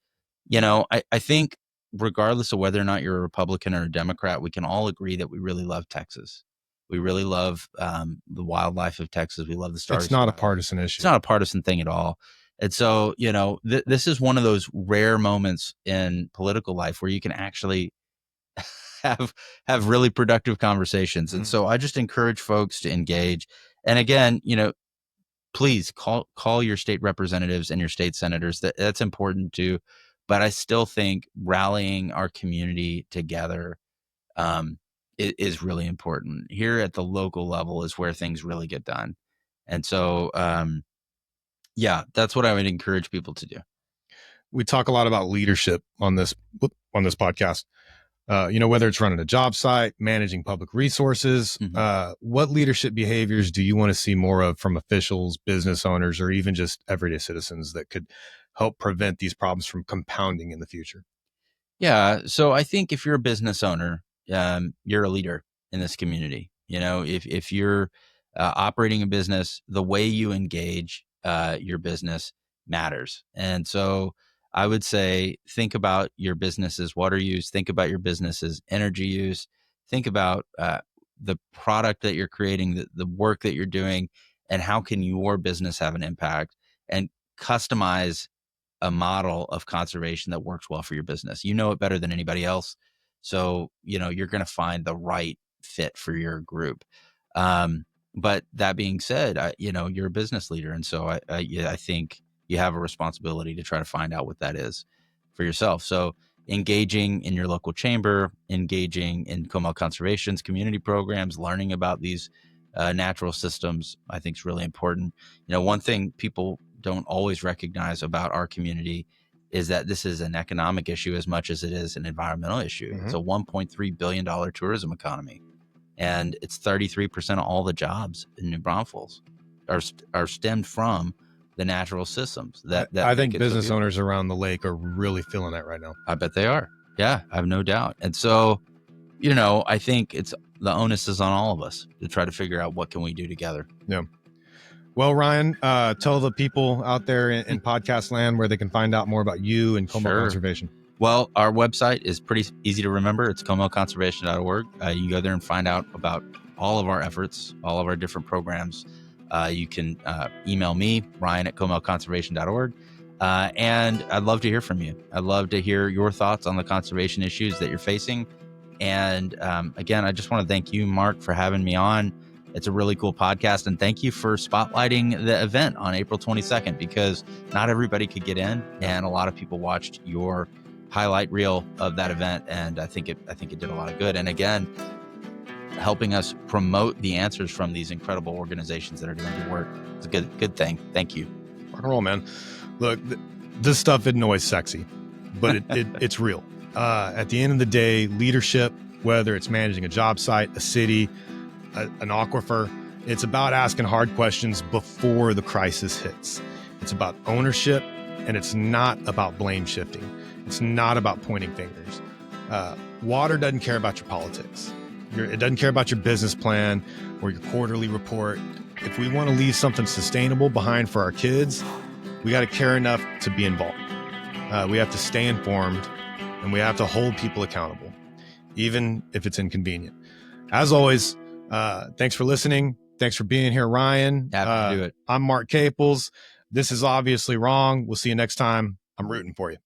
I think regardless of whether or not you're a Republican or a Democrat, we can all agree that we really love Texas. We really love the wildlife of Texas. We love the stars. It's not a partisan issue. It's not a partisan thing at all. And so, this is one of those rare moments in political life where you can actually have really productive conversations. And so I just encourage folks to engage. And again, please call your state representatives and your state senators. That's important too. But I still think rallying our community together is really important. Here at the local level is where things really get done. And so, that's what I would encourage people to do. We talk a lot about leadership on this podcast. Whether it's running a job site, managing public resources, what leadership behaviors do you want to see more of from officials, business owners, or even just everyday citizens that could help prevent these problems from compounding in the future? Yeah. So I think if you're a business owner, you're a leader in this community. If you're operating a business, the way you engage your business matters. And so I would say, think about your business's water use, think about your business's energy use, think about the product that you're creating, the work that you're doing, and how can your business have an impact, and customize a model of conservation that works well for your business. You know it better than anybody else. So, you're going to find the right fit for your group. But that being said, you're a business leader. And so I think you have a responsibility to try to find out what that is for yourself. So engaging in your local chamber, engaging in Como Conservation's community programs, learning about these natural systems, I think is really important. One thing people don't always recognize about our community is that this is an economic issue as much as it is an environmental issue. It's a $1.3 billion tourism economy. And it's 33% of all the jobs in New Braunfels are stemmed from the natural systems that I think business owners around the lake are really feeling that right now. I bet they are. Yeah, I have no doubt. And so, I think the onus is on all of us to try to figure out what can we do together. Yeah. Well, Ryan, tell the people out there in podcast land where they can find out more about you and Como Conservation. Well, our website is pretty easy to remember. It's comelconservation.org. You can go there and find out about all of our efforts, all of our different programs. You can email me, Ryan@comelconservation.org. And I'd love to hear from you. I'd love to hear your thoughts on the conservation issues that you're facing. And again, I just want to thank you, Mark, for having me on. It's a really cool podcast. And thank you for spotlighting the event on April 22nd, because not everybody could get in. And a lot of people watched your highlight reel of that event. And I think it did a lot of good. And again, helping us promote the answers from these incredible organizations that are doing the work. It's a good thing. Thank you. Rock and roll, man. Look, this stuff isn't always sexy, but it's real. At the end of the day, leadership, whether it's managing a job site, a city, an aquifer, it's about asking hard questions before the crisis hits. It's about ownership, and it's not about blame shifting. It's not about pointing fingers. Water doesn't care about your politics. It doesn't care about your business plan or your quarterly report. If we want to leave something sustainable behind for our kids, we got to care enough to be involved. We have to stay informed, and we have to hold people accountable, even if it's inconvenient. As always, thanks for listening. Thanks for being here, Ryan. Happy to do it. I'm Mark Caples. This is Obviously Wrong. We'll see you next time. I'm rooting for you.